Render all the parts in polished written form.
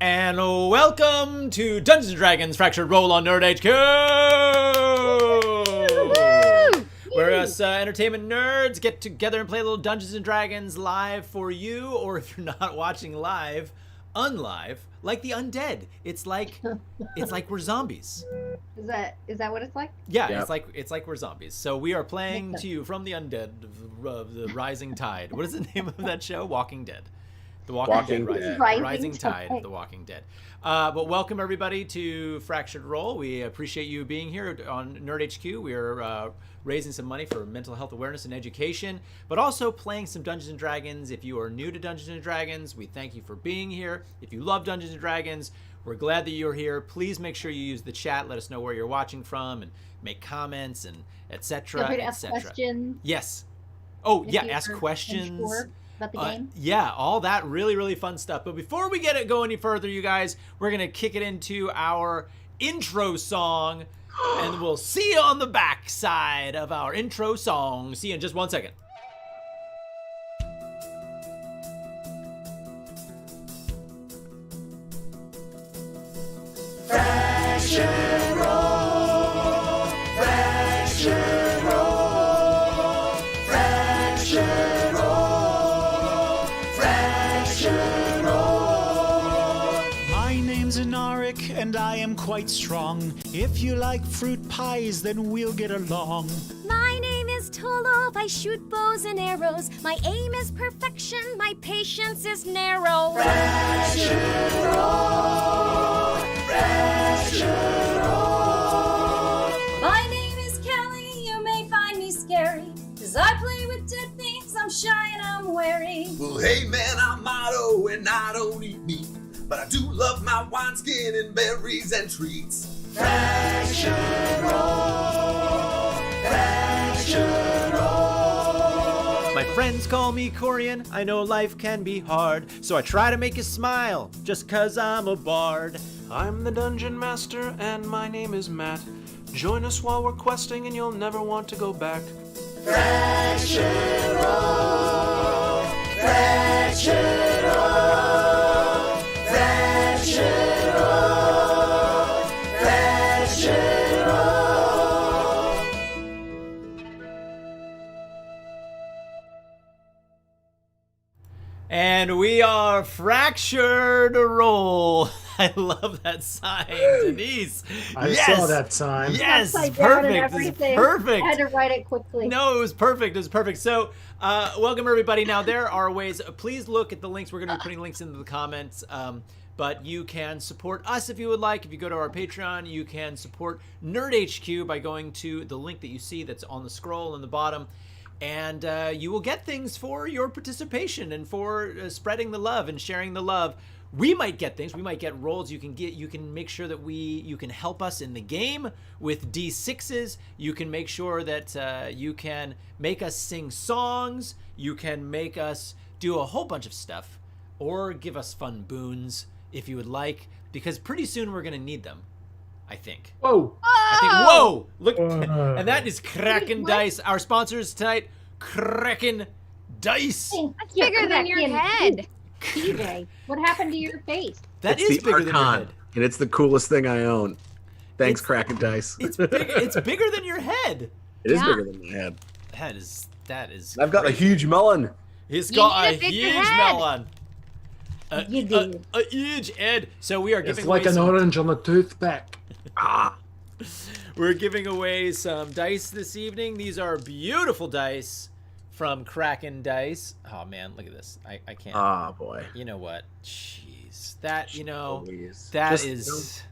And welcome to Dungeons & Dragons Fractured Roll on Nerd HQ! Where us entertainment nerds get together and play a little Dungeons & Dragons live for you, or if you're not watching live, unlive, like the undead. It's like we're zombies. Is that what it's like? Yeah, Yep. it's like we're zombies. So we are playing to you from the undead of the Rising Tide. What is the name of that show? Walking Dead. The Walking Dead. Rising Tide of The Walking Dead. But welcome everybody to Fractured Roll. We appreciate you being here on Nerd HQ. We are raising some money for mental health awareness and education, but also playing some Dungeons and Dragons. If you are new to Dungeons and Dragons, we thank you for being here. If you love Dungeons and Dragons, we're glad that you're here. Please make sure you use the chat. Let us know where you're watching from and make comments and etc. Feel free to ask questions. Yes. Oh, If yeah, you're ask questions. unsure about the game. Yeah, all that really fun stuff. But before we go any further, you guys, we're going to kick it into our intro song, and we'll see you on the back side of our intro song. See you in just 1 second. Fractured Roll, Fractured Roll, Fractured Roll, Fractured Roll. My name's Anaric, and I am quite strong. If you like fruit pies, then we'll get along. My name is Tolov. I shoot bows and arrows. My aim is perfection. My patience is narrow. Fractured Roll, Fractured Roll. My name is Kelly. You may find me scary, 'cause I play with dead things. I'm shy and I'm wary. Well, hey man, I'm Otto and I don't eat meat, but I do love my wineskin and berries and treats. Fractured Roll, Fractured Roll. My friends call me Corian. I know life can be hard, so I try to make you smile just 'cause I'm a bard. I'm the Dungeon Master, and my name is Matt. Join us while we're questing, and you'll never want to go back. Fractured Roll, Fractured Roll, Fractured Roll, Fractured Roll. And we are Fractured Roll. I love that sign, Denise. I Yes! saw that sign. Yes, Upside down and perfect. This is everything. perfect. I had to write it quickly. No, it was perfect. It was perfect. So, welcome everybody. Now, there are ways. Please look at the links. We're going to be putting links into the comments. But you can support us if you would like. If you go to our Patreon, you can support Nerd HQ by going to the link that you see that's on the scroll in the bottom. And you will get things for your participation and for spreading the love and sharing the love. We might get things. We might get rolls. You can make sure that you can help us in the game with D6s. You can make sure that you can make us sing songs. You can make us do a whole bunch of stuff, or give us fun boons if you would like, because pretty soon we're gonna need them, I think. Whoa! Whoa! Look, and that is Kraken Dice, our sponsors tonight. Kraken Dice. That's bigger than your head. TJ, what happened to your face? That It's is the bigger than your Archon, head. and it's the coolest thing I own. Thanks, It's- Kraken Dice. It's big. It's bigger than your head. It is Yeah. bigger than my head. That is. I've got a crazy. huge melon. He's You got a need a bigger huge head. melon. You do. A huge head. So we are It's giving like away an some, orange on a toothpick. we're giving away some dice this evening. These are beautiful dice from Kraken Dice. Oh man, look at this. I can't. Ah, boy. You know what? Jeez. That Please. that Just- is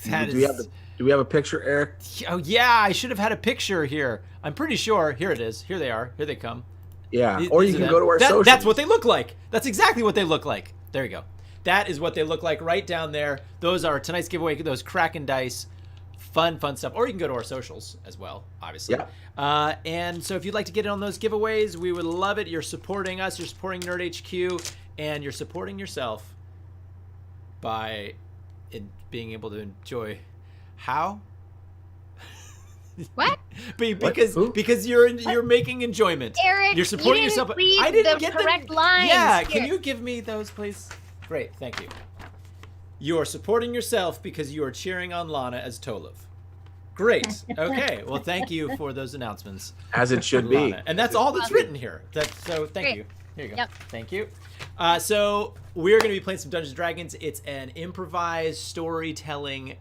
Do that we have is. do we have a picture, Eric? Oh yeah, I should have had a picture here. I'm pretty sure. Here it is. Here they are. Here they come. Yeah. These- Or these you are can them. go to our That- socials. That's what they look like. That's exactly what they look like. There you go. That is what they look like right down there. Those are tonight's giveaway. Those Kraken Dice fun stuff. Or you can go to our socials as well, obviously. Yeah. And so if you'd like to get in on those giveaways, we would love it. You're supporting us, you're supporting Nerd HQ, and you're supporting yourself by being able to enjoy. How? What? Because you're making enjoyment. Eric, you're supporting you didn't yourself. read I didn't the get correct them. lines. Yeah, Here. can you give me those, please? Great, thank you. You are supporting yourself because you are cheering on Lana as Tolov. Great. Okay. Well, thank you for those announcements, As it should be. Lana. And that's all that's written here. So thank Great. you. Here you go. Yep. Thank you. So we're going to be playing some Dungeons & Dragons. It's an improvised storytelling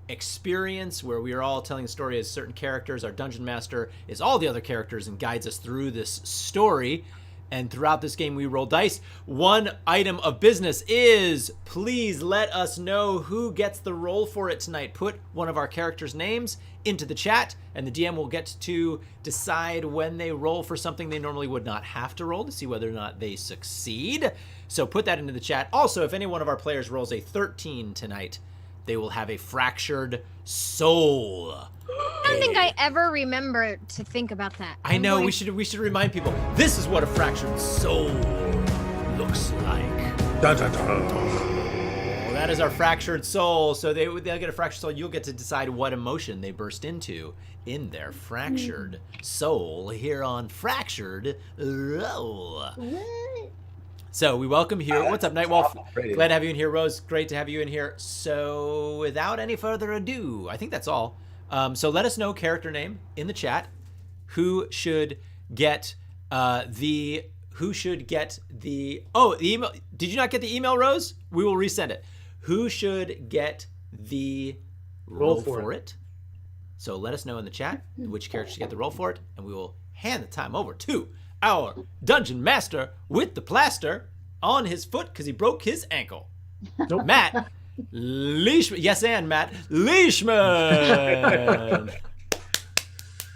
experience where we are all telling a story as certain characters. Our dungeon master is all the other characters and guides us through this story. And throughout this game, we roll dice. One item of business is please let us know who gets the roll for it tonight. Put one of our characters' names into the chat, and the DM will get to decide when they roll for something they normally would not have to roll to see whether or not they succeed. So put that into the chat. Also, if any one of our players rolls a 13 tonight, they will have a fractured soul. I don't think I ever remember to think about that. I know, I'm we going- should remind people, this is what a fractured soul looks like. Dun, dun, dun. Well, that is our fractured soul. So they'll get a fractured soul. You'll get to decide what emotion they burst into in their fractured soul here on Fractured Roll. So we welcome you here. What's up, Nightwolf? Ready. Glad to have you in here, Rose. Great to have you in here. So without any further ado, I think that's all. So let us know character name in the chat. Who should get the email? Did you not get the email, Rose? We will resend it. Who should get the roll for it? So let us know in the chat which character should get the roll for it, and we will hand the time over to our dungeon master with the plaster on his foot because he broke his ankle. Nope. Matt Leishman. Yes, and Matt Leishman.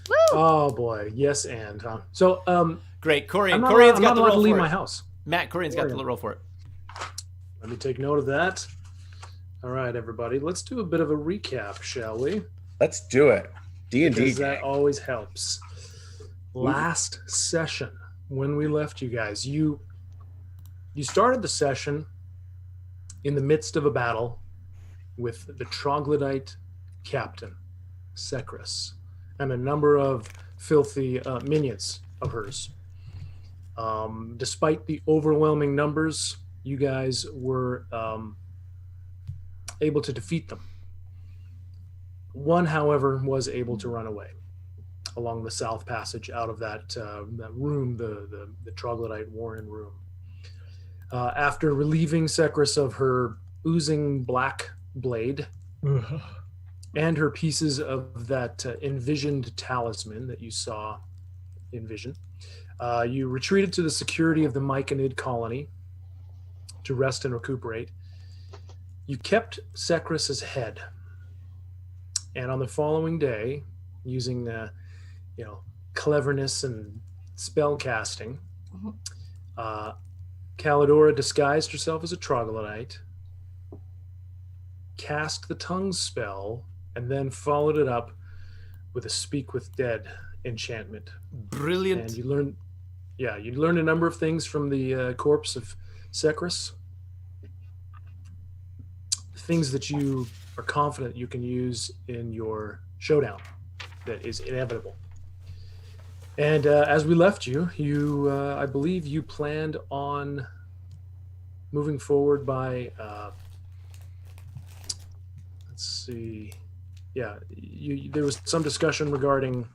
Woo! Oh boy, yes, and so Great, Corian. I'm not Corian's got the allowed roll to leave for my it. house. Matt, Corian's got the Corian. roll for it. Let me take note of that. All right, everybody, let's do a bit of a recap, shall we? Let's do it. D&D. Because that always helps. Last session, when we left you guys, you started the session in the midst of a battle with the troglodyte captain, Secris, and a number of filthy minions of hers. Despite the overwhelming numbers, you guys were able to defeat them. One, however, was able to run away along the south passage out of that room, the troglodyte warren room. After relieving Secris of her oozing black blade and her pieces of that envisioned talisman that you saw in vision, you retreated to the security of the Myconid colony to rest and recuperate. You kept Secris's head, and on the following day, using cleverness and spell casting, Calidora disguised herself as a troglodyte, cast the tongue spell, and then followed it up with a speak with dead enchantment. Brilliant. And you learned a number of things from the corpse of Secris. Things that you are confident you can use in your showdown that is inevitable. And as we left you, I believe you planned on moving forward by, let's see, there was some discussion regarding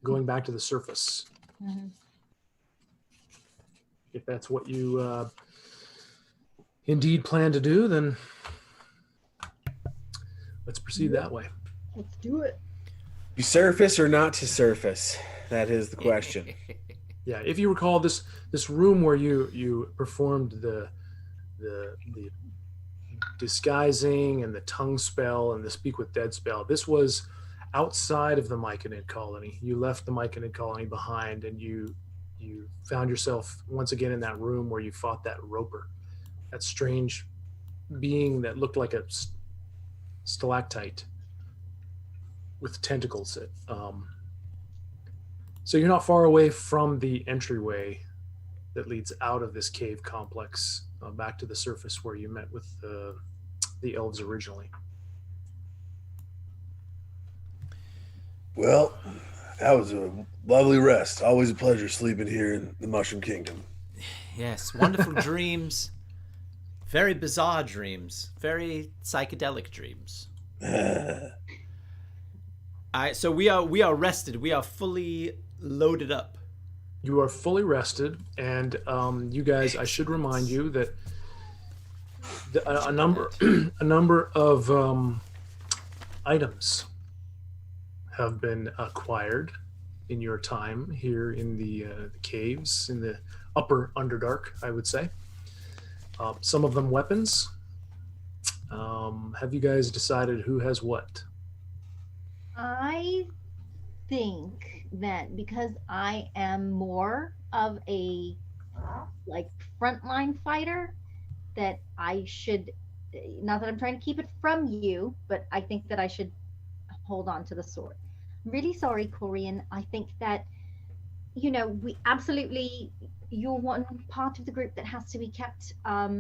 going back to the surface. Mm-hmm. If that's what you indeed plan to do, then let's proceed that way. Let's do it. To surface or not to surface? That is the question. Yeah, if you recall this room where you performed the disguising and the tongue spell and the speak with dead spell, this was outside of the Myconid colony. You left the Myconid colony behind, and you found yourself once again in that room where you fought that roper, that strange being that looked like a stalactite with tentacles. So you're not far away from the entryway that leads out of this cave complex back to the surface where you met with the elves originally. Well, that was a lovely rest. Always a pleasure sleeping here in the Mushroom Kingdom. Yes, wonderful dreams. Very bizarre dreams. Very psychedelic dreams. So we are rested. We are fully loaded up. You are fully rested, and you guys, I should remind you that a number of items have been acquired in your time here in the caves, in the upper Underdark, I would say. Some of them weapons. Have you guys decided who has what? I think that because I am more of a frontline fighter, that I should, not that I'm trying to keep it from you, but I think that I should hold on to the sword. I'm really sorry, Corian. I think that, we absolutely, you're one part of the group that has to be kept a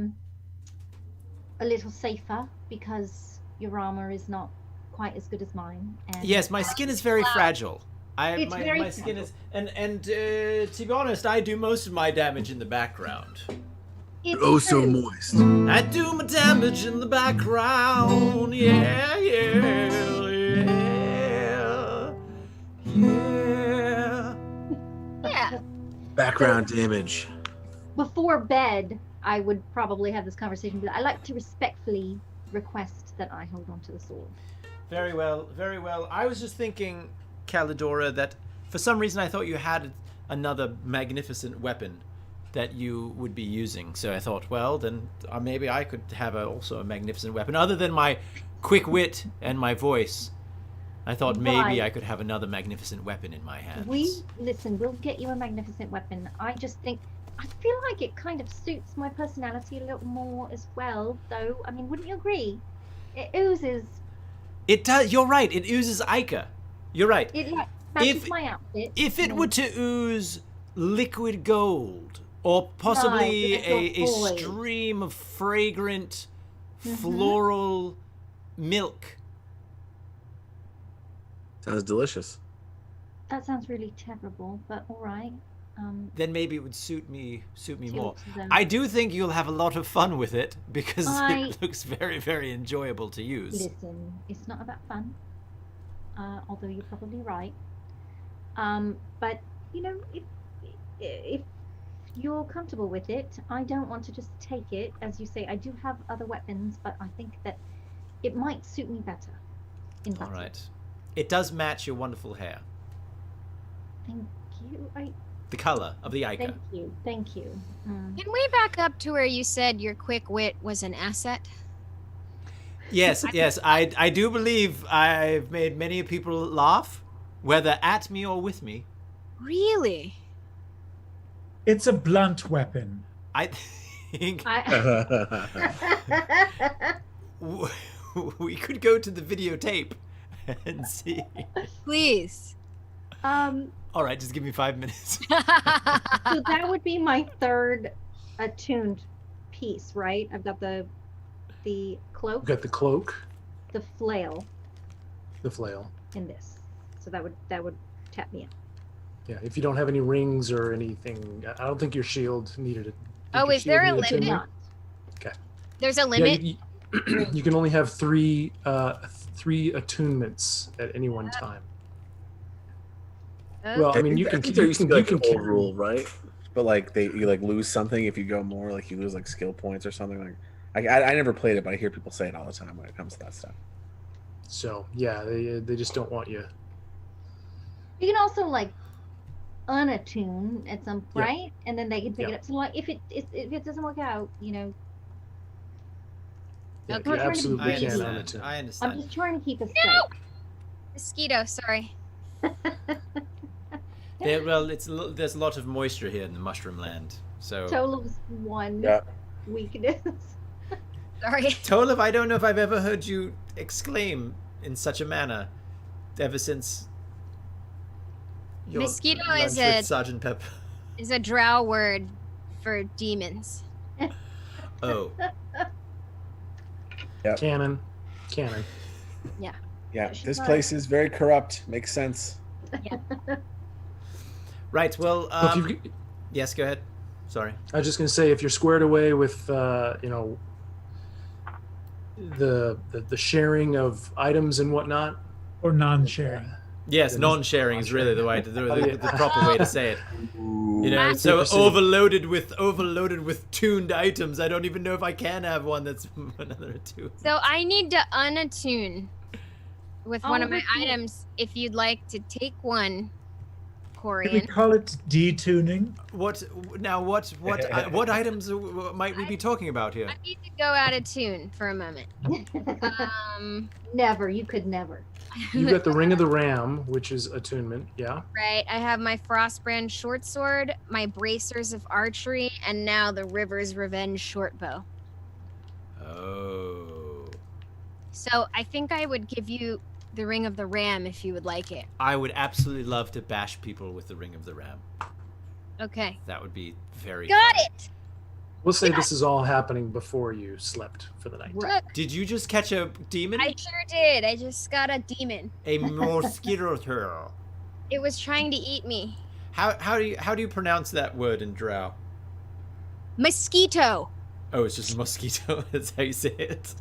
little safer because your armor is not quite as good as mine. And yes, my skin is very fragile. My skin is, and to be honest, I do most of my damage in the background. It's so true. moist. I do my damage in the background. Yeah, yeah, yeah, yeah. Yeah. Background damage. Before bed, I would probably have this conversation, but I like to respectfully request that I hold on to the sword. Very well, very well. I was just thinking, Calidora, that for some reason I thought you had another magnificent weapon that you would be using. So I thought, well, then maybe I could have also a magnificent weapon. Other than my quick wit and my voice, I thought maybe Right. I could have another magnificent weapon in my hands. We'll get you a magnificent weapon. I just think, I feel like it kind of suits my personality a little more as well, though. I mean, wouldn't you agree? It oozes. It does. You're right. It oozes Ica. You're right. It matches my outfit. If it were to ooze liquid gold, or possibly Right, a oil. stream of fragrant floral milk. Sounds delicious. That sounds really terrible, but all right. Then maybe it would suit me more. Suits them. I do think you'll have a lot of fun with it because I- it looks very, very enjoyable to use. Listen, it's not about fun, although you're probably right. But if you're comfortable with it, I don't want to just take it. As you say, I do have other weapons, but I think that it might suit me better in battle. All right. It does match your wonderful hair. Thank you. The color of the Ica. Thank you. Can we back up to where you said your quick wit was an asset? Yes, yes. I do believe I've made many people laugh, whether at me or with me. Really? It's a blunt weapon. I think we could go to the videotape and see. Please. All right, just give me 5 minutes. So that would be my third attuned piece, right? I've got the cloak, You've got the cloak, the flail, the flail. and this. So that would tap me in. Yeah, if you don't have any rings or anything, I don't think your shield needed it. Oh, is there a limit? Not. There's a Yeah, limit? you can only have three attunements at any one time. Well, I mean, you can. I think there used to be like you an can old rule, right? But like you like lose something if you go more, like you lose like skill points or something. Like I never played it, but I hear people say it all the time when it comes to that stuff. So yeah, they just don't want you. You can also like unattune at some Yeah. right, and then they can pick Yeah. it up. So like if it doesn't work out, Yeah, Okay. you We're trying to absolutely be can reasonable. unattune. I I'm understand. just trying to keep us Mosquito, sorry. There's a lot of moisture here in the mushroom land. So safe. Tol's one Yeah. weakness. Sorry. Tolov, I don't know if I've ever heard you exclaim in such a manner ever since your Mosquito lunch is with a Sergeant Pepper. is a drow word for demons. Oh, Canon. Yeah. Yeah, She's this not- place is very corrupt. Makes sense. right. Well, Well, if you've- yes, go ahead. Sorry. I was just going to say, if you're squared away with, the sharing of items and whatnot, Or non-sharing. Yes, Then non-sharing is really the way, the proper way to say it. You know, it's so Secrecy. overloaded with tuned items. I don't even know if I can have one that's another two. So I need to unattune with one of my Unattune. items. If you'd like to take one, Can we Corian. call it detuning? What items might we be talking about here? I need to go out of tune for a moment. Never. You could never. you got the Ring of the Ram, which is attunement. Yeah. Right. I have my Frostbrand short sword, my bracers of archery, and now the River's Revenge short bow. Oh. So I think I would give you the Ring of the Ram if you would like it. I would absolutely love to bash people with the Ring of the Ram. Okay. That would be very Got fun. it. We'll say this is all happening before you slept for the night. Right. Did you just catch a demon? I sure did. I just got a demon. A mosquito. It was trying to eat me. How do you pronounce that word in Drow? Mosquito. Oh, it's just mosquito. That's how you say it.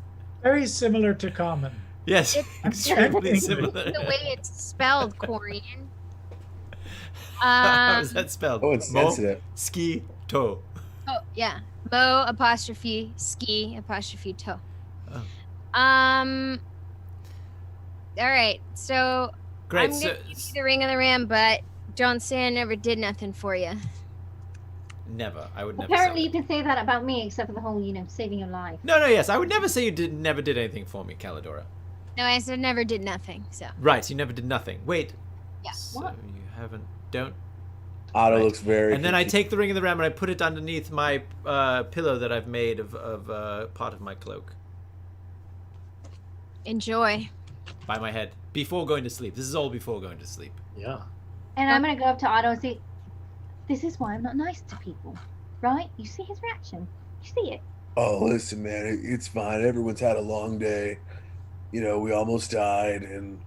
Very similar to common. Yes, extremely similar. The way it's spelled, Corian. How is that spelled? Oh, it's sensitive. Mosquito. Oh, yeah. Mo apostrophe ski apostrophe toe. Oh. All right. So Great. I'm gonna give you the Ring of the Ram, but don't say I never did nothing for you. Never. I would never. Apparently, say you can say that about me, except for the whole, saving your life. No, yes. I would never say you never did anything for me, Calidora. No, I said never did nothing. So Right. You never did nothing. Wait. Yeah. So What? you haven't. Don't. Otto Right. looks very. And then I confused. take the Ring of the Ram and I put it underneath my pillow that I've made of part of my cloak enjoy. by my head before going to sleep. This is all before going to sleep. Yeah. And I'm going to go up to Otto and say, this is why I'm not nice to people. Right? You see his reaction. You see it. Oh, listen, man, it's fine. Everyone's had a long day. You know, we almost died, and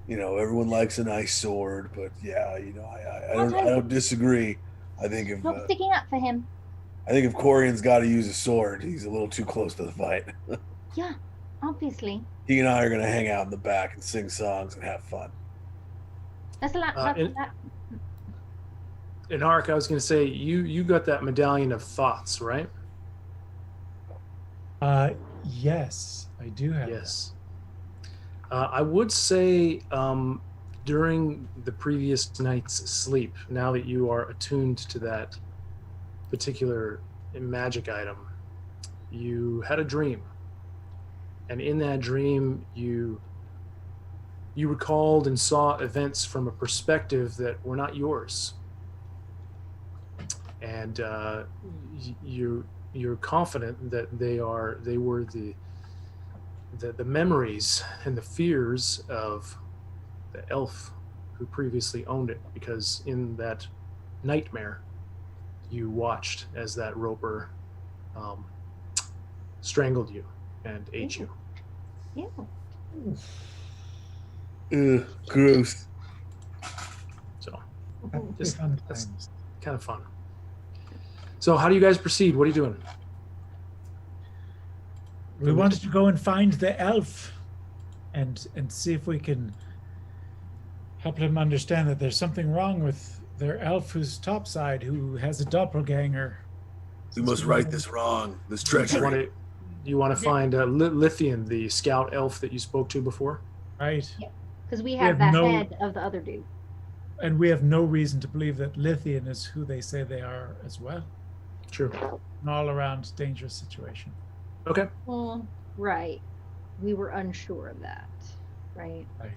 everyone likes a nice sword. But yeah, I don't disagree. I think if Not sticking up for him. Corian's got to use a sword, he's a little too close to the fight. Yeah, obviously. He and I are gonna hang out in the back and sing songs and have fun. That's a lot. In Ark, I was going to say, you got that medallion of thoughts, right? Yes, I do have. Yes. I would say during the previous night's sleep, now that you are attuned to that particular magic item, you had a dream. And in that dream, you recalled and saw events from a perspective that were not yours. And you're confident that they were the memories and the fears of the elf who previously owned it, because in that nightmare you watched as that roper strangled you and ate you. Yeah. Ugh, gross. So Just fun that's times. kind of fun. So how do you guys proceed? What are you doing? We wanted to go and find the elf and see if we can help him understand that there's something wrong with their elf who's topside, who has a doppelganger. We must right this wrong. This treachery. You want to find Lithian, the scout elf that you spoke to before? Right. Because we have have the no- head of the other dude. And we have no reason to believe that Lithian is who they say they are as well. True. An all around dangerous situation. Okay. Well, right. We were unsure of that. Right. Right.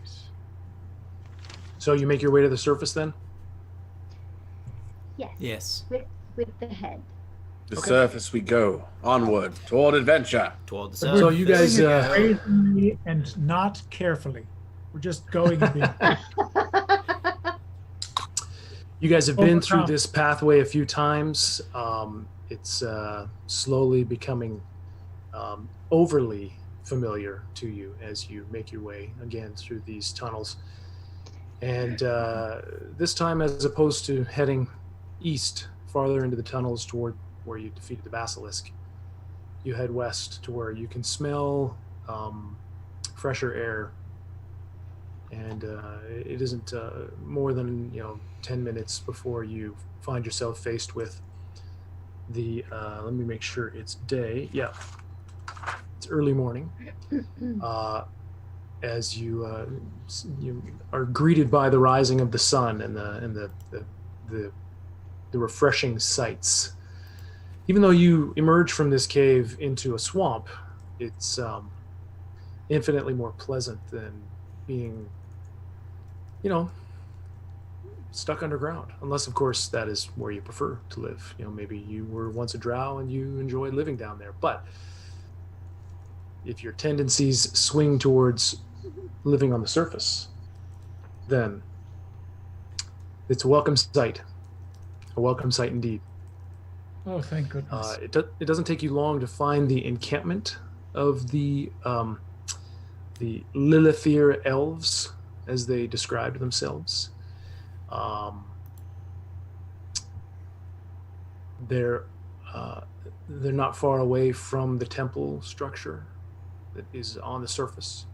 So you make your way to the surface then? Yes. Yes. With the head. The surface we go, onward, toward adventure. Toward the But sun. So you guys, doing it brazenly and not carefully. We're just going and being You guys have been through Overcome. this pathway a few times. It's slowly becoming overly familiar to you as you make your way again through these tunnels. And this time, as opposed to heading east, farther into the tunnels toward where you defeated the basilisk, you head west to where you can smell fresher air. And it isn't more than 10 minutes before you find yourself faced with the let me make sure it's day. Yeah, it's early morning. As you are greeted by the rising of the sun and the refreshing sights. Even though you emerge from this cave into a swamp, it's infinitely more pleasant than being stuck underground, unless of course that is where you prefer to live. Maybe you were once a drow and you enjoyed living down there, but if your tendencies swing towards living on the surface, then it's a welcome sight indeed. Oh, thank goodness. It doesn't take you long to find the encampment of the Lilithir elves, as they described themselves. They're not far away from the temple structure that is on the surface.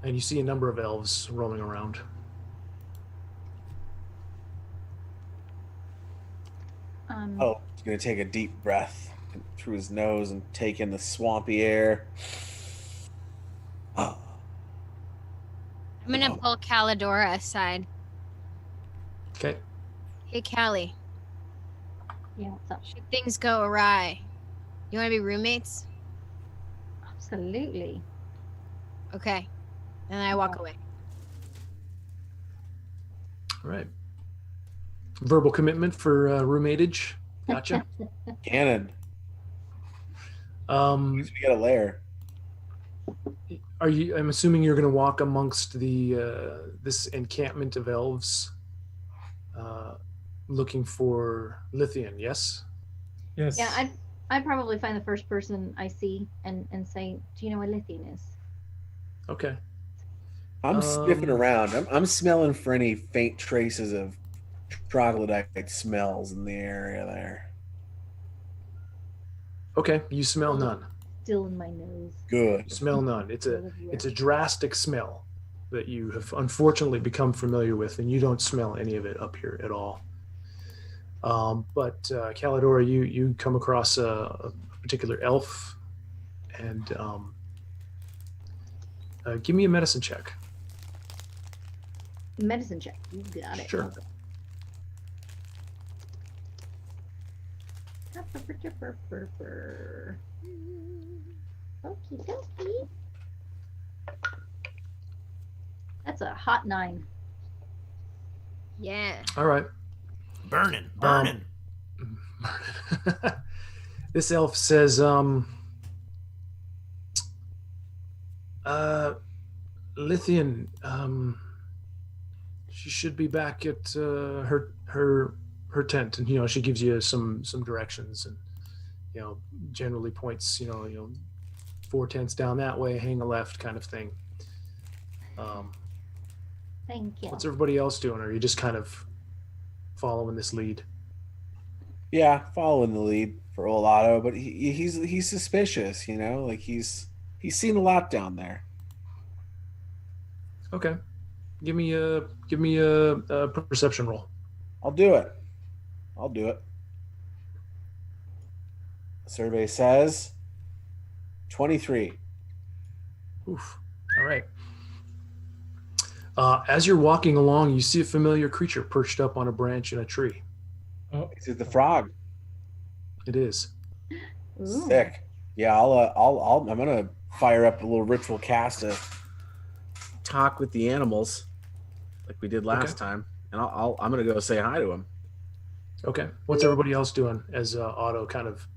And you see a number of elves roaming around. Oh, he's going to take a deep breath through his nose and take in the swampy air. I'm gonna pull Calidora aside. Okay. Hey, Callie. Yeah, what's up? Should things go awry, you want to be roommates? Absolutely. Okay. And I walk away. All right. Verbal commitment for roommateage. Gotcha. Cannon. Um, We got a lair. I'm assuming you're going to walk amongst the this encampment of elves, looking for Lithian. Yes. Yes. Yeah, I'd probably find the first person I see and say, "Do you know where Lithian is?" Okay. I'm sniffing around. I'm smelling for any faint traces of troglodyte smells in the area there. Okay. You smell none. Still in my nose. Good. Smell none. It's a drastic smell that you have unfortunately become familiar with, and you don't smell any of it up here at all. But Calidora, you come across a particular elf, and give me a medicine check. Medicine check. You got it. Sure. Okie dokie. That's a hot 9. Yeah. All right. Burning. This elf says, Lithian, she should be back at her tent, and she gives you some directions, and generally points 4 tents down that way, hang a left, kind of thing. Thank you. What's everybody else doing? Or are you just kind of following this lead? Yeah, following the lead for old Otto, but he's suspicious, like he's seen a lot down there. Okay, give me a perception roll. I'll do it. Survey says 23. Oof. All right. As you're walking along, you see a familiar creature perched up on a branch in a tree. Oh, Is it the frog? It is. Ooh. Sick. Yeah, I'm gonna fire up a little ritual cast to talk with the animals, like we did last time, and I'm gonna go say hi to him. Okay. What's everybody else doing as Otto kind of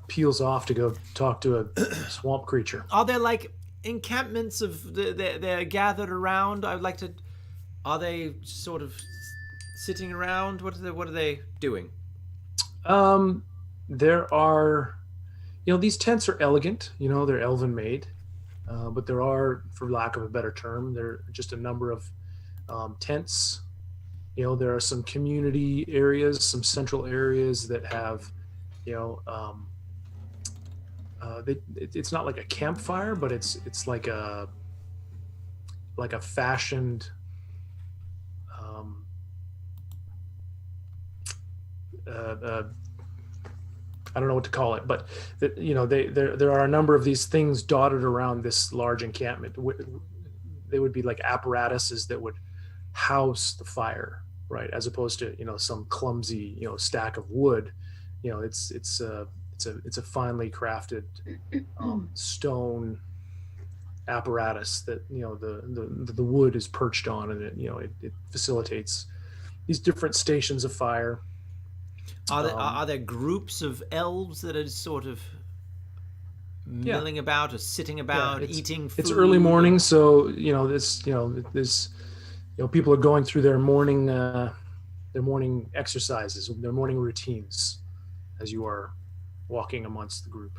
peels off to go talk to a swamp creature? Are there like encampments of they're gathered around? I would like to. Are they sort of sitting around? What are they doing? There are, these tents are elegant. They're elven made, but there are, for lack of a better term, there are just a number of tents. There are some community areas, some central areas that have, it's not like a campfire, but it's like a fashioned I don't know what to call it, but there are a number of these things dotted around this large encampment. They would be like apparatuses that would house the fire, right? As opposed to some clumsy stack of wood. It's a finely crafted stone apparatus that the wood is perched on, and it facilitates these different stations of fire. Are there groups of elves that are sort of milling about or sitting about, eating food? It's early morning, so there's people are going through their morning exercises, their morning routines, as you are walking amongst the group.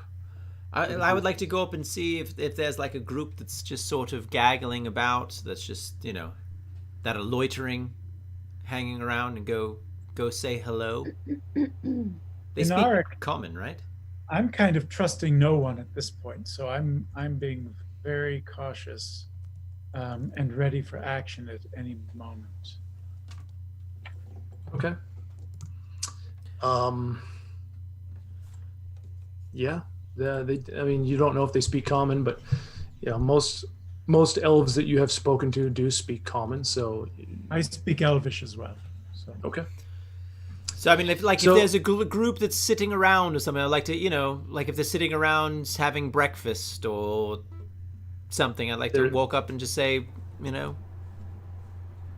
I would like to go up and see if there's like a group that's just sort of gaggling about, that's just that are loitering, hanging around, and go say hello. They speak common, right? I'm kind of trusting no one at this point, so I'm being very cautious and ready for action at any moment. Okay. Yeah. You don't know if they speak common, but most elves that you have spoken to do speak common. So I speak Elvish as well. So. Okay. So if there's a group that's sitting around or something, I'd like to like if they're sitting around having breakfast or something, I'd like to walk up and just say,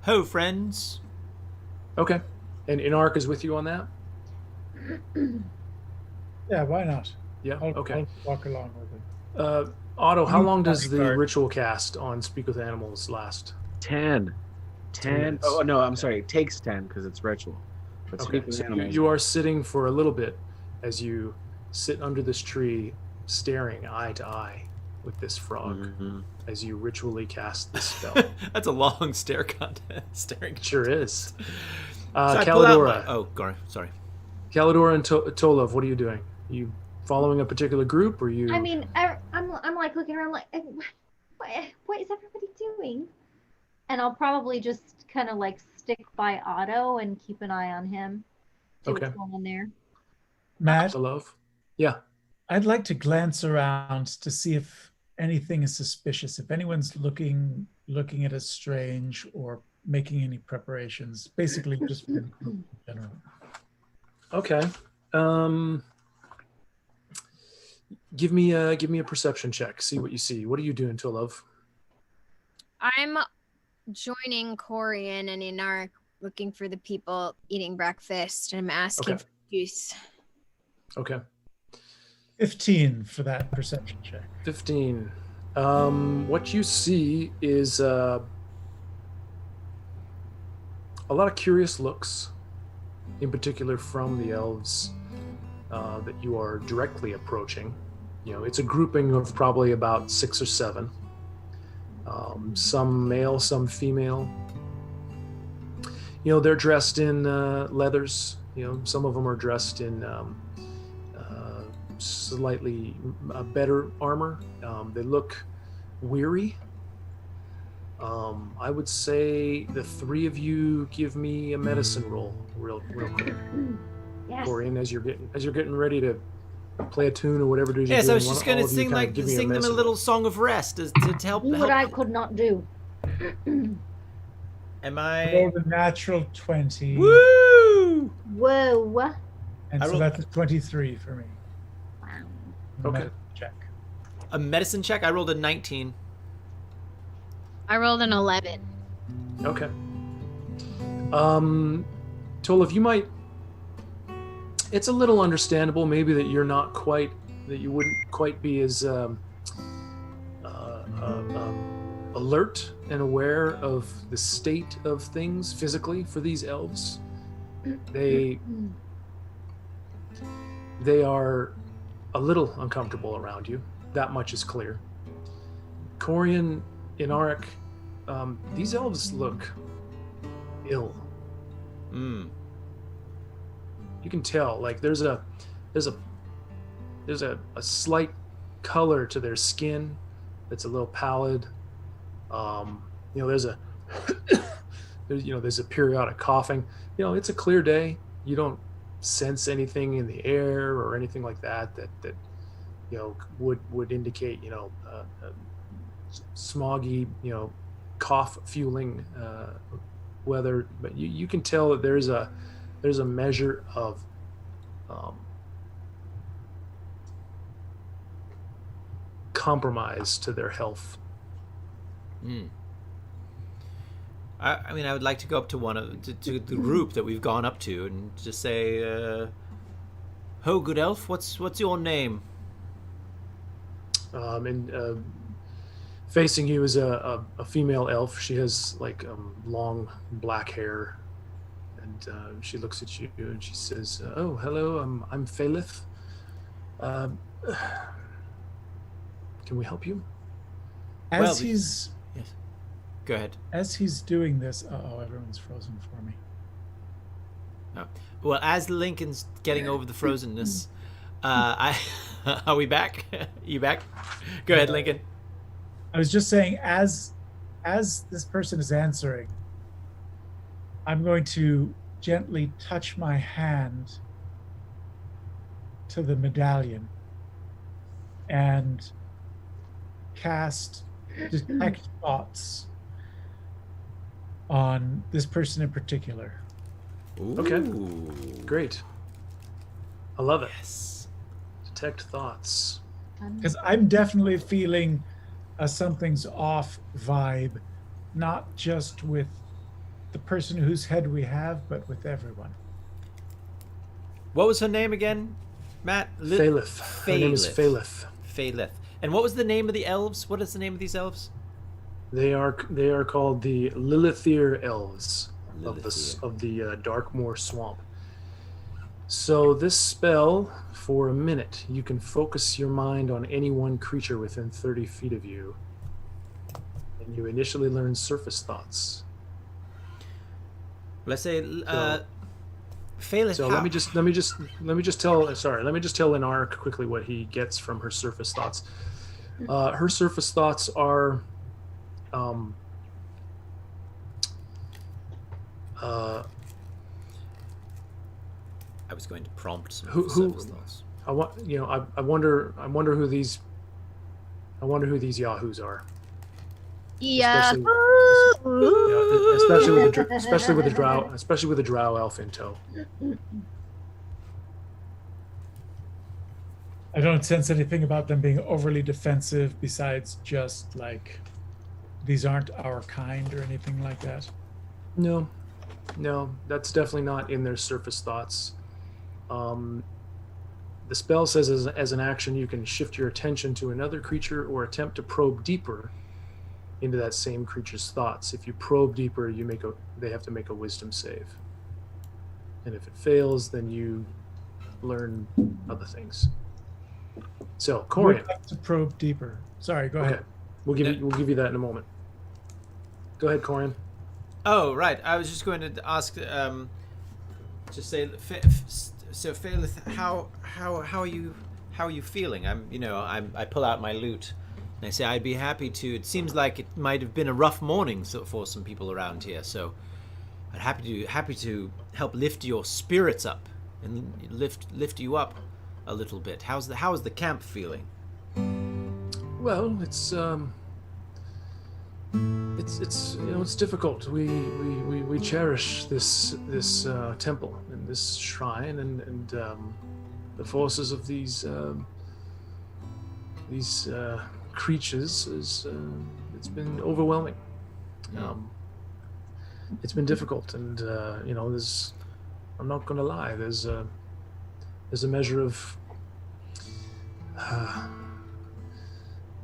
ho friends. Okay. And Inark is with you on that? Yeah, why not? Yeah. Okay. I'll walk along with it. Otto, how long does the ritual cast on Speak with Animals last? 10. Oh no, I'm sorry. It takes 10 because it's ritual. But okay. So you are sitting for a little bit as you sit under this tree, staring eye to eye with this frog as you ritually cast this spell. That's a long staring contest. Sure is. So Kalidora. Sorry. Kalidora and Tolov, what are you doing? Are you following a particular group, or you? I'm like looking around, like, what is everybody doing? And I'll probably just kind of like stick by Otto and keep an eye on him. Okay. What's going on there? Matt, Tolov. Yeah. I'd like to glance around to see if anything is suspicious. If anyone's looking at us strange or making any preparations. Basically, just for the group in general. Okay. Give me a perception check. See what you see. What are you doing, Tolov? I'm joining Corian and Inark, looking for the people eating breakfast, and I'm asking for juice. Okay. 15 for that perception check. 15. What you see is a lot of curious looks, in particular from the elves that you are directly approaching. It's a grouping of probably about 6 or 7. Some male, some female. They're dressed in leathers. Some of them are dressed in slightly better armor. They look weary. I would say the 3 of you give me a medicine roll real quick. Yes. Corian, as you're getting ready to play a tune or whatever it is. Yes, I was just going to sing them a little song of rest to help. Do what I could not do. Am I? Rolled a natural 20. Woo! Whoa. And so that's a 23 for me. Wow. Okay. Check. A medicine check? I rolled a 19. I rolled an 11. Okay. Tolov, you might. It's a little understandable, maybe that you're not quite, that you wouldn't quite be as alert and aware of the state of things physically for these elves. They are a little uncomfortable around you. That much is clear. Corian, Inaric, these elves look ill. You can tell, like there's a slight color to their skin that's a little pallid. There's a there's a periodic coughing. It's a clear day. You don't sense anything in the air or anything like that would indicate smoggy, cough fueling weather. But you can tell that there's a measure of compromise to their health. I mean, I would like to go up to to the group that we've gone up to and just say, "Ho, good elf, what's your name?" And facing you is a female elf. She has like long black hair, and she looks at you and she says, "Oh, hello, I'm Phalith. Can we help you?" As yes. Go ahead. As he's doing this, everyone's frozen for me. Oh. Well, as Lincoln's getting over the frozenness, are we back? You back? Go ahead, Lincoln. I was just saying, as this person is answering, I'm going to gently touch my hand to the medallion and cast detect thoughts on this person in particular. Ooh. Okay, great. I love it. Yes. Detect thoughts. Because I'm definitely feeling a something's off vibe, not just with the person whose head we have, but with everyone. What was her name again, Matt? Phalith. Her name is Phalith. Phalith. And what was the name of the elves? What is the name of these elves? They are called the Lilithir elves of the Darkmoor Swamp. So this spell, for a minute, you can focus your mind on any one creature within 30 feet of you, and you initially learn surface thoughts. Let's say, Phalith. So let me just tell Inark quickly what he gets from her surface thoughts. Her surface thoughts are, I was going to prompt some who surface thoughts. I wonder who these yahoos are. Yeah. Especially with the drow elf in tow. I don't sense anything about them being overly defensive besides just like these aren't our kind or anything like that. No, that's definitely not in their surface thoughts. The spell says as an action you can shift your attention to another creature or attempt to probe deeper into that same creature's thoughts. If you probe deeper, they have to make a wisdom save. And if it fails, then you learn other things. So, Corian. We'd like to probe deeper. Sorry, go ahead. We'll give you that in a moment. Go ahead, Corian. Oh, right. I was just going to ask, just say, so Phalith, how are you feeling? I pull out my lute and I say I'd be happy to. It seems like it might have been a rough morning for some people around here, so I'd happy to help lift your spirits up and lift you up a little bit. How is the camp feeling? Well, it's difficult. We cherish this temple and this shrine and the forces of these creatures it's been overwhelming. It's been difficult, and there's I'm not gonna lie. There's a measure of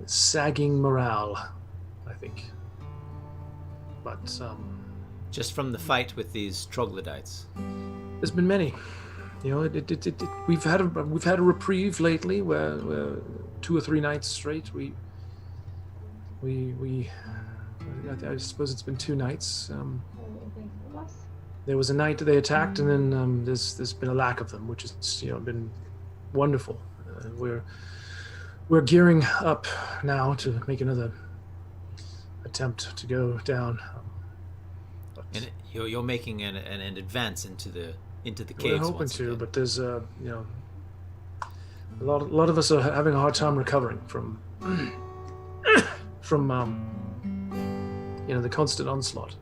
sagging morale, I think. But Just from the fight with these troglodytes. there's been many. You know, we've had a reprieve lately, where 2 or 3 nights straight I suppose it's been 2 nights. There was a night they attacked, and then there's been a lack of them, which has been wonderful. We're gearing up now to make another attempt to go down. And you're making an advance into the caves. We're hoping once to, again. but there's a lot of us are having a hard time recovering from the constant onslaught.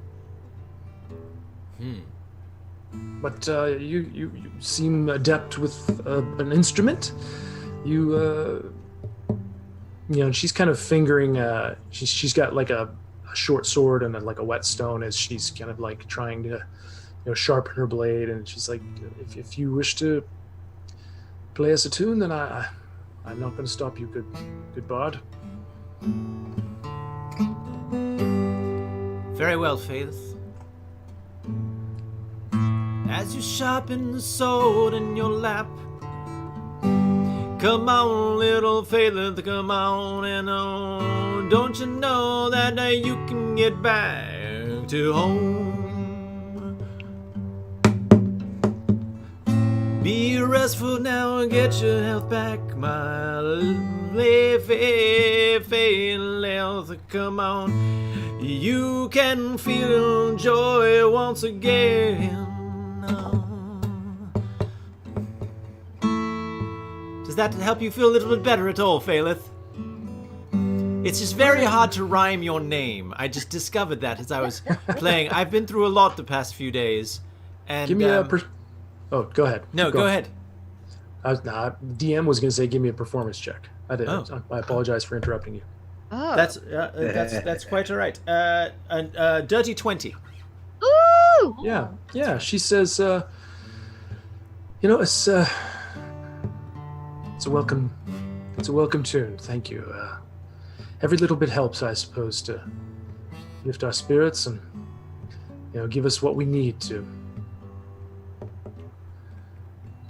But you seem adept with an instrument. She's kind of fingering. She's got like a short sword and then like a whetstone as she's kind of like trying to sharpen her blade, and she's like, if you wish to play us a tune, then I'm not going to stop you, good bard. Very well, Faith. As you sharpen the sword in your lap, come on, little Faith, come on and on. Don't you know that you can get back to home? Be restful now and get your health back, my lovely Faith, come on. You can feel joy once again. Does that help you feel a little bit better at all, Phalith? It's just very hard to rhyme your name. I just discovered that as I was playing. I've been through a lot the past few days. And Give me Oh, go ahead. No, go ahead. DM was going to say, give me a performance check. I didn't. Oh. I apologize for interrupting you. Oh. That's quite all right. Dirty 20. Ooh! Yeah. She says, it's a welcome tune. Thank you. Every little bit helps, I suppose, to lift our spirits and give us what we need to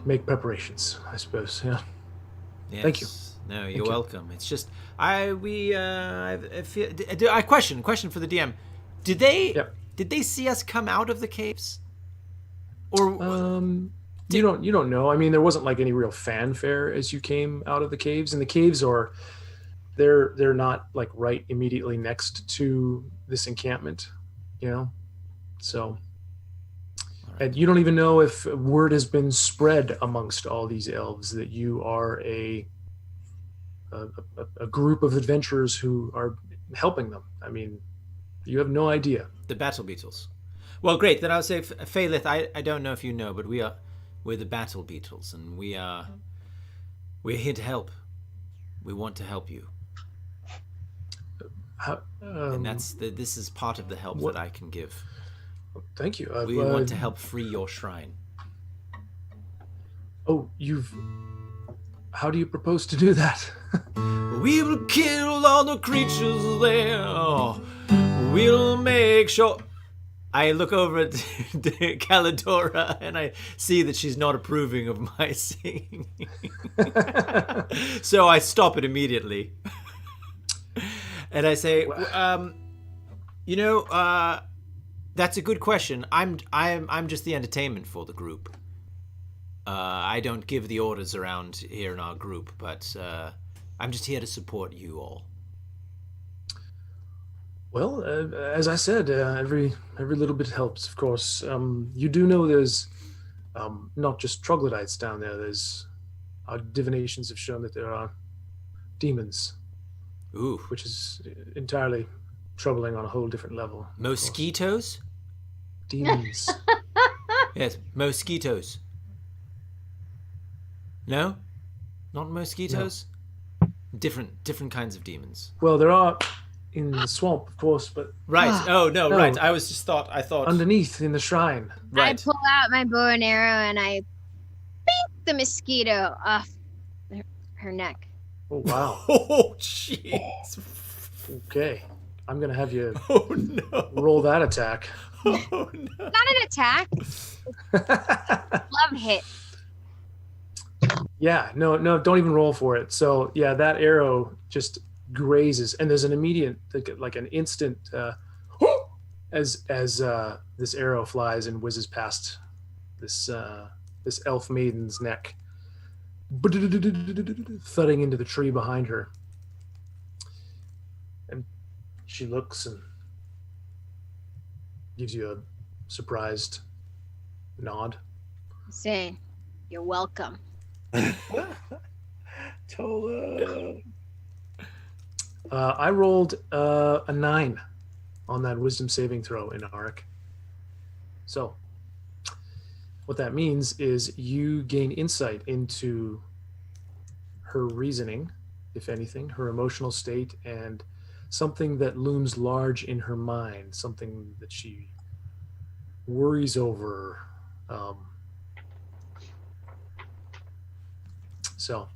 make preparations, I suppose. Yeah. Yes. Thank you. No, you're welcome. It's just I question for the DM. Did they see us come out of the caves? Or you don't know. I mean, there wasn't like any real fanfare as you came out of the caves, and the caves they're not like right immediately next to this encampment, so. And you don't even know if word has been spread amongst all these elves that you are a group of adventurers who are helping them. I mean, you have no idea. The Battle Beetles. Well, great. Then I'll say, Phalith, I don't know if you know, but we're the Battle Beetles, and we're here to help. We want to help you. And this is part of the help that I can give. Thank you. We want to help free your shrine. Oh, how do you propose to do that? We will kill all the creatures there. We'll make sure. I look over at Calidora and I see that she's not approving of my singing. So I stop it immediately. And I say, that's a good question. I'm just the entertainment for the group. I don't give the orders around here in our group, but I'm just here to support you all. Well, as I said, every little bit helps, of course. You do know there's not just troglodytes down there. There's our divinations have shown that there are demons. Ooh. Which is entirely troubling on a whole different level. Mosquitoes? Demons. Yes, mosquitoes. No? Not mosquitoes? No. Different kinds of demons. Well, there are in the swamp, of course, but Right. Oh no, No. right. I thought underneath in the shrine. I right. pull out my bow and arrow and I beat the mosquito off her neck. Oh wow. Oh jeez. Okay, I'm gonna have you Oh no. roll that attack. Oh no. Not an attack. Love hit. Yeah, no, don't even roll for it. So yeah, that arrow just grazes, and there's an immediate, like an instant, as this arrow flies and whizzes past this elf maiden's neck, thudding into the tree behind her. And she looks and gives you a surprised nod. Say, you're welcome. Tola. I rolled a 9 on that wisdom saving throw in Arik. So what that means is you gain insight into her reasoning, if anything, her emotional state, and something that looms large in her mind, something that she worries over. So,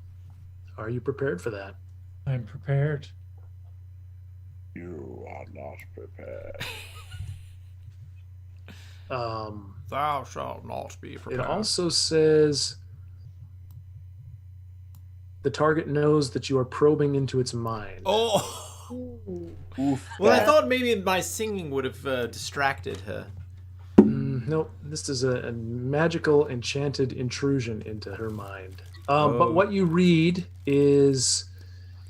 are you prepared for that? I'm prepared. You are not prepared. Thou shalt not be prepared. It also says the target knows that you are probing into its mind. Oh. Oof, Well, I that- thought maybe my singing would have distracted her. Nope, this is a magical, enchanted intrusion into her mind. But what you read is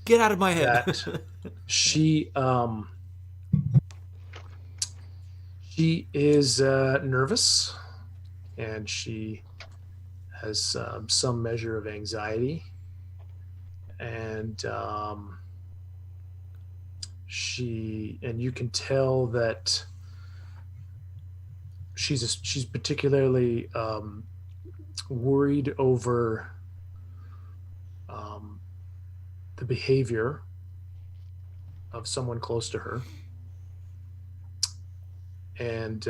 Get out of my head. that she is nervous, and she has some measure of anxiety, and you can tell that she's particularly worried over the behavior of someone close to her, and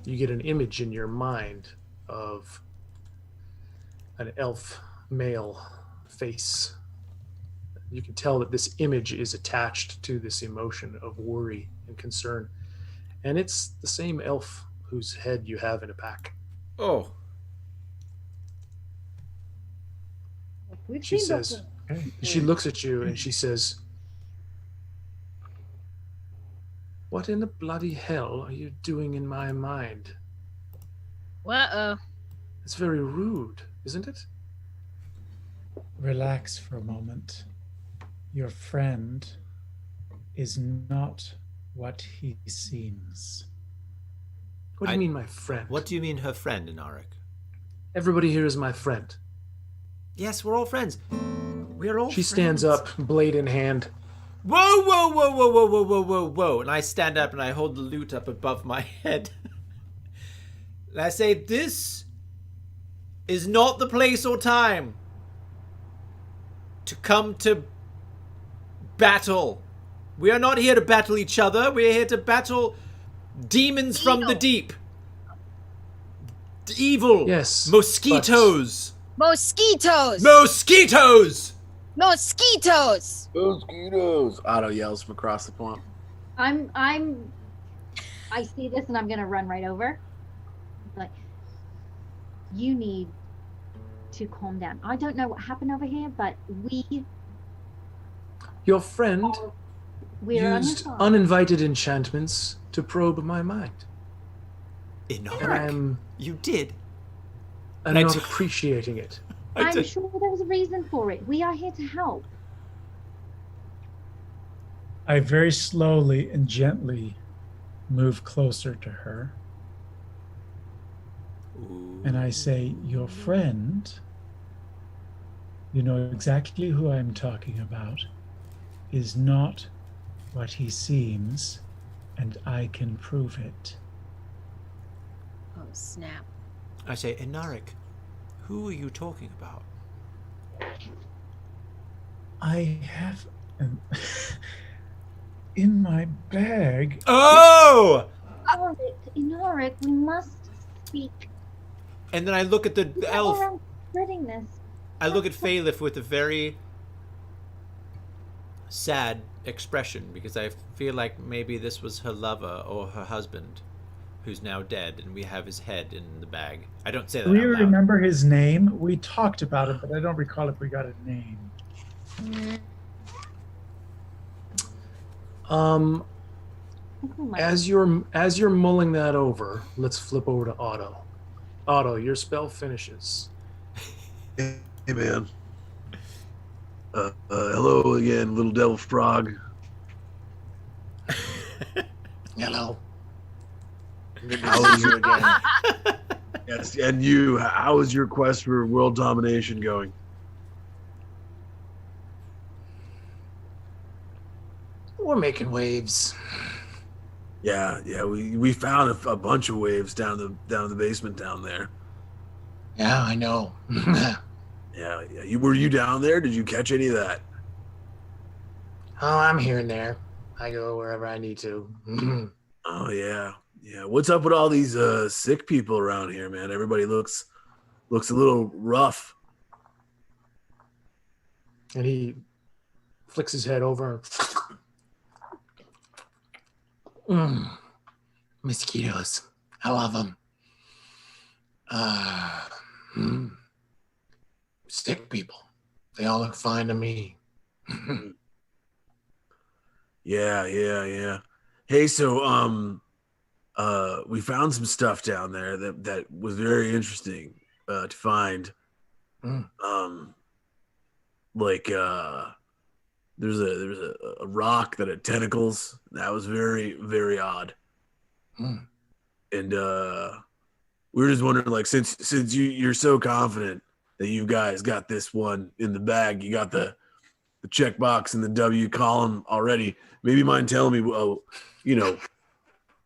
you get an image in your mind of an elf male face. You can tell that this image is attached to this emotion of worry and concern, and it's the same elf whose head you have in a pack. Oh. We've She seen says, before. she looks at you and she says, "What in the bloody hell are you doing in my mind? Uh-oh. It's very rude, isn't it?" Relax for a moment. Your friend is not what he seems. What do you mean, my friend? What do you mean, her friend, Inarik? Everybody here is my friend. Yes, we're all friends. We're all She stands up, blade in hand. Whoa, whoa, whoa, whoa, whoa, whoa, whoa, whoa, whoa. And I stand up and I hold the lute up above my head. And I say, this is not the place or time to come to battle. We are not here to battle each other. We are here to battle demons from the deep. Evil. Yes. Mosquitoes. Mosquitoes! Mosquitoes! Mosquitoes! Mosquitoes! Otto yells from across the pond. I see this and I'm gonna run right over. Like, you need to calm down. I don't know what happened over here, but Your friend we're on his used side. uninvited enchantments to probe my mind. And Inarik, you did. I'm I not d- appreciating it. I'm sure there was a reason for it. We are here to help. I very slowly and gently move closer to her. And I say, your friend, you know exactly who I'm talking about, is not what he seems, and I can prove it. Oh, snap. I say, Inarik, who are you talking about? I have in my bag. Oh! Inoric, we must speak. And then I look at the elf. Around spreading this. I look at Phalif with a very sad expression because I feel like maybe this was her lover or her husband who's now dead, and we have his head in the bag. I don't say that Do we out loud. remember his name? We talked about it, but I don't recall if we got a name. As you're mulling that over, let's flip over to Otto. Otto, your spell finishes. Hey, man. Hello again, little devil frog. Hello. How is your yes, and you? How is your quest for world domination going? We're making waves. Yeah, we found a bunch of waves down the basement down there. Yeah, I know. Yeah. Were you down there? Did you catch any of that? Oh, I'm here and there. I go wherever I need to. Oh yeah. What's up with all these sick people around here, man? Everybody looks a little rough. And he flicks his head over. Mosquitoes. I love them. Sick people. They all look fine to me. Yeah. Hey, so we found some stuff down there that was very interesting to find. There's a rock that had tentacles. That was very, very odd. And we were just wondering, like, since you're so confident that you guys got this one in the bag, you got the checkbox in the W column already. Maybe you mind telling me,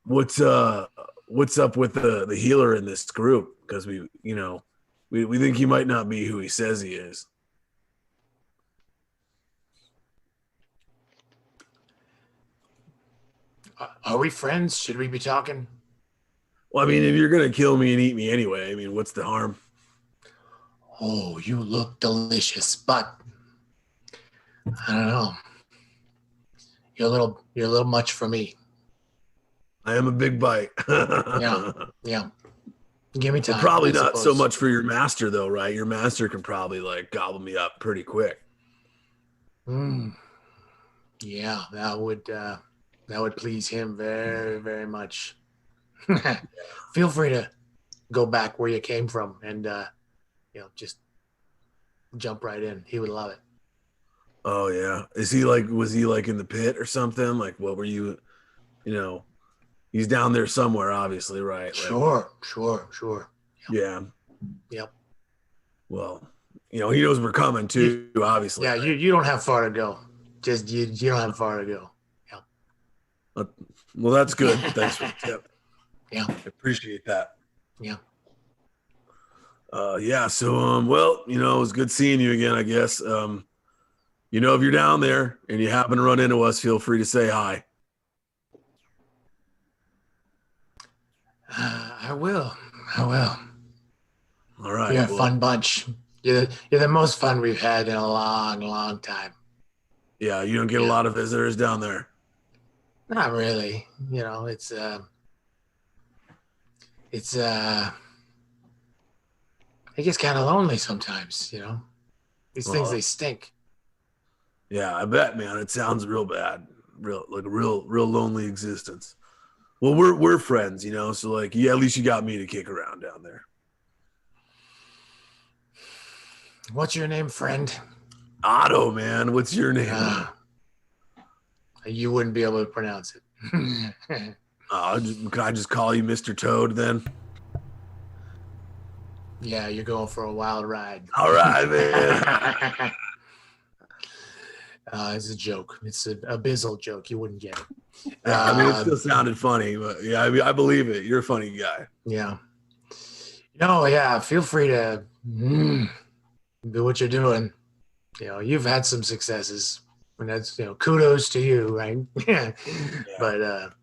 what's up with the healer in this group? Because we think he might not be who he says he is. Are we friends? Should we be talking? Well, I mean, if you're gonna kill me and eat me anyway, I mean, what's the harm? Oh, you look delicious, but I don't know. You're a little much for me. I am a big bite. Yeah. Give me time. But probably not so much for your master, though, right? Your master can probably like gobble me up pretty quick. Yeah, that would please him very, very much. Feel free to go back where you came from and just jump right in. He would love it. Oh yeah. Was he like in the pit or something? Like, what were you, he's down there somewhere, obviously, right? Sure. Yeah. Yep. Well, he knows we're coming too, obviously. Yeah, you don't have far to go. Just you don't have far to go. Yeah. Well, that's good. Thanks for the tip. Yeah. I appreciate that. Yeah. Yeah. So, well, it was good seeing you again, I guess. If you're down there and you happen to run into us, feel free to say hi. I will. All right. You're a fun bunch. You're the most fun we've had in a long, long time. Yeah, you don't get a lot of visitors down there. Not really. It gets kind of lonely sometimes, These things, they stink. Yeah, I bet, man. It sounds real bad. Real lonely existence. Well, we're friends, so like, yeah, at least you got me to kick around down there. What's your name, friend? Otto, man. What's your name? You wouldn't be able to pronounce it. Can I just call you Mr. Toad then? Yeah, you're going for a wild ride. All right, man. It's a joke. It's a Bizzle joke. You wouldn't get it. It still sounded funny, but yeah, I believe it. You're a funny guy. Yeah. Yeah. Feel free to do what you're doing. you've had some successes, and that's kudos to you, right? But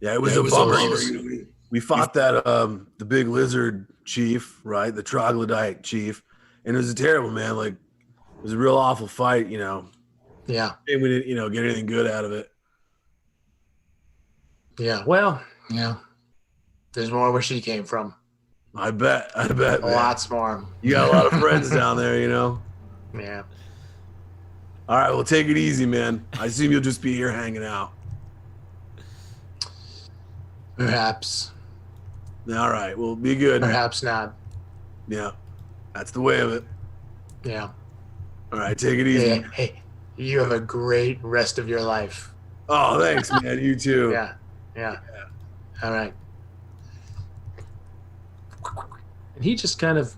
yeah, it was a bummer. We fought that the big lizard chief, right? The troglodyte chief, and it was terrible, man. Like it was a real awful fight, Yeah. And we didn't, get anything good out of it. Yeah. Well, there's more where she came from. I bet, man. Lots more. You got a lot of friends down there, Yeah. All right, well, take it easy, man. I assume you'll just be here hanging out. Perhaps. All right, well, be good. Perhaps not. Yeah, that's the way of it. Yeah. All right, take it easy. Hey, you have a great rest of your life. Oh, thanks, man. You too. Yeah. All right. And he just kind of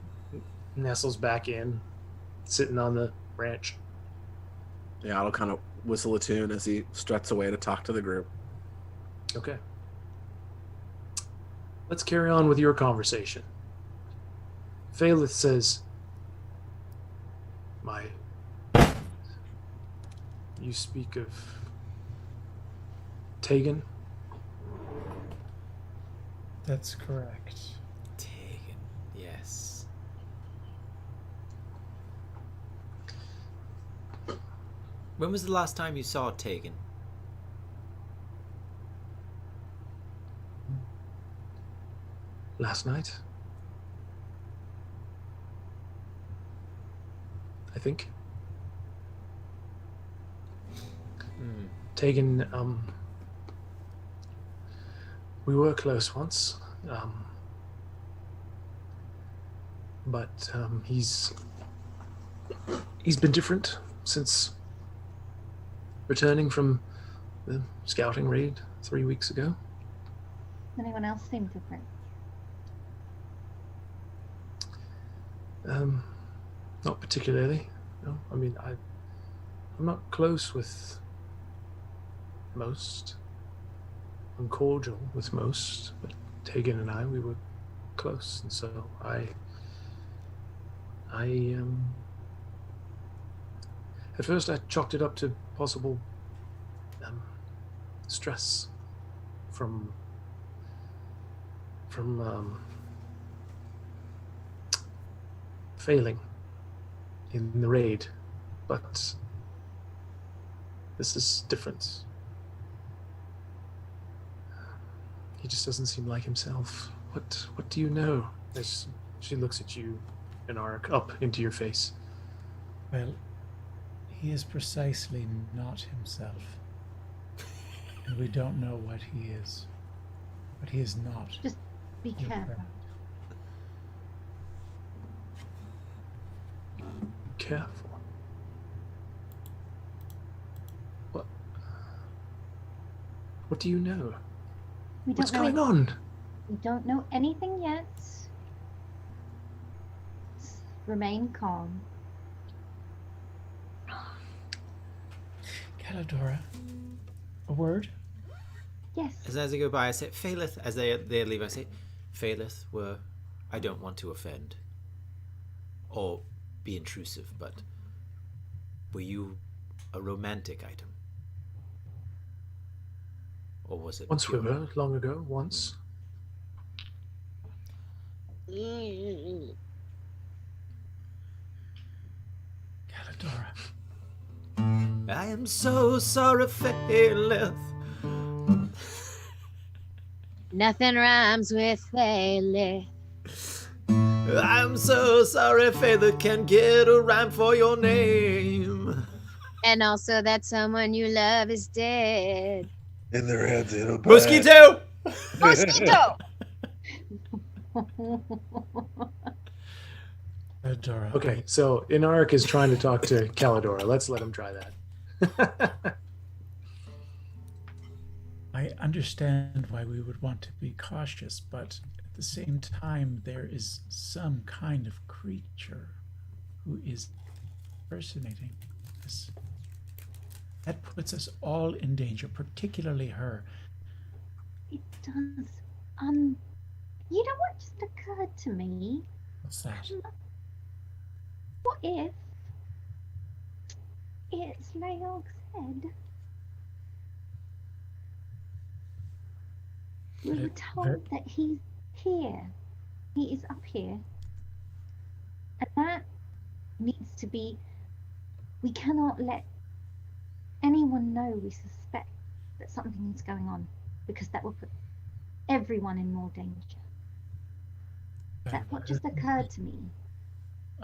nestles back in, sitting on the branch. Yeah, I'll kind of whistle a tune as he struts away to talk to the group. Okay. Let's carry on with your conversation. Phalith says, you speak of Tegan? That's correct. Tegan, yes. When was the last time you saw Tegan? Last night, I think. Tegan, we were close once, but he's been different since returning from the scouting raid 3 weeks ago. Anyone else seem different? Not particularly. No, I mean, I'm not close with most. I'm cordial with most, but Tegan and I, we were close, and so I at first I chalked it up to possible stress from failing in the raid, but this is different. He just doesn't seem like himself. What do you know? As she looks at you, an arc up into your face. Well, he is precisely not himself. And we don't know what he is. But he is not. Just be careful. Careful. What do you know? What's going on? We don't know anything yet. Remain calm. Calidora, a word? Yes. As I go by, I say, Phalith, as they leave, I say, Phalith, I don't want to offend or be intrusive, but were you a romantic item? Or was it once we were, long ago, once. Calidora. I am so sorry, Phalith. Nothing rhymes with Phalith. I'm so sorry, Phalith can't get a rhyme for your name. And also that someone you love is dead. In their heads in a bag. Mosquito! Mosquito! Calidora. Okay, so Inaric is trying to talk to Calidora. Let's let him try that. I understand why we would want to be cautious, but at the same time, there is some kind of creature who is impersonating us. That puts us all in danger, particularly her. It does. You know what just occurred to me? What's that? what if it's Leog's head? We were told that he's here. He is up here. And that needs to be. We cannot let anyone know we suspect that something is going on, because that will put everyone in more danger. That's what just occurred to me.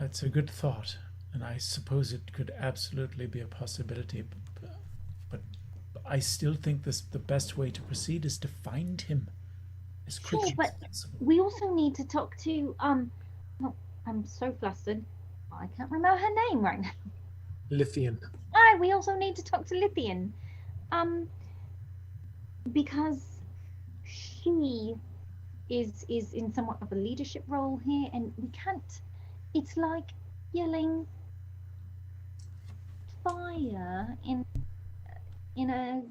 It's a good thought, and I suppose it could absolutely be a possibility. But I still think the best way to proceed is to find him as quickly as possible. We also need to talk to oh, I'm so flustered. I can't remember her name right now. Lithian. We also need to talk to Lithian. Because she is in somewhat of a leadership role here, and we can't. It's like yelling fire in a.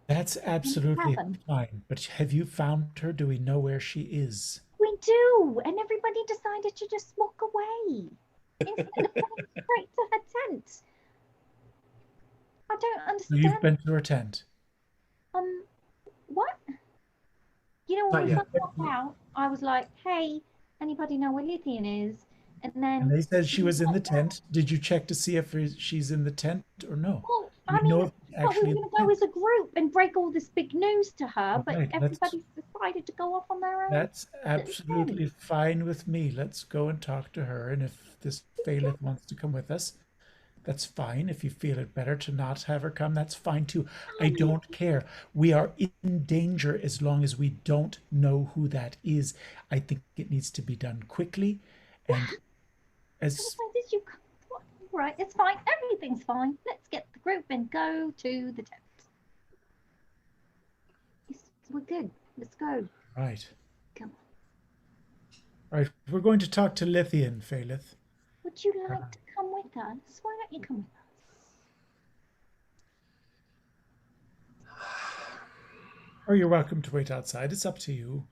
That's absolutely fine. But have you found her? Do we know where she is? We do, and everybody decided to just walk away instead of going straight to her tent. I don't understand. You've been to her tent. What? You know, when we first walked out, I was like, "Hey, anybody know where Lithian is?" And they said she was in the tent. Did you check to see if she's in the tent or no? Well, I mean, we were going to go as a group and break all this big news to her, but everybody's decided to go off on their own. That's absolutely fine with me. Let's go and talk to her, and if this Phalith wants to come with us, that's fine. If you feel it better to not have her come, that's fine too. I don't care. We are in danger as long as we don't know who that is. I think it needs to be done quickly, and Right, it's fine. Everything's fine. Let's get the group and go to the tent. We're good. Let's go. Right. Come on. Right, we're going to talk to Lithian, Phalith. Would you like to come with us? Why don't you come with us? Or you're welcome to wait outside. It's up to you.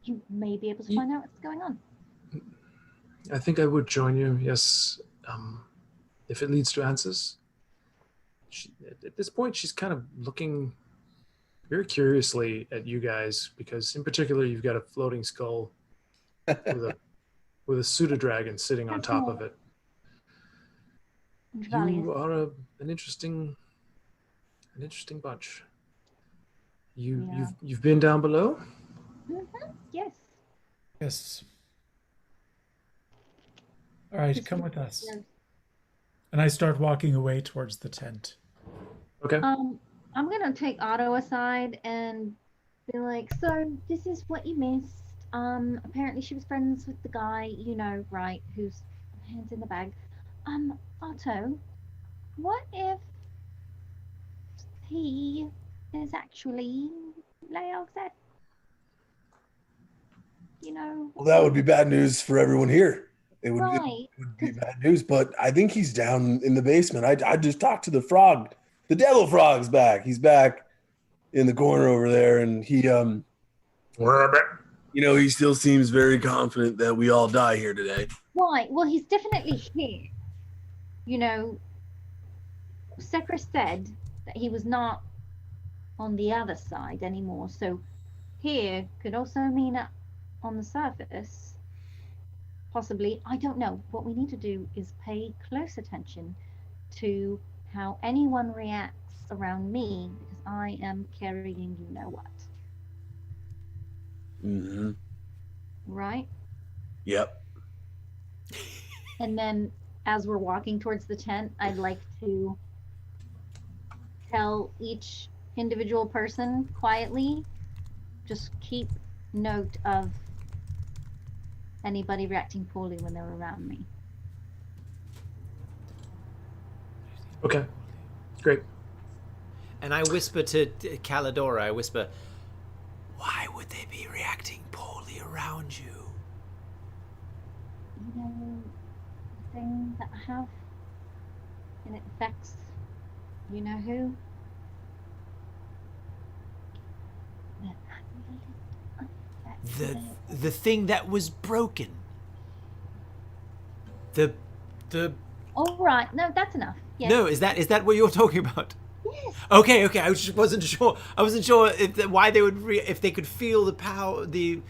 You may be able to find out what's going on. I think I would join you, yes, if it leads to answers. At this point, she's kind of looking very curiously at you guys, because in particular, you've got a floating skull with a pseudo-dragon sitting on top of it. You are an interesting bunch. You've been down below? Mm-hmm. Yes. Yes. All right, come with us. And I start walking away towards the tent. Okay. I'm gonna take Otto aside and be like, "So this is what you missed. Apparently she was friends with the guy, you know, right? Whose hands in the bag. Otto, what if he is actually Leog's head? You know." Well, that would be bad news for everyone here. It would, right. It would be bad news, but I think he's down in the basement. I just talked to the frog. The devil frog's back. He's back in the corner over there, and he, you know, he still seems very confident that we all die here today. Right. Well, he's definitely here. You know, Sekra said that he was not on the other side anymore. So here could also mean that on the surface. Possibly, I don't know. What we need to do is pay close attention to how anyone reacts around me, because I am carrying you know what. Mm-hmm. Right? Yep. And then as we're walking towards the tent, I'd like to tell each individual person quietly, just keep note of anybody reacting poorly when they're around me. Okay, great. And I whisper to Calidora, I whisper, "Why would they be reacting poorly around you?" You know, the thing that I have, and it affects you know who? The thing that was broken. The All right. No, that's enough. Yes. No, is that what you're talking about? Yes. Okay. I just wasn't sure. I wasn't sure why they would if they could feel the power, near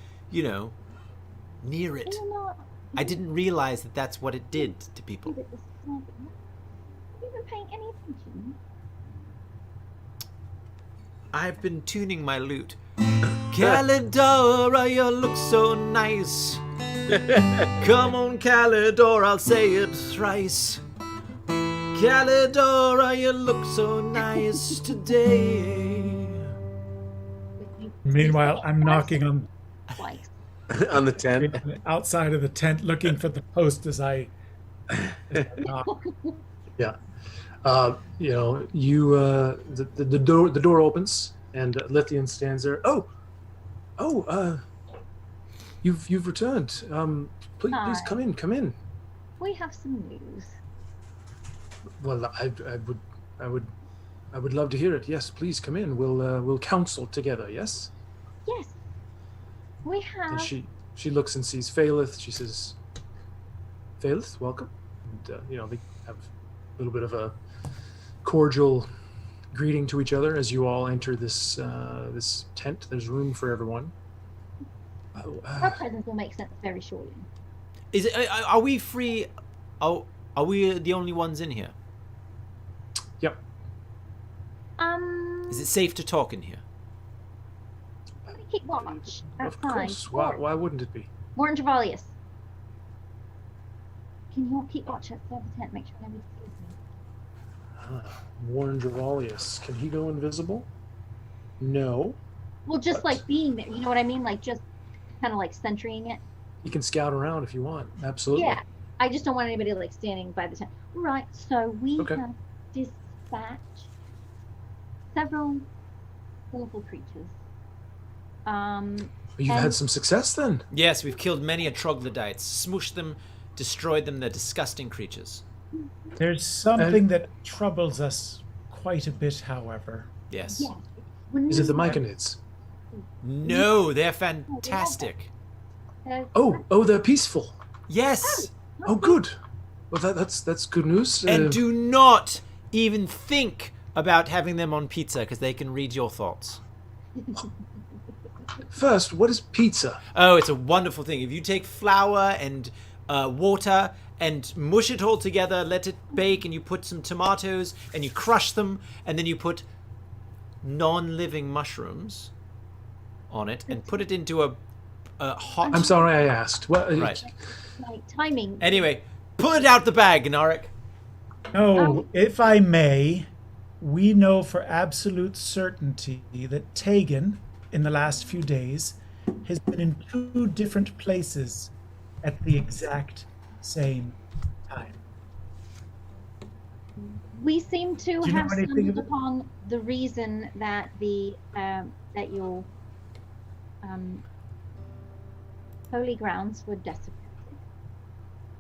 it. You're not. I didn't realize that that's what it did to people. Have you been paying any attention? I've been tuning my lute. Calidora, you look so nice. Come on, Calidor, I'll say it thrice. Calidora, you look so nice today. Meanwhile, I'm knocking on Twice. On the tent. outside of the tent, looking for the post as I knock. Yeah. The door opens and Lithian stands there. You've returned. Please Hi. come in. We have some news. Well, I would love to hear it. Yes, please come in. We'll counsel together. Yes. Yes. We have. And she looks and sees Phalith. She says, "Phalith, welcome." And they have a little bit of a cordial greeting to each other as you all enter this tent. There's room for everyone. Our presence will make sense very shortly. Is it? Are we free? Are we the only ones in here? Yep. Is it safe to talk in here? Let me keep watch Of outside. course. Why wouldn't it be? Morton Travalius. Can you all keep watch outside the tent? Make sure nobody sees me. Warren Dravalius. Can he go invisible? No. Well, just But- like being there. You know what I mean? Like just kind of like centering it. He can scout around if you want. Absolutely. Yeah. I just don't want anybody like standing by the tent. Right. So we Okay. have dispatched several colorful creatures. You've And- had some success then. Yes, we've killed many a troglodytes, smushed them, destroyed them. They're disgusting creatures. There's something that troubles us quite a bit, however. Yes. Yeah. When Is it the we- Myconids? No, they're fantastic. Oh, they're peaceful. Yes. Oh, good. Well, that's good news. And do not even think about having them on pizza because they can read your thoughts. First, what is pizza? Oh, it's a wonderful thing. If you take flour and water and mush it all together, let it bake, and you put some tomatoes and you crush them, and then you put non-living mushrooms on it and put it into a hot... I'm sorry I asked. Well, Right. Like timing. Anyway, pull it out the bag, Narik. Oh, if I may, we know for absolute certainty that Tegan, in the last few days, has been in 2 different places at the exact same time. We seem to Do you know have anything stumbled of- upon the reason that the that your holy grounds were desecrated,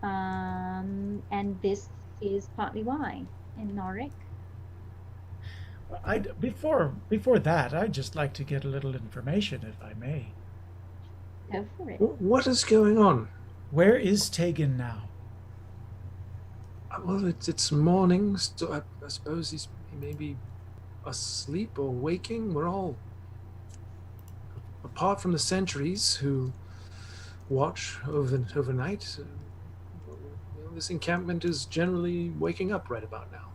and this is partly why in Norwich. Before that, I'd just like to get a little information, if I may. Go for it. what is going on? Where is Tegan now? Well, it's morning, so I suppose he may be asleep or waking. We're all, apart from the sentries who watch overnight, this encampment is generally waking up right about now.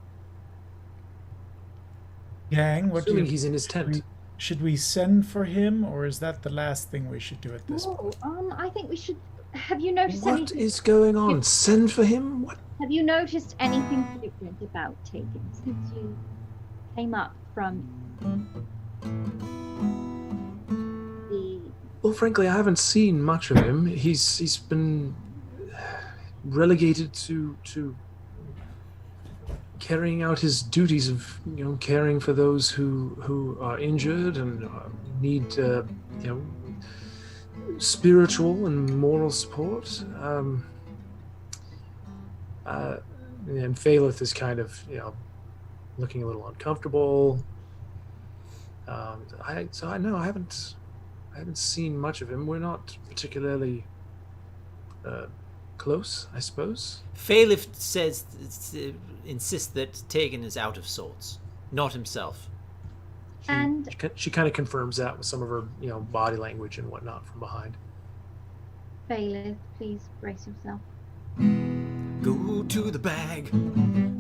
Gang, what do Assuming you he's in his tent. Should we send for him, or is that the last thing we should do at this point? I think we should. Have you noticed What anything? is going on? Send for him? What? Have you noticed anything different about Tegan since you came up from the? Well, frankly, I haven't seen much of him. He's been relegated to carrying out his duties of caring for those who are injured and need spiritual and moral support. And Phalith is kind of looking a little uncomfortable. I haven't seen much of him. We're not particularly close, I suppose. Phalif says, insists that Tegan is out of sorts, not himself. And She kind of confirms that with some of her, body language and whatnot from behind. Bailiff, please brace yourself. Go to the bag.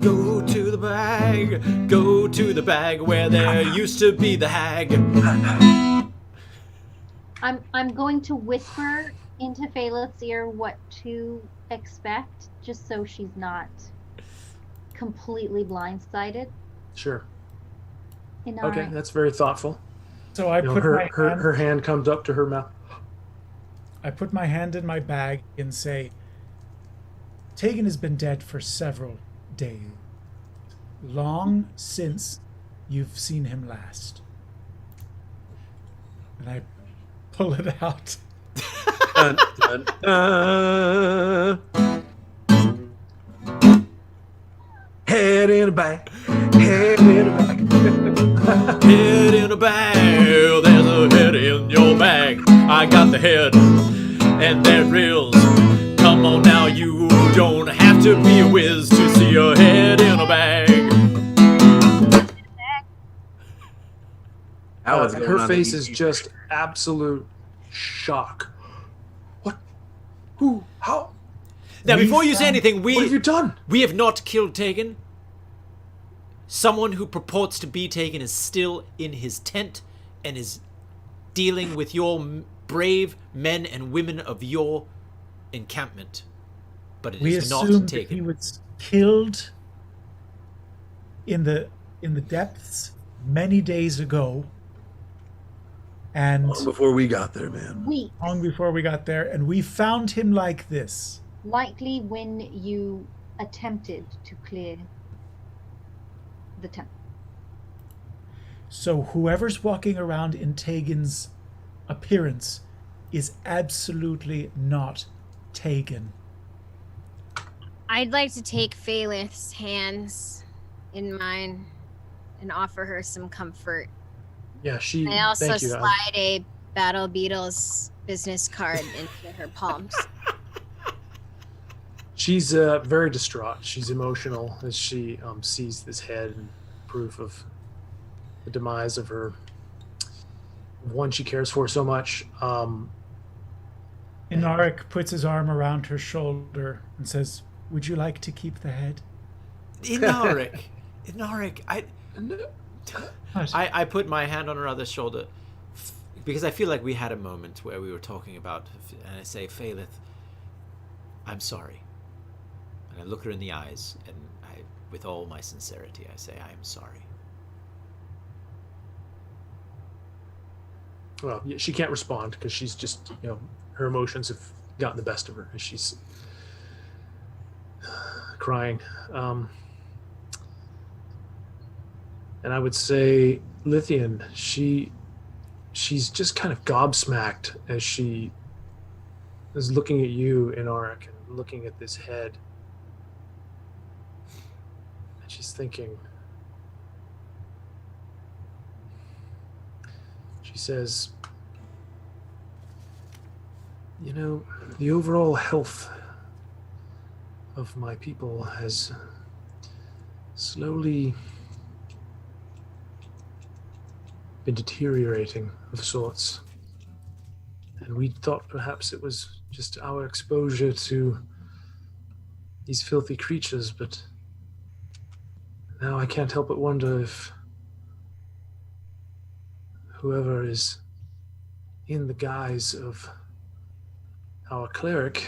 Go to the bag. Go to the bag where there used to be the hag. I'm going to whisper into Phalith's ear what to expect, just so she's not completely blindsided. Sure. Inari. Okay, that's very thoughtful. So I put her hand comes up to her mouth. I put my hand in my bag and say, Tegan has been dead for several days. Long since you've seen him last. And I pull it out. Dun, dun, dun. Head in a bag. Head in a bag. Head in a bag. There's a head in your bag. I got the head. And that reels. Come on now, you don't have to be a whiz to see your head in a bag. Her face is just absolute shock. What? Who? How? Now, before you say anything, what have you done? We have not killed Tegan. Someone who purports to be Tegan is still in his tent and is dealing with your brave men and women of your encampment. But it is not assumed Tegan. That he was killed in the depths many days ago. And long before we got there, man. Long before we got there, and we found him like this. Likely when you attempted to clear the tent. So whoever's walking around in Tegan's appearance is absolutely not Tegan. I'd like to take Phalith's hands in mine and offer her some comfort. Yeah, I also slide a Battle Beatles business card into her palms. She's very distraught. She's emotional as she sees this head and proof of the demise of her one she cares for so much. Inarik puts his arm around her shoulder and says, "Would you like to keep the head?" Inarik, I put my hand on her other shoulder because I feel like we had a moment where we were talking about, and I say, Phalith, I'm sorry. And I look her in the eyes, and with all my sincerity, I say, I am sorry. Well, she can't respond because she's just, her emotions have gotten the best of her as she's crying. And I would say Lithian, she's just kind of gobsmacked as she is looking at you, Inarik, and looking at this head. And she's thinking, she says, the overall health of my people has slowly been deteriorating of sorts. And we thought perhaps it was just our exposure to these filthy creatures, but now I can't help but wonder if whoever is in the guise of our cleric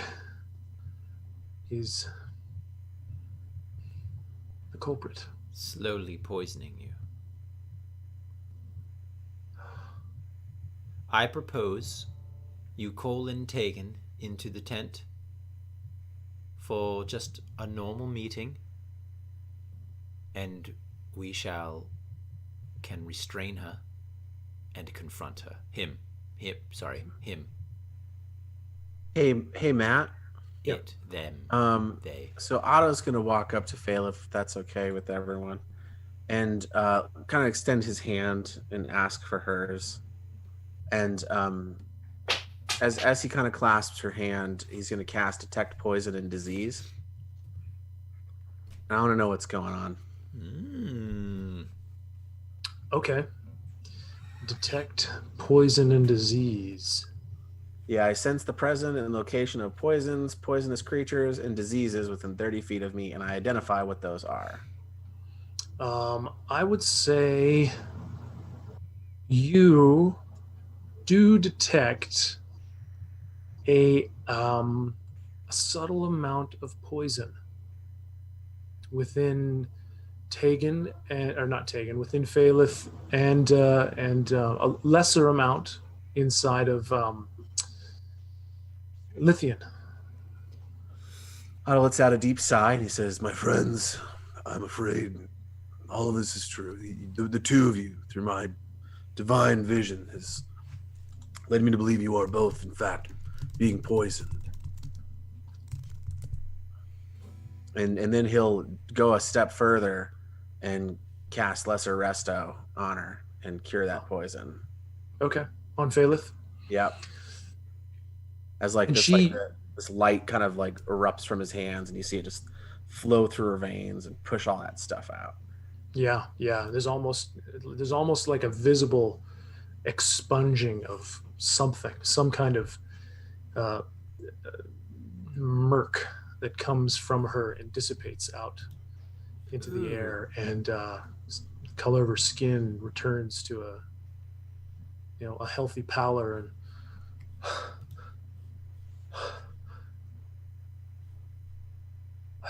is the culprit. Slowly poisoning you. I propose you call in Tegan into the tent for just a normal meeting, and we can restrain her and confront her. Him. Hey, Matt. It, them, they. So Otto's gonna walk up to Phalith, if that's okay with everyone, and kind of extend his hand and ask for hers. And as he kind of clasps her hand, he's going to cast Detect Poison and Disease. I want to know what's going on. Okay. Detect poison and disease. Yeah, I sense the presence and location of poisons, poisonous creatures, and diseases within 30 feet of me, and I identify what those are. I would say you do detect a subtle amount of poison within Tegan, or not Tegan, within Phalith, and a lesser amount inside of Lithian. Otto lets out a deep sigh and he says, "My friends, I'm afraid all of this is true. The two of you, through my divine vision, has led me to believe you are both, in fact, being poisoned." And then he'll go a step further and cast Lesser Resto on her and cure that poison. Okay, on Phalith. Yep. As like And this, she- like this light kind of like erupts from his hands, and you see it just flow through her veins and push all that stuff out. Yeah. There's almost like a visible expunging of something, some kind of murk that comes from her and dissipates out into the air, and color of her skin returns to a healthy pallor, and I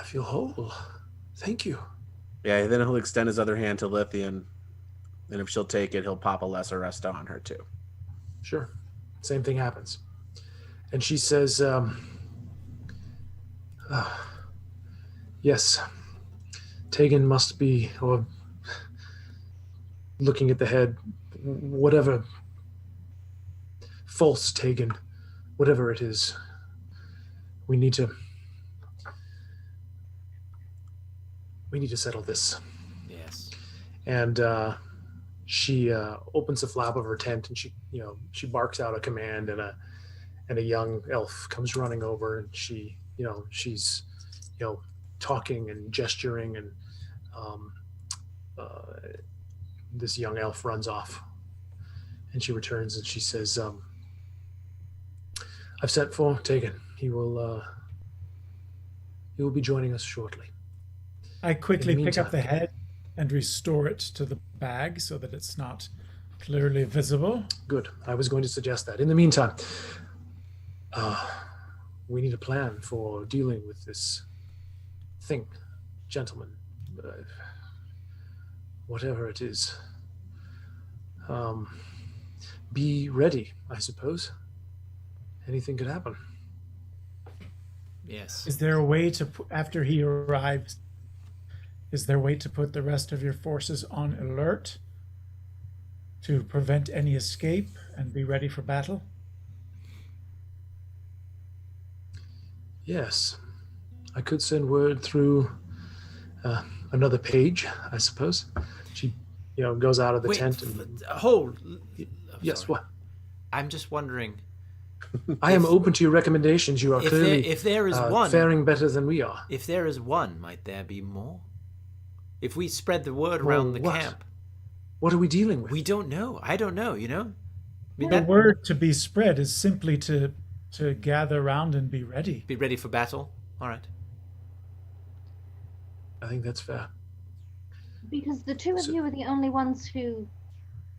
feel whole. Thank you. Yeah, then he'll extend his other hand to Lithian, and if she'll take it, he'll pop a Lesser Resto on her too. Sure. Same thing happens. And she says, yes, Tegan must be, or looking at the head, whatever, false Tegan, whatever it is, we need to settle this. Yes. And she opens the flap of her tent, and she barks out a command, and a young elf comes running over, and she's talking and gesturing, and this young elf runs off, and she returns and she says, I've sent for Tegan. He will be joining us shortly. I quickly In the pick up the meantime- head and restore it to the bag so that it's not clearly visible. Good. I was going to suggest that. In the meantime, we need a plan for dealing with this thing, gentlemen. Whatever it is. Be ready, I suppose. Anything could happen. Yes. Is there a way to, after he arrives, is there a way to put the rest of your forces on alert to prevent any escape and be ready for battle? Yes. I could send word through another page, I suppose. She, goes out of the tent and... Yes, sorry. what? I'm just wondering. I am open to your recommendations. You are clearly if there is one, faring better than we are. If there is one, might there be more? If we spread the word around the what? camp. What are we dealing with? We don't know. I don't know, I mean, The word to be spread is simply to gather around and be ready. Be ready for battle? All right. I think that's fair. Because the two of you are the only ones who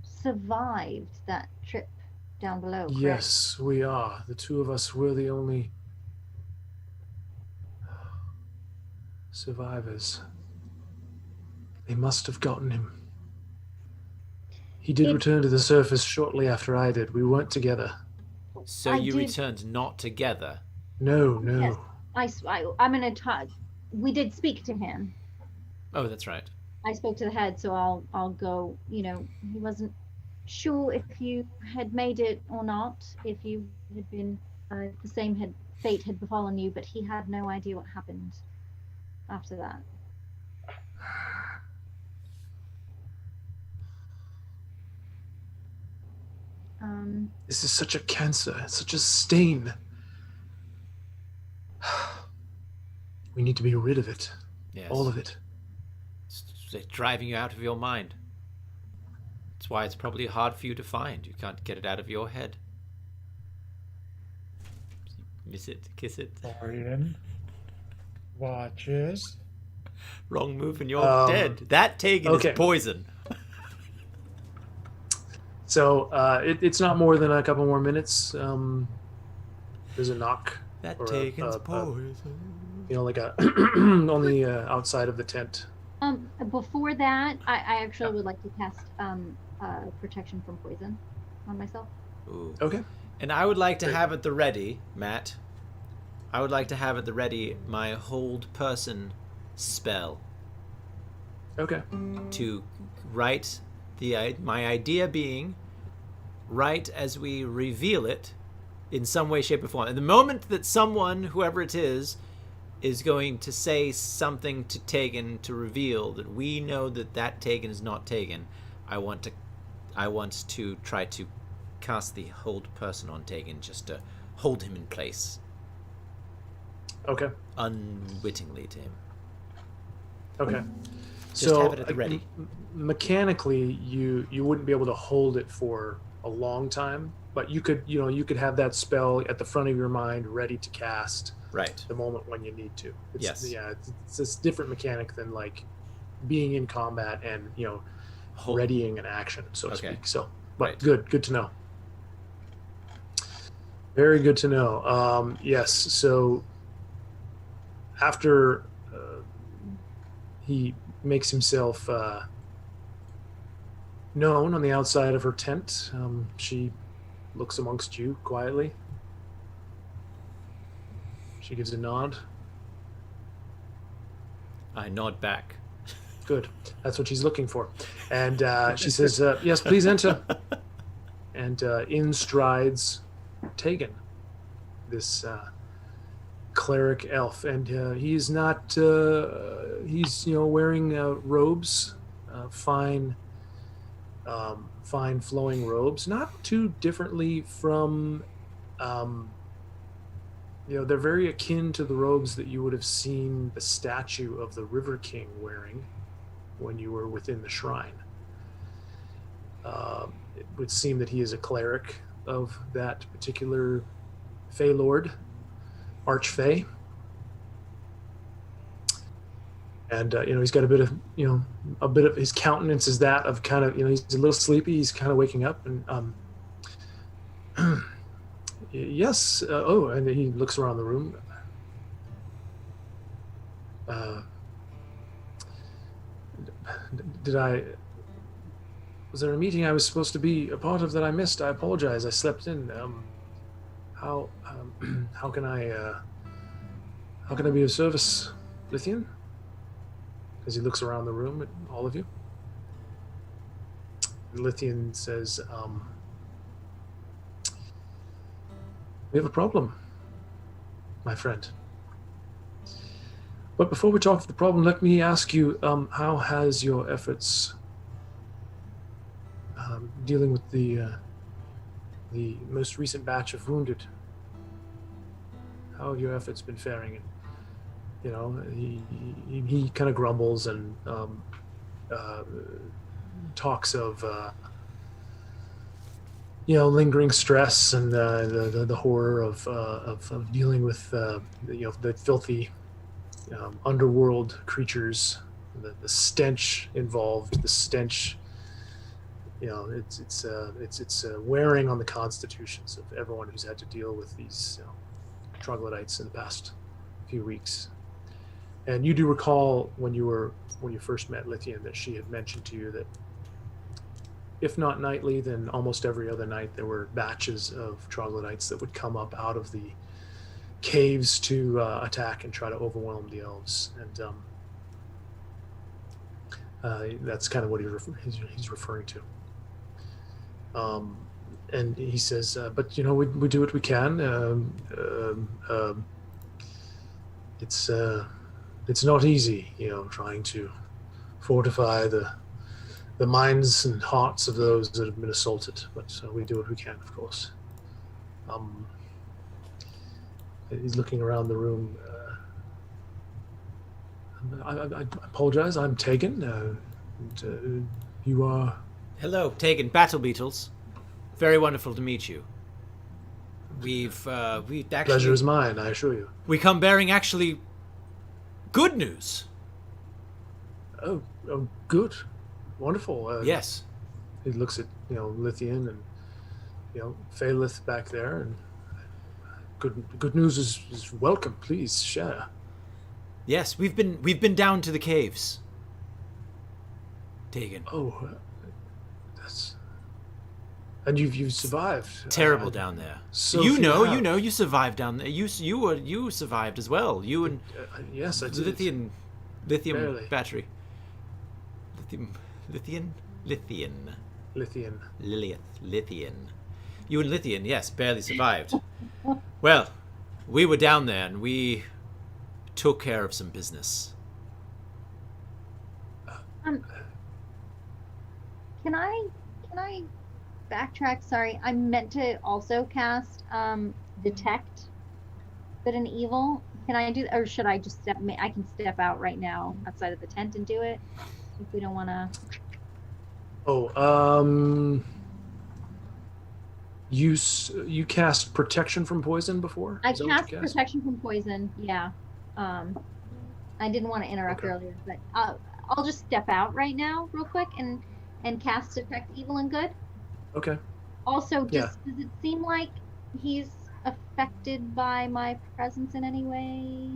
survived that trip down below, correct? Yes, we are. The two of us were the only survivors. They must have gotten him. He did return to the surface shortly after I did. We weren't together. So you returned not together? No. Yes. I'm going to talk. We did speak to him. Oh, that's right. I spoke to the head, so I'll go. He wasn't sure if you had made it or not, if you had been the same fate had befallen you, but he had no idea what happened after that. This is such a cancer, such a stain. We need to be rid of it. Yes. All of it. It's driving you out of your mind. That's why it's probably hard for you to find. You can't get it out of your head. Miss it, kiss it. Orion watches. Wrong move and you're dead. That Tegan is poison. So it's not more than a couple more minutes. There's a knock. That Tegan's poison. Like a on the outside of the tent. Before that, I actually would like to cast protection from poison on myself. Ooh. Okay. And I would like to have at the ready, Matt. I would like to have at the ready my hold person spell. Okay. To write my idea being, right as we reveal it, in some way, shape, or form. And the moment that someone, whoever it is going to say something to Tegan to reveal that we know that Tegan is not Tegan, I want to try to cast the hold person on Tegan just to hold him in place. Okay. Unwittingly to him. Okay. Just have it at the ready. Mechanically, you wouldn't be able to hold it for a long time, but you could have that spell at the front of your mind ready to cast. Right. The moment when you need to. Yes. Yeah, it's a different mechanic than like being in combat and readying an action, so to speak. So, but good to know. Very good to know. Yes. So after he makes himself known on the outside of her tent, she looks amongst you quietly. She gives a nod. I nod back. Good. That's what she's looking for. And she says, yes, please enter. And in strides Tegan, this cleric elf. And he's not, he's, wearing robes, fine flowing robes, not too differently from, they're very akin to the robes that you would have seen the statue of the River King wearing when you were within the shrine. It would seem that he is a cleric of that particular Fey Lord, Archfey. And, he's got a bit of his countenance is that of kind of, he's a little sleepy. He's kind of waking up and, yes. And he looks around the room. Was there a meeting I was supposed to be a part of that I missed? I apologize. I slept in. How can I be of service, Lithian? As he looks around the room at all of you. Lithian says, we have a problem, my friend. But before we talk of the problem, let me ask you, how has your efforts dealing with the most recent batch of wounded, how have your efforts been faring? And, he kind of grumbles and talks of lingering stress and the horror of dealing with the filthy underworld creatures, the stench involved, the stench. It's wearing on the constitutions of everyone who's had to deal with these troglodytes in the past few weeks. And you do recall when you first met Lithian that she had mentioned to you that if not nightly, then almost every other night there were batches of troglodytes that would come up out of the caves to attack and try to overwhelm the elves. And that's kind of what he's referring to. And he says, but we do what we can. It's not easy, trying to fortify the the minds and hearts of those that have been assaulted. But we do what we can, of course. He's looking around the room. I apologize. I'm Tegan. And, you are. Hello, Tegan. Battle Beetles. Very wonderful to meet you. We actually. Pleasure is mine, I assure you. We come bearing actually good news. Oh, good, wonderful. Yes. He looks at Lithian and Phalith back there, and good news is welcome. Please share. Yes, we've been down to the caves. Tegan. Oh, that's. And you've survived. Terrible down there. So you survived down there. You survived as well. You and yes, I did. Lithium Barely. battery. Lithian. You and Lithian, yes, barely survived. Well, we were down there and we took care of some business. Can I backtrack? Sorry, I meant to also cast detect good and evil. Can I do, or should I just step? I can step out right now outside of the tent and do it if we don't want to. You cast protection from poison before? I cast protection from poison. Yeah. I didn't want to interrupt earlier, but I'll just step out right now, real quick, and cast detect evil and good. Okay. Also, does it seem like he's affected by my presence in any way?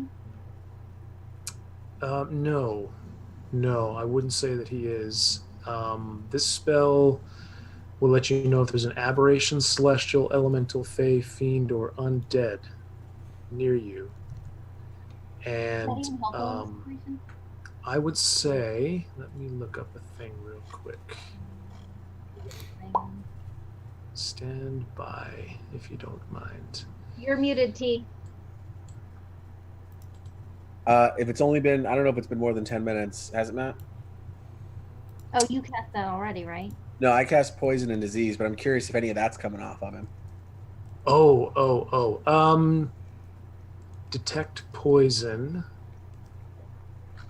No, I wouldn't say that he is. This spell will let you know if there's an aberration, celestial, elemental, fey, fiend, or undead near you. And I would say, let me look up a thing real quick. Stand by, if you don't mind. You're muted, T. If it's only been, I don't know if it's been more than 10 minutes. Has it, Matt? Oh, you cast that already, right? No, I cast poison and disease, but I'm curious if any of that's coming off of him. Detect poison.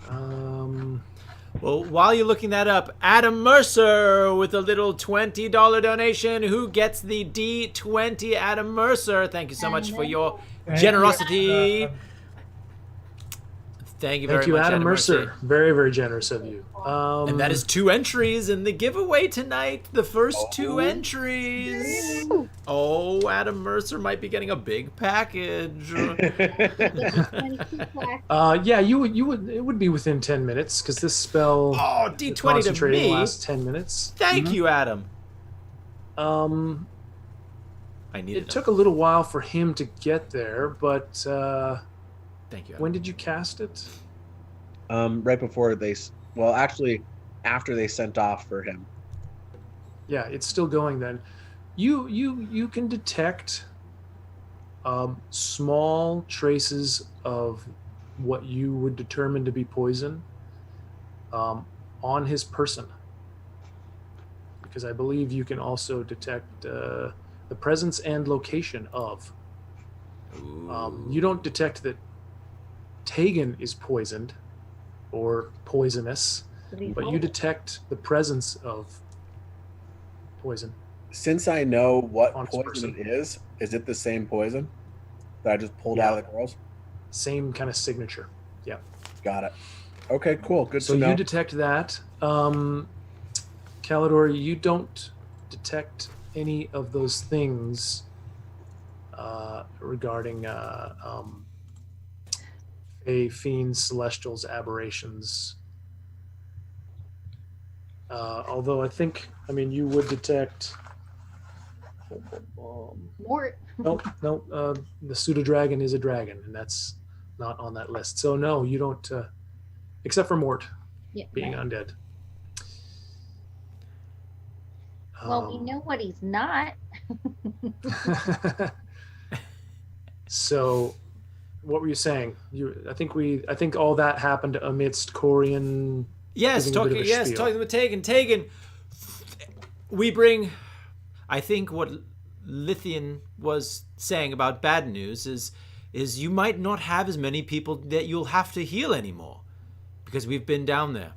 Well, while you're looking that up, Adam Mercer with a little $20 donation. Who gets the D20? Adam Mercer. Thank you so much for your generosity. Thank you very much, Adam Mercer. Very, very generous of you. And that is 2 entries in the giveaway tonight. The first 2 entries. Oh, Adam Mercer might be getting a big package. Yeah, you would. It would be within 10 minutes because this spell. Oh, D20 to me. Lasts 10 minutes. Thank you, Adam. I needed it. Took a little while for him to get there, but. Thank you. When did you cast it? Right before actually, after they sent off for him. Yeah, it's still going then. You can detect small traces of what you would determine to be poison on his person. Because I believe you can also detect the presence and location of. You don't detect that Tegan is poisoned or poisonous, but you detect the presence of poison. Since I know what poison it is it the same poison that I just pulled out of the girls? Same kind of signature. Yeah. Got it. Okay, cool. Good to know. So you detect that. Calidor, you don't detect any of those things regarding fiends, celestials, aberrations. Although you would detect. Mort. No. The pseudo-dragon is a dragon, and that's not on that list. So no, you don't. Except for Mort being undead. Well, we know what he's not. So. What were you saying? I think all that happened amidst Corian Yes, giving a bit of a spiel. talking with Tegan. Tegan, we bring, I think what Lithian was saying about bad news is you might not have as many people that you'll have to heal anymore because we've been down there.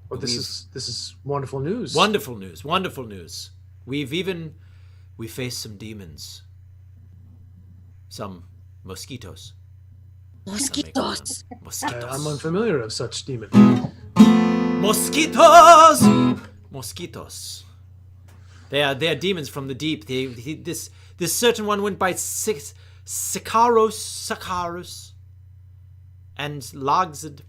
Well, this is wonderful news. Wonderful news. Wonderful news. We faced some demons. Some mosquitoes. Mosquitoes. I'm unfamiliar of such demons. Mosquitoes! Mosquitoes. They are demons from the deep. This certain one went by Sakaros, and Logsed,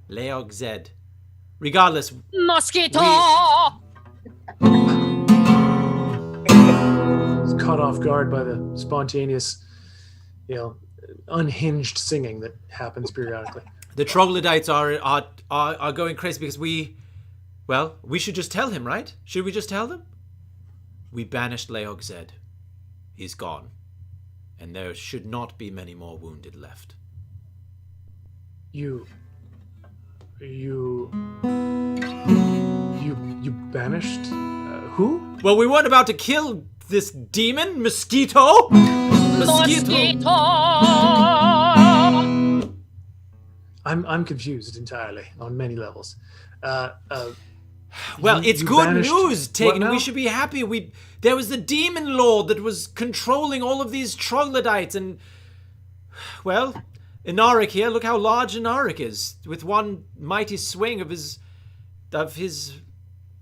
Leogzed. Regardless, Mosquito. Caught off guard by the spontaneous, unhinged singing that happens periodically. the troglodytes are going crazy because we should just tell him, right? Should we just tell them? We banished Leogzed. He's gone. And there should not be many more wounded left. You banished who? Well, we weren't about to kill this demon, Mosquito. I'm confused entirely on many levels. Well, it's good banished news, Tegan. what now? We should be happy. There was the demon lord that was controlling all of these troglodytes, and well, Inaric here. Look how large Inaric is with one mighty swing of his.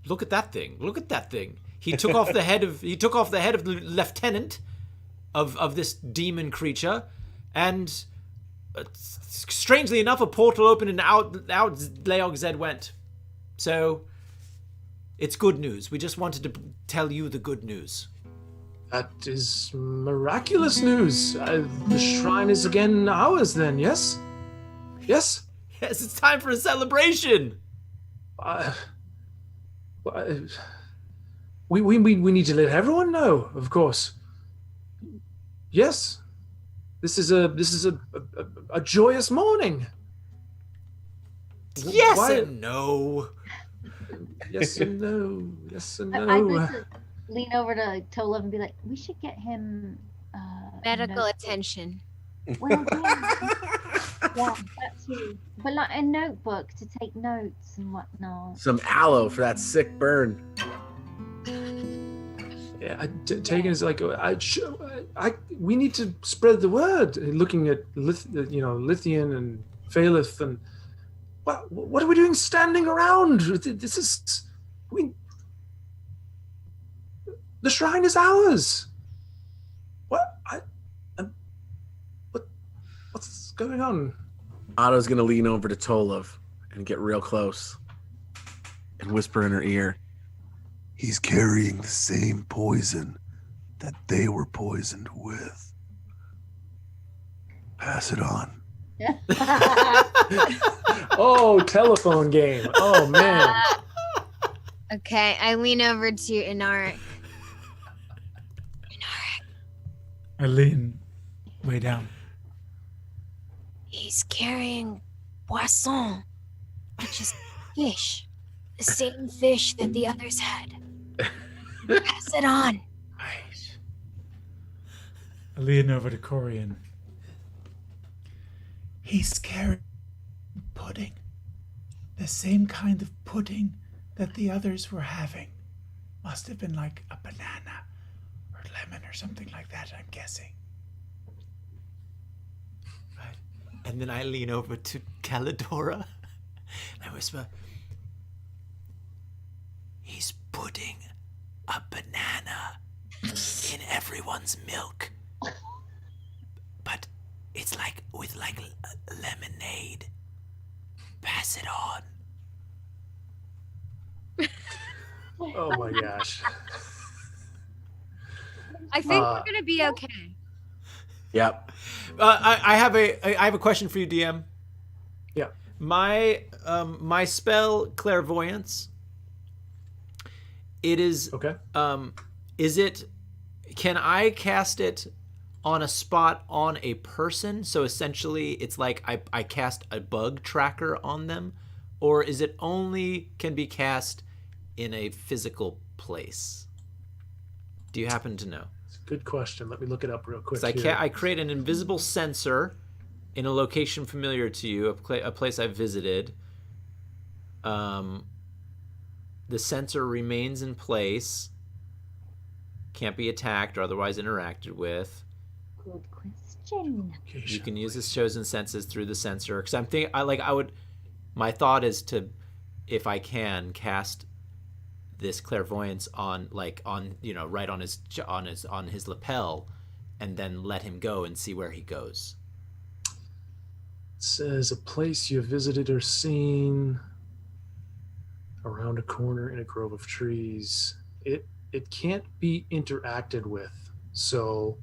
Look at that thing. Look at that thing. He took off the head of the lieutenant of this demon creature, and strangely enough, a portal opened and out Leogzed went. So. It's good news. We just wanted to tell you the good news. That is miraculous news. The shrine is again ours then, yes? Yes? Yes, it's time for a celebration. We need to let everyone know, of course. Yes. This is a joyous morning. Yes Why- and no. Yes and no. Yes and I'd no. like to lean over to Tolov and be like, we should get him Medical note- attention. Well, yeah, that too. But like a notebook to take notes and whatnot. Some aloe for that sick burn. Yeah, Tegan is like, we need to spread the word. Looking at Lithian and Phalith and what are we doing standing around? This is the shrine is ours. What's going on? Otto's gonna lean over to Tolov and get real close and whisper in her ear. He's carrying the same poison that they were poisoned with. Pass it on. Oh, telephone game. Oh man. Okay, I lean over to Inaric. I lean way down. He's carrying poisson, which is fish. The same fish that the others had. Pass it on. I lean over to Corian. He's carrying pudding. The same kind of pudding that the others were having. Must have been like a banana or lemon or something like that, I'm guessing. Right. And then I lean over to Calidora and I whisper, he's putting a banana in everyone's milk. But it's like with like lemonade. Pass it on. Oh my gosh. I think we're gonna be okay. Yep. I have a question for you, DM. Yeah. My spell clairvoyance. It is okay. Can I cast it on a spot on a person? So essentially it's like I cast a bug tracker on them? Or is it only can be cast in a physical place? Do you happen to know? It's a good question. Let me look it up real quick. I create an invisible sensor in a location familiar to you, a place I've visited. The sensor remains in place, can't be attacked or otherwise interacted with. Good question. You can use his chosen senses through the sensor. Because my thought is to, if I can, cast this clairvoyance on right on his lapel, and then let him go and see where he goes. It says a place you have visited or seen around a corner in a grove of trees. It can't be interacted with, so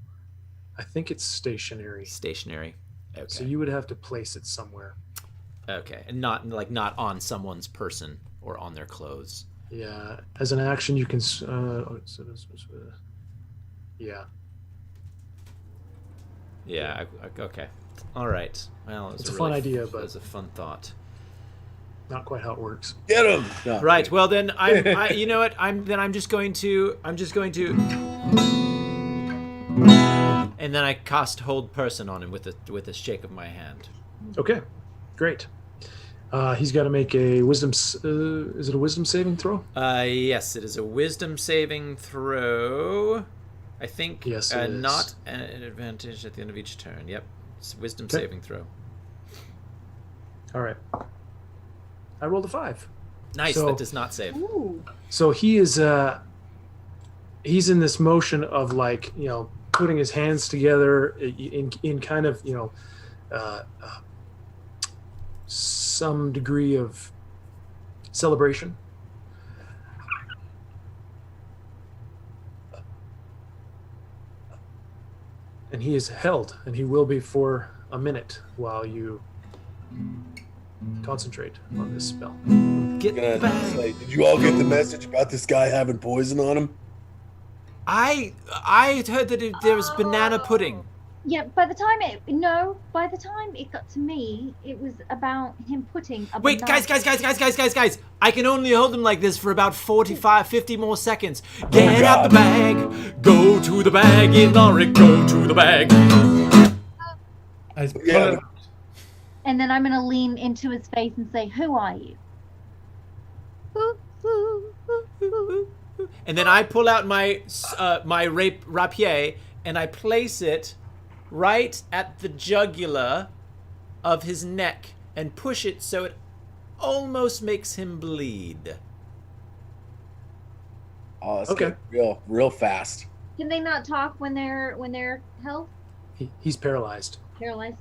I think it's stationary. Stationary. Okay. So you would have to place it somewhere. Okay, and not on someone's person or on their clothes. Yeah. As an action, you can. Yeah. Yeah. Okay. All right. Well, it's a fun idea, but it's a fun thought. Not quite how it works. Get him. No. Right. Well, then you know what? I'm just going to. And then I cast hold person on him with a shake of my hand. Okay. Great. He's got to make a wisdom. Is it a wisdom saving throw? Yes, it is a wisdom saving throw. I think. Yes, it is. Not an advantage at the end of each turn. Yep, it's a wisdom saving throw. All right. I rolled a 5. Nice. So, that does not save. Ooh. So he is. He's in this motion of putting his hands together in kind of some degree of celebration. And he is held, and he will be for a minute while you concentrate on this spell. Get back. Did you all get the message about this guy having poison on him? I heard that there was banana pudding. Yeah, by the time it got to me, it was about him putting a Wait, banana... guys. I can only hold him like this for about 50 more seconds. Get out the bag. Go to the bag, Inaric, go to the bag. And then I'm going to lean into his face and say, "Who are you?" And then I pull out my rapier and I place it right at the jugular of his neck and push it so it almost makes him bleed. Oh, that's okay. Real fast. Can they not talk when they're held? He's paralyzed. Paralyzed.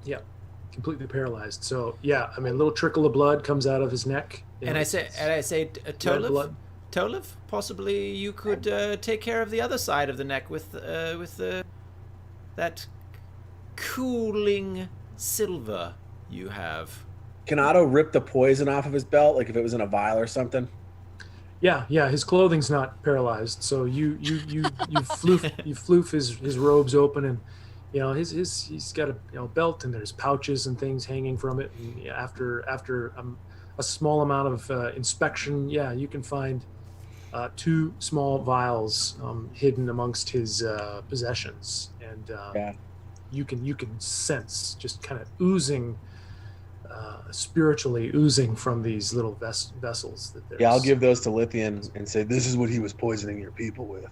Yeah, completely paralyzed. So yeah, I mean, a little trickle of blood comes out of his neck. And I say, Tolov, possibly you could take care of the other side of the neck with that cooling silver you have. Can Otto rip the poison off of his belt, like if it was in a vial or something? Yeah. His clothing's not paralyzed, so you floof his robes open, and he's got a belt, and there's pouches and things hanging from it. And after a small amount of inspection, you can find 2 small vials hidden amongst his possessions, and you can sense just kind of oozing, spiritually oozing from these little vessels. I'll give those to Lithian and say this is what he was poisoning your people with.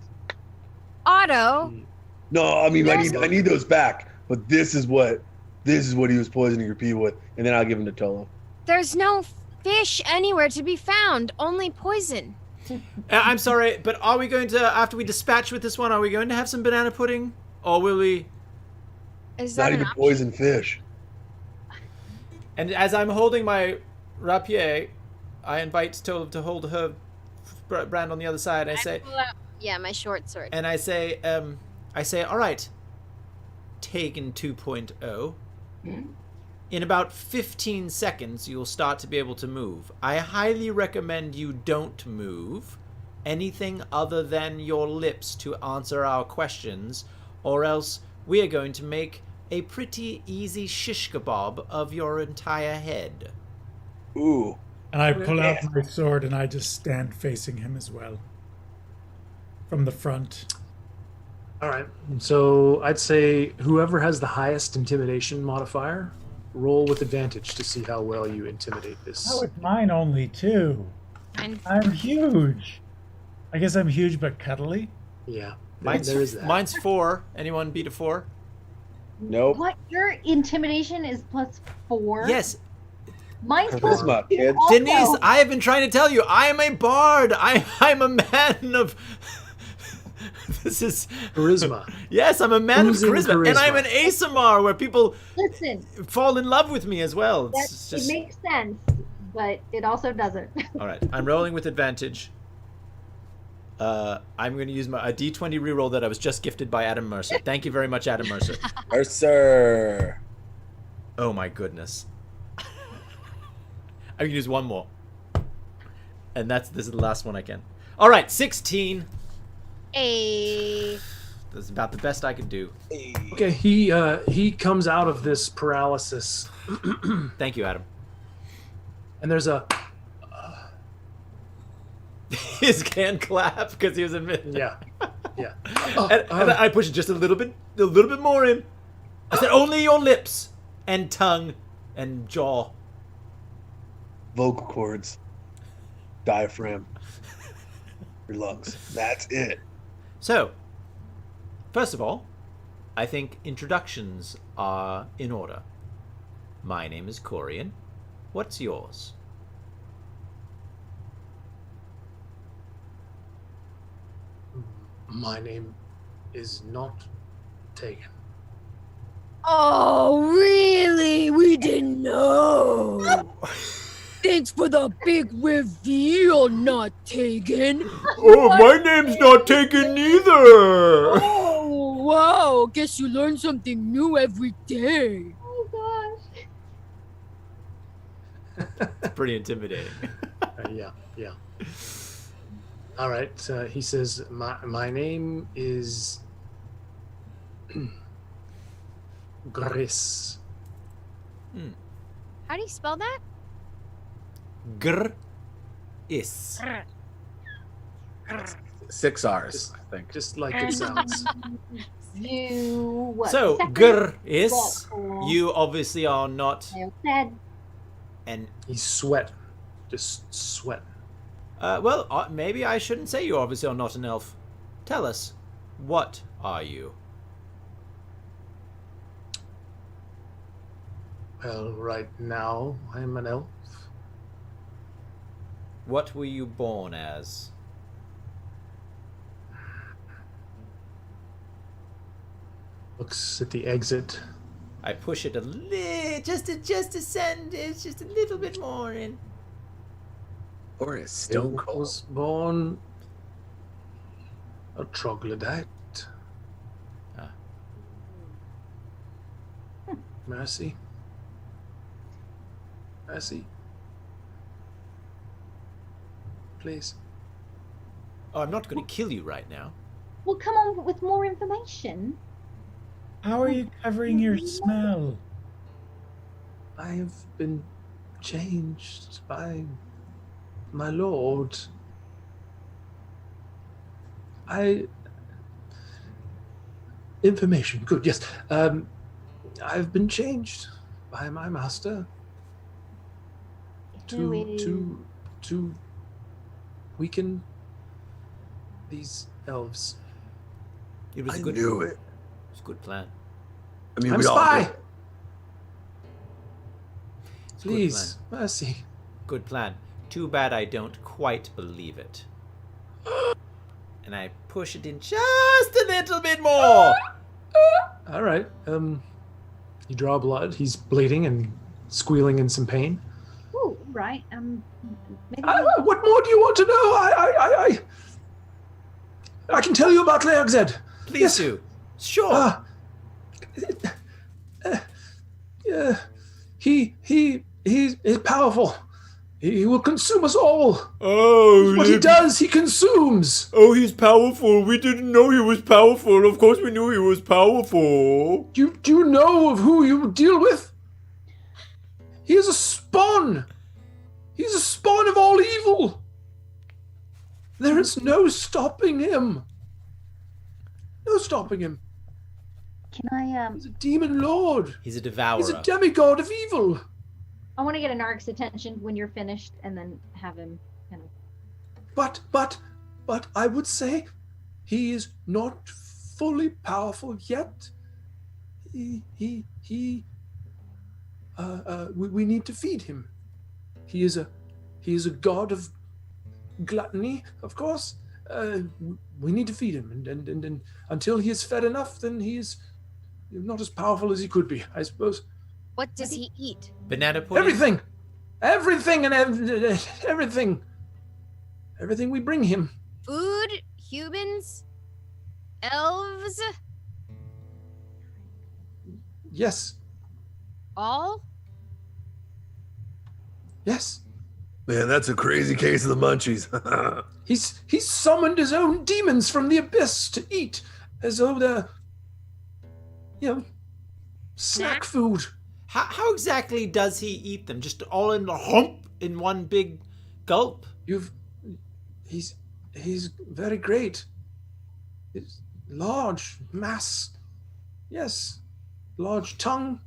Otto. No, I mean I need those back, but this is what he was poisoning your people with, and then I'll give them to Tolo. There's no fish anywhere to be found, only poison. I'm sorry, but are we going to, after we dispatch with this one, are we going to have some banana pudding? Or will we... Is that not even poison fish? And as I'm holding my rapier, I invite Tolov to hold her brand on the other side. I say... pull out, my short sword. And I say, all right, Tegan 2.0. In about 15 seconds, you'll start to be able to move. I highly recommend you don't move anything other than your lips to answer our questions, or else we are going to make a pretty easy shish kebab of your entire head. Ooh. And I pull out my sword and I just stand facing him as well. From the front. All right. So I'd say whoever has the highest intimidation modifier, roll with advantage to see how well you intimidate this. Oh, it's mine only, too. I'm huge. I guess I'm huge but cuddly. Yeah. There is that. Mine's 4. Anyone beat a 4? Nope. What? Your intimidation is +4? Yes. Mine's Charisma, +2 kid. also. Denise, I have been trying to tell you, I am a bard. I'm a man of... This is... Charisma. Yes, I'm a man Oozing of charisma. And I'm charisma. an ASMR where people Listen, fall in love with me as well. that, It's just... it makes sense, but it also doesn't. All right, I'm rolling with advantage. I'm going to use a D20 reroll that I was just gifted by Adam Mercer. Thank you very much, Adam Mercer. Mercer. Oh my goodness. I can use one more. And this is the last one I can. All right, 16. A. That's about the best I can do. Okay, he comes out of this paralysis. Thank you, Adam. And there's a His can clap because he was in mid. yeah. And I push it just a little bit more in. I said only your lips and tongue and jaw. Vocal cords. Diaphragm. Your lungs. That's it. So, first of all, I think introductions are in order. My name is Corian. What's yours? My name is not taken. Oh, really? We didn't know. Thanks for the big reveal, not taken. Oh, my name's not taken either. Oh, wow. Guess you learn something new every day. Oh gosh. It's pretty intimidating. Yeah. All right. He says, my name is Gris. How do you spell that? Is. 6 R's, I think. Just like it sounds. You what? So, second is. what? You obviously are not. I said And He's sweat. Just sweat. well, maybe I shouldn't say you obviously are not an elf. Tell us, what are you? Well, right now I'm an elf. What were you born as? Looks at the exit. I push it just to send it just a little bit more in. Or is stone I cold. was born a troglodyte. Ah. Mercy. Mercy. Please. Oh, I'm not going to kill you right now. well, come on with more information. How are you covering your smell? I have been changed by my lord. Information, good, yes. I've been changed by my master to weaken these elves. It was I a good knew move. it. It's a good plan. I mean, I'm we all spy. did. It's a Please, mercy. Good plan. Too bad I don't quite believe it. And I push it in just a little bit more. All right. You draw blood. He's bleeding and squealing in some pain. Ooh, right. Maybe What more do you want to know? I can tell you about Leogzed. Please Yes. do. Sure. He's powerful. He will consume us all. Oh, What he does, he consumes. Oh, he's powerful. We didn't know he was powerful. Of course we knew he was powerful. Do you know of who you deal with? He is a spawn. He's a spawn of all evil. There is no stopping him. No stopping him. Can I He's a demon lord. He's a devourer. He's a demigod of evil. I want to get Anaric's attention when you're finished, and then have him kind of. But I would say he is not fully powerful yet. We need to feed him. He is a god of gluttony, of course. We need to feed him, and until he is fed enough, then he is not as powerful as he could be, I suppose. What does he eat? Banana pudding? Everything, everything we bring him. Food? Humans? Elves? Yes, All? yes. Man, that's a crazy case of the munchies. He's summoned his own demons from the abyss to eat, as though they're, snack food. How exactly does he eat them? Just all in the hump in one big gulp? He's very great. It's large mass. Yes, large tongue.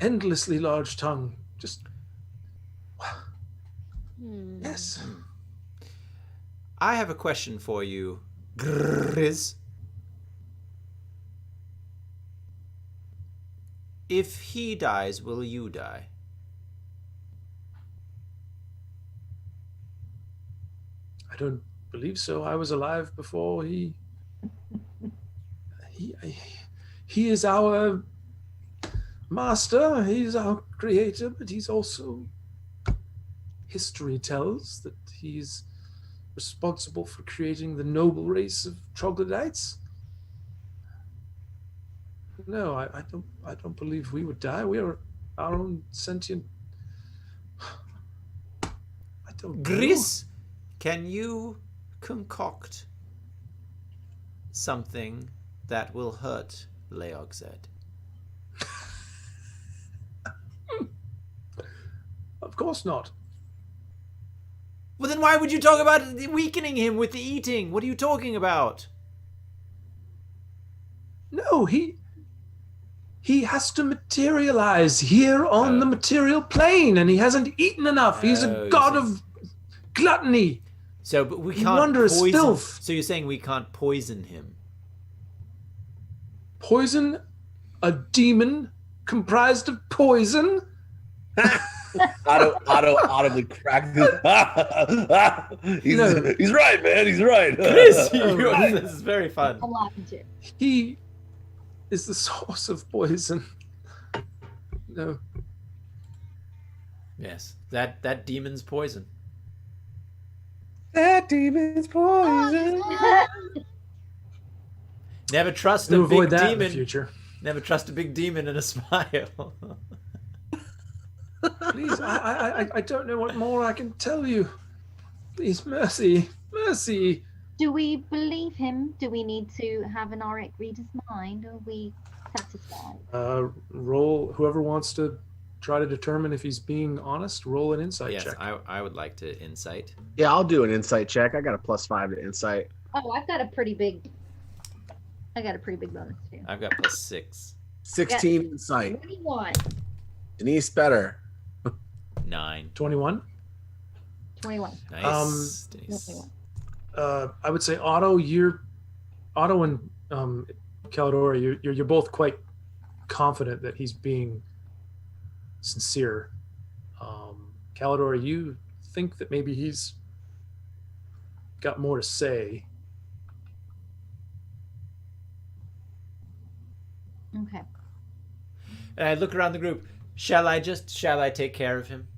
Endlessly large tongue. Just yes. I have a question for you, Grizz. If he dies, will you die? I don't believe so. I was alive before he is our master. He's our creator, but he's also, history tells that he's responsible for creating the noble race of troglodytes. No, I don't believe we would die. We are our own sentient. I don't know. Gris, can you concoct something that will hurt Leogzed? Of course not. Well, then why would you talk about weakening him with the eating? What are you talking about? No, he has to materialize here on the material plane, and he hasn't eaten enough. He's a god of gluttony. So, but we can't wondrous poison. filth. So you're saying we can't poison him? Poison a demon comprised of poison? audibly cracked this. He's right, man. He's right. Chris, this is very fun. I'm laughing too. He is the source of poison. No. Yes, that demon's poison. That demon's poison. Never trust To a avoid big that in the demon. future. Never trust a big demon and a smile. Please, I don't know what more I can tell you. Please, mercy. Do we believe him? Do we need to have Anaric read his mind? Or are we satisfied? Roll, whoever wants to try to determine if he's being honest, roll an insight Yes, check. I would like to insight. Yeah, I'll do an insight check. I got a +5 to insight. Oh, I've got a pretty big bonus too. I've got +6. 16 insight. 21. Denise better. 9. 21. 21. Nice. Denise. I would say Otto and Calidora, you're both quite confident that he's being sincere. Calidora, you think that maybe he's got more to say. Okay. And I look around the group. Shall I take care of him?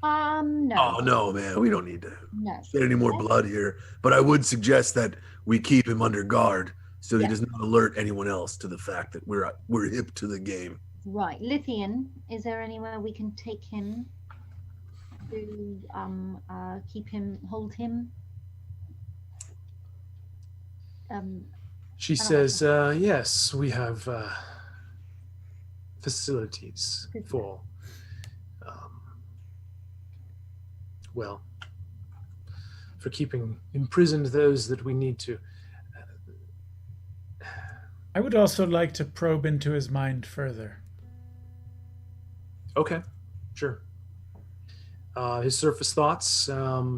No. Oh no, man, we don't need to No. get any more blood here. But I would suggest that we keep him under guard so he does not alert anyone else to the fact that we're hip to the game. Right. Lithian, is there anywhere we can take him? to hold him? She I don't says, yes, we have facilities for, well, for keeping imprisoned those that we need to. I would also like to probe into his mind further. Okay, sure. His surface thoughts,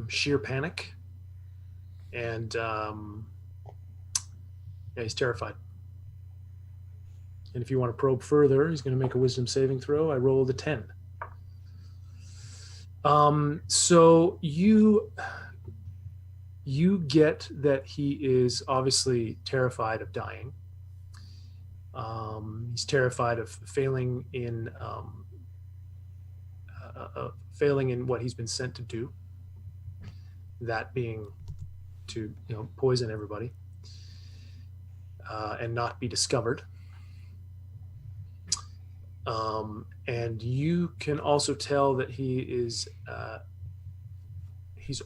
sheer panic, and yeah, he's terrified. And if you want to probe further, he's going to make a wisdom saving throw. I rolled a 10. So you get that he is obviously terrified of dying. He's terrified of failing in what he's been sent to do. That being to poison everybody and not be discovered. And you can also tell that he's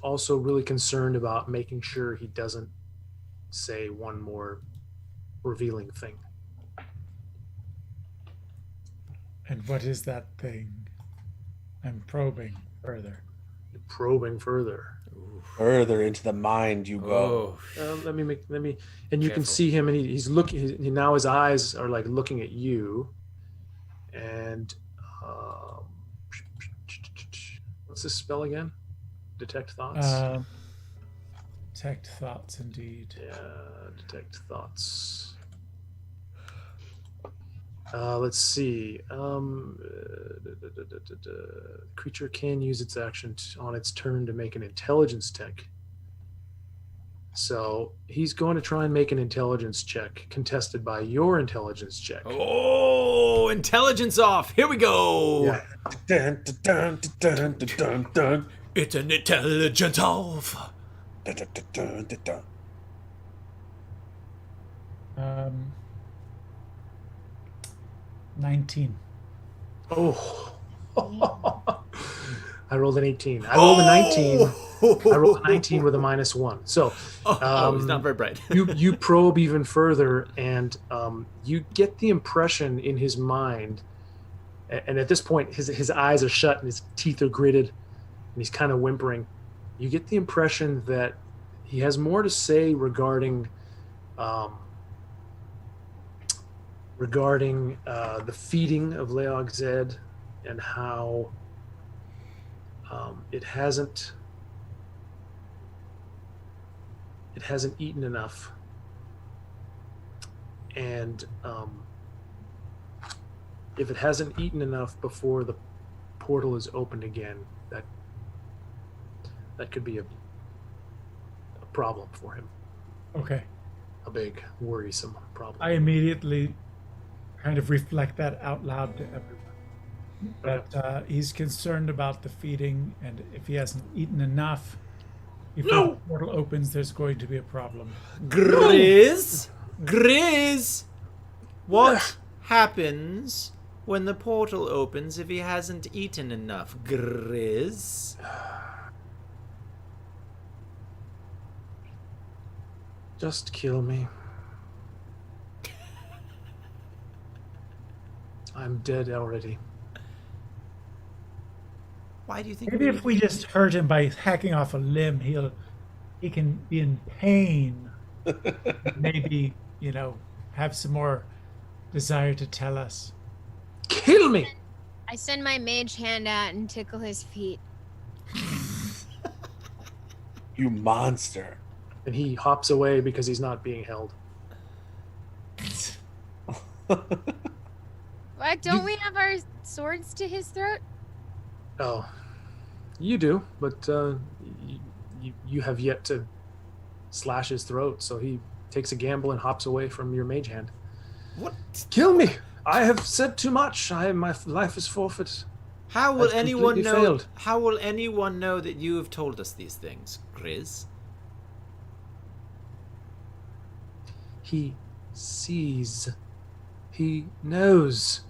also really concerned about making sure he doesn't say one more revealing thing. And what is that thing? I'm probing further. You're probing further. Further into the mind you go. Let me, and you can see him, and he's looking. Now his eyes are like looking at you. And what's this spell again? Detect thoughts. Detect thoughts, indeed. Yeah, detect thoughts. Let's see. Creature can use its action on its turn to make an intelligence check. So he's going to try and make an intelligence check, contested by your intelligence check. Oh, intelligence off. Here we go. Yeah. Dun, dun, dun, dun, dun, dun, dun. It's an intelligence off. Dun, dun, dun, dun, dun. 19. Oh. I rolled an 18. I rolled a 19. I rolled a 19 with a -1. So he's not very bright. you probe even further, and you get the impression in his mind, and at this point his eyes are shut and his teeth are gritted and he's kind of whimpering. You get the impression that he has more to say regarding the feeding of Leog Zed and how it hasn't eaten enough, and if it hasn't eaten enough before the portal is opened again, that could be a problem for him. Okay. A big worrisome problem. I immediately kind of reflect that out loud to everyone. That he's concerned about the feeding, and if he hasn't eaten enough before the portal opens, there's going to be a problem. Grizz, what happens when the portal opens if he hasn't eaten enough? Grizz. Just kill me. I'm dead already. Why do you think? Maybe if we just hurt him by hacking off a limb, he can be in pain. Maybe, have some more desire to tell us. Kill me! I send my mage hand out and tickle his feet. You monster. And he hops away because he's not being held. What? Don't we have our swords to his throat? Oh, you do, but you have yet to slash his throat, so he takes a gamble and hops away from your mage hand. What? Kill me! I have said too much. My life is forfeit. How will I've anyone completely know? failed. How will anyone know that you have told us these things, Grizz? He sees. He knows.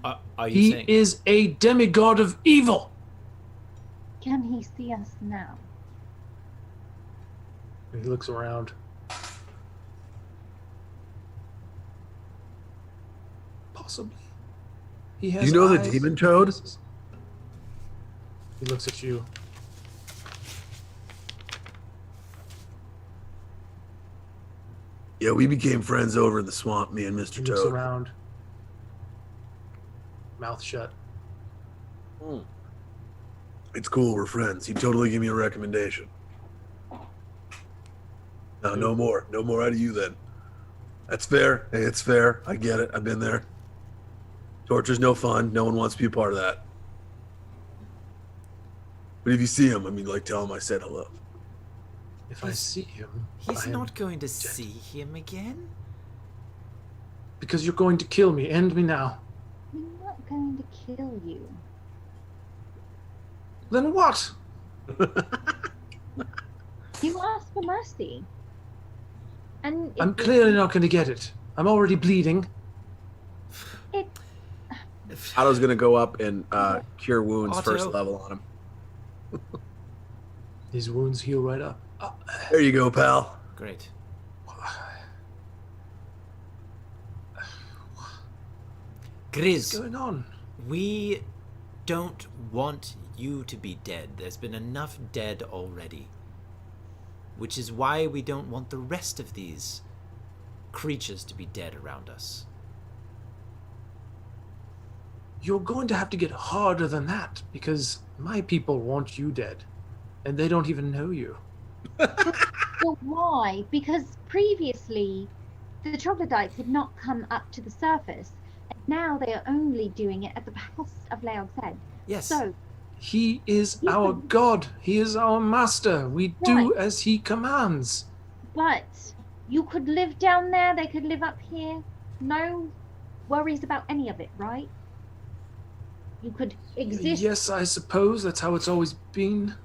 Are you He saying? is a demigod of evil. Can he see us now? He looks around. Possibly. He has You know the eyes. demon toad? He looks at you. Yeah, we became friends over in the swamp, me and Mr. He looks Toad. around. Mouth shut. It's cool, we're friends. He'd totally give me a recommendation. No, no more. No more out of you then. That's fair. Hey, it's fair. I get it. I've been there. Torture's no fun. No one wants to be a part of that. But if you see him, I mean, like, tell him I said hello. If I see him, He's I am not going to dead. see him again. Because you're going to kill me. End me now. I'm not going to kill you. Then what? You asked for mercy. And I'm clearly not going to get it. I'm already bleeding. Otto's gonna go up and cure wounds Otto. first level on him. These wounds heal right up. There you go, pal. Great. Grizz, What's going on? we don't want you to be dead. There's been enough dead already. Which is why we don't want the rest of these creatures to be dead around us. You're going to have to get harder than that because my people want you dead. And they don't even know you. Well, why? Because previously, the troglodytes had not come up to the surface. And now they are only doing it at the behest of Leog's head. Yes. So, He is our god. He is our master. We do Right. as he commands. but you could live down there, they could live up here. No worries about any of it, right? You could exist. Yes, I suppose that's how it's always been.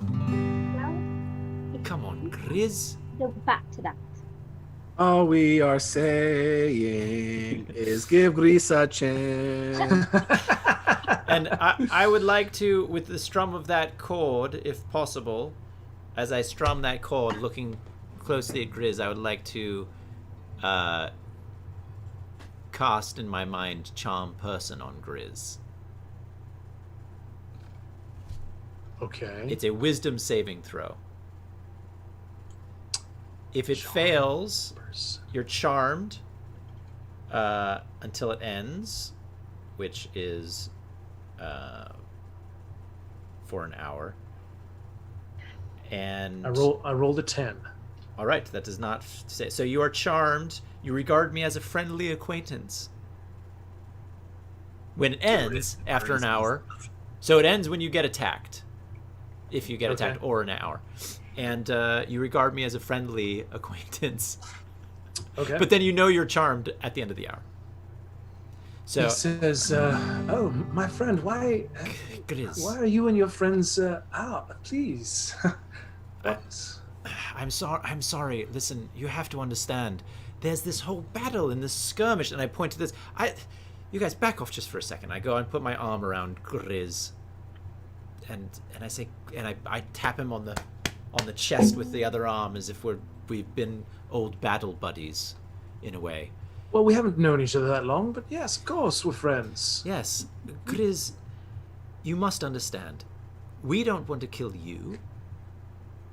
Well, Come on, Grizz. go back to that. All we are saying is give Greece a chance. And I would like to, with the strum of that chord, if possible, as I strum that chord, looking closely at Grizz, I would like to cast in my mind Charm Person on Grizz. Okay. It's a wisdom saving throw. If it fails, you're charmed until it ends, which is for an hour. And I rolled a 10. all right, that does not say. So you are charmed. You regard me as a friendly acquaintance. When it ends after an hour, so it ends when you get attacked. If you get attacked, or an hour. And you regard me as a friendly acquaintance. Okay. But then you know you're charmed at the end of the hour. So He says, "Oh, my friend, why Grizz, are you and your friends out? Please." I'm sorry. Listen, you have to understand. There's this whole battle and this skirmish, and I point to this. You guys back off just for a second. I go and put my arm around Grizz, and I say, and I tap him on the chest with the other arm as if we've been old battle buddies, in a way. Well, we haven't known each other that long, but yes, of course, we're friends. Yes, Grizz, you must understand. We don't want to kill you.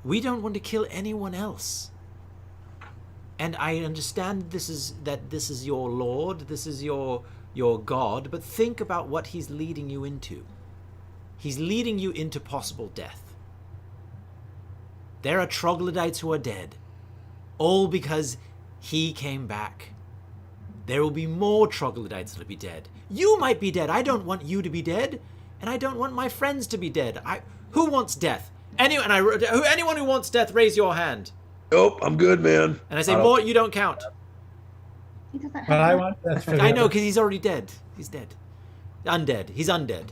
We don't want to kill anyone else. And I understand this is your lord, this is your god, but think about what he's leading you into. He's leading you into possible death. There are troglodytes who are dead, all because he came back. There will be more troglodytes that'll be dead. You might be dead. I don't want you to be dead, and I don't want my friends to be dead. Who wants death? Anyone who wants death, raise your hand. Nope, I'm good, man. And I say, Mort, you don't count. He doesn't have But I that. want that for I the know, other- because he's already dead. He's dead. Undead. He's undead.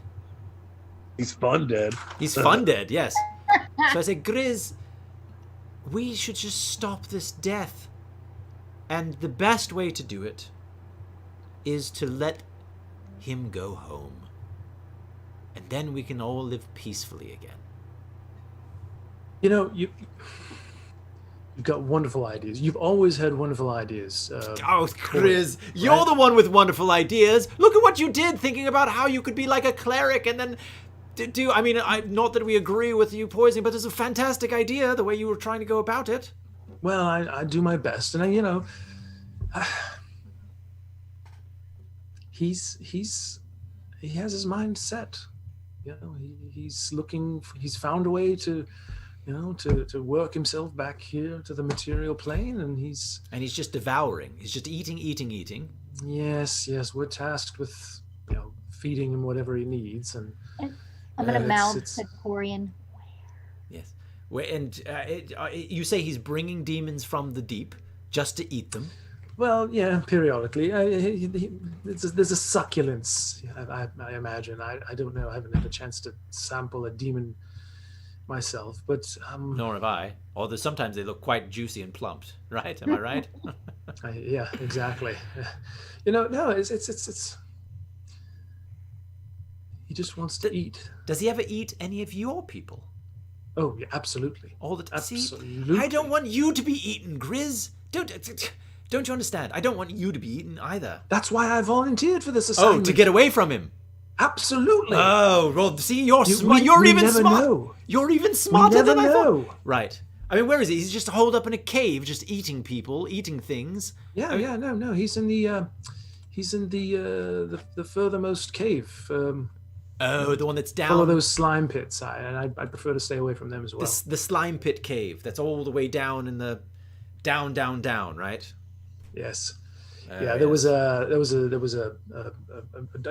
He's fun dead. He's fun dead, yes. So I say, Grizz, we should just stop this death. And the best way to do it is to let him go home. and then we can all live peacefully again. You know, you've got wonderful ideas. You've always had wonderful ideas. Oh, Chris, you're the one with wonderful ideas. Look at what you did, thinking about how you could be like a cleric and then I mean, not that we agree with you poisoning, but it's a fantastic idea, the way you were trying to go about it. Well, I do my best, and he has his mind set. You know, he's found a way to to work himself back here to the material plane, and he's just devouring. He's just eating. Yes, we're tasked with feeding him whatever he needs, and I'm gonna mouth to Corian. Yes, and you say he's bringing demons from the deep just to eat them. Well, yeah, periodically. There's a succulence, I imagine. I don't know. I haven't had a chance to sample a demon myself, but nor have I. Although sometimes they look quite juicy and plumped, right? Am I right? Yeah, exactly. No, it's. He just wants to eat. Does he ever eat any of your people? Oh, yeah, absolutely. All the time. Absolutely. See, I don't want you to be eaten, Grizz. Don't you understand? I don't want you to be eaten either. That's why I volunteered for this assignment. Oh, to get away from him. Absolutely. Oh, well, see, you're smart. You're even smart. Know. You're even smarter than I know. thought. Right. I mean, where is he? He's just holed up in a cave, just eating people, eating things. Yeah, no. He's in the furthermost cave. The one that's down. All of those slime pits. I prefer to stay away from them as well. The slime pit cave. That's all the way down in the down, right? Yes. There was a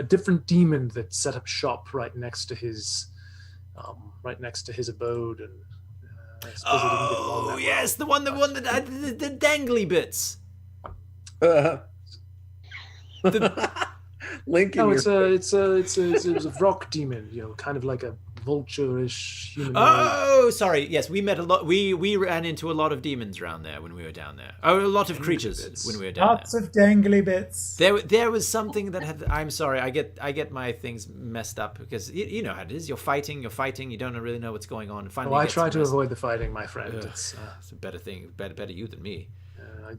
different demon that set up shop right next to his abode, and I suppose he didn't get along that yes, well. the one that the dangly bits. Lincoln. No, it's a rock demon, kind of like a vulture-ish human. Oh, sorry. Yes, we met a lot. We ran into a lot of demons around there when we were down there. Oh, a lot of creatures when we were down Lots of dangly bits. There was something that had. I'm sorry. I get my things messed up because you know how it is. You're fighting. You don't really know what's going on. Finally, I try to avoid the fighting, my friend. It's a better thing. Better you than me. I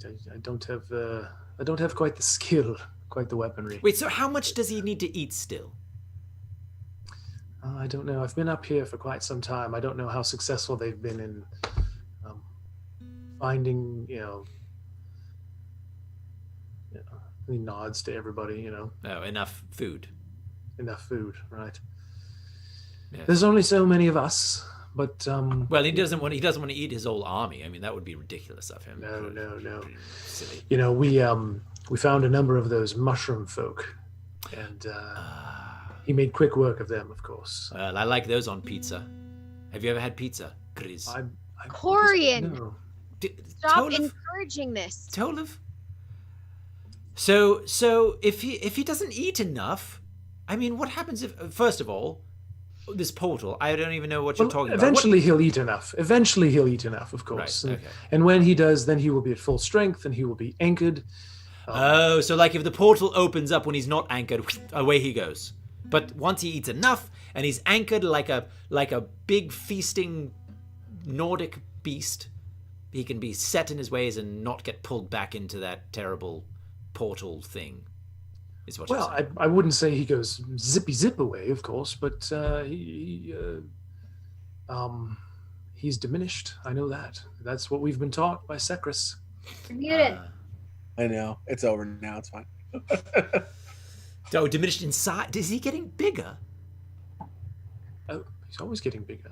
don't have quite the skill. Quite the weaponry. Wait, so how much does he need to eat still? I don't know. I've been up here for quite some time. I don't know how successful they've been in finding, he nods to everybody, Oh, enough food. Enough food, right. Yes. There's only so many of us, but... well, he doesn't want to eat his whole army. I mean, that would be ridiculous of him. No. Silly. We found a number of those mushroom folk, and he made quick work of them, of course. Well, I like those on pizza. Have you ever had pizza, Chris? Corian, no. stop encouraging this. Tolov? So if he doesn't eat enough, I mean, what happens if, first of all, this portal, I don't even know what you're talking about. Eventually he'll eat enough. Of course. Right, okay. And when he does, then he will be at full strength, and he will be anchored. So like if the portal opens up when he's not anchored, away he goes. But once he eats enough and he's anchored like a big feasting Nordic beast, he can be set in his ways and not get pulled back into that terrible portal thing. Is what well, I wouldn't say he goes zippy zip away, of course, but he's diminished. I know that. That's what we've been taught by Secris. You're muted. I know. It's over now. It's fine. So diminished in size. Is he getting bigger? Oh, he's always getting bigger.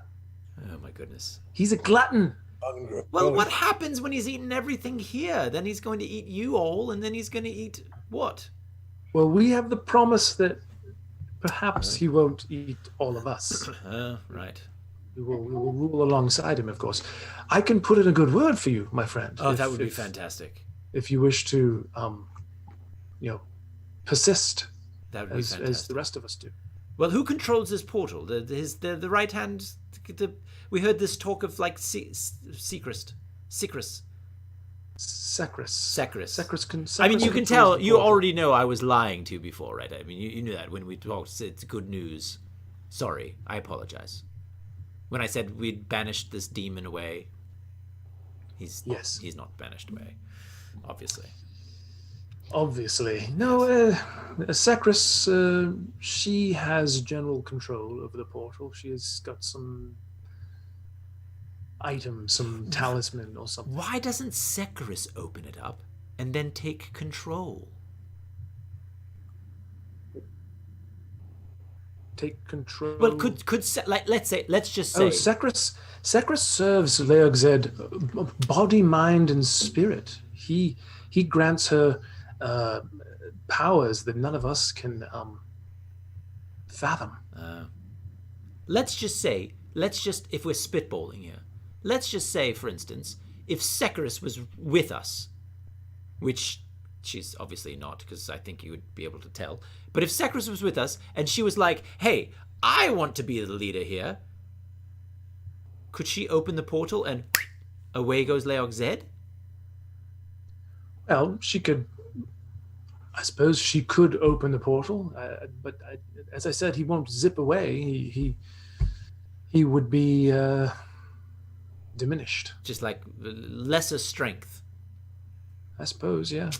Oh my goodness. He's a glutton. Well, what happens when he's eaten everything here? Then he's going to eat you all, and then he's going to eat what? Well, we have the promise that perhaps he won't eat all of us. Right. We will rule alongside him, of course. I can put in a good word for you, my friend. Oh, that would be fantastic. If you wish to, persist, that would be fantastic. As the rest of us do. Well, who controls this portal? The right hand. We heard this talk of like Secris. I mean, you can tell. You already know I was lying to you before, right? I mean, you knew that when we talked. It's good news. Sorry, I apologize. When I said we'd banished this demon away, he's not banished away, obviously. Obviously. No, Sacris, she has general control over the portal. She has got some item, some talisman or something. Why doesn't Sacris open it up and then take control? Take control. Well, let's just say. Oh, Sacris serves Leogzed body, mind, and spirit. He grants her powers that none of us can fathom. Let's just, if we're spitballing here, let's just say, for instance, if Sacris was with us, which she's obviously not, because I think you would be able to tell. But if Sacris was with us and she was like, hey, I want to be the leader here, could she open the portal and away goes Leogzed? Well, she could. I suppose she could open the portal, but as I said, he won't zip away. He would be diminished. Just like lesser strength. I suppose, yeah.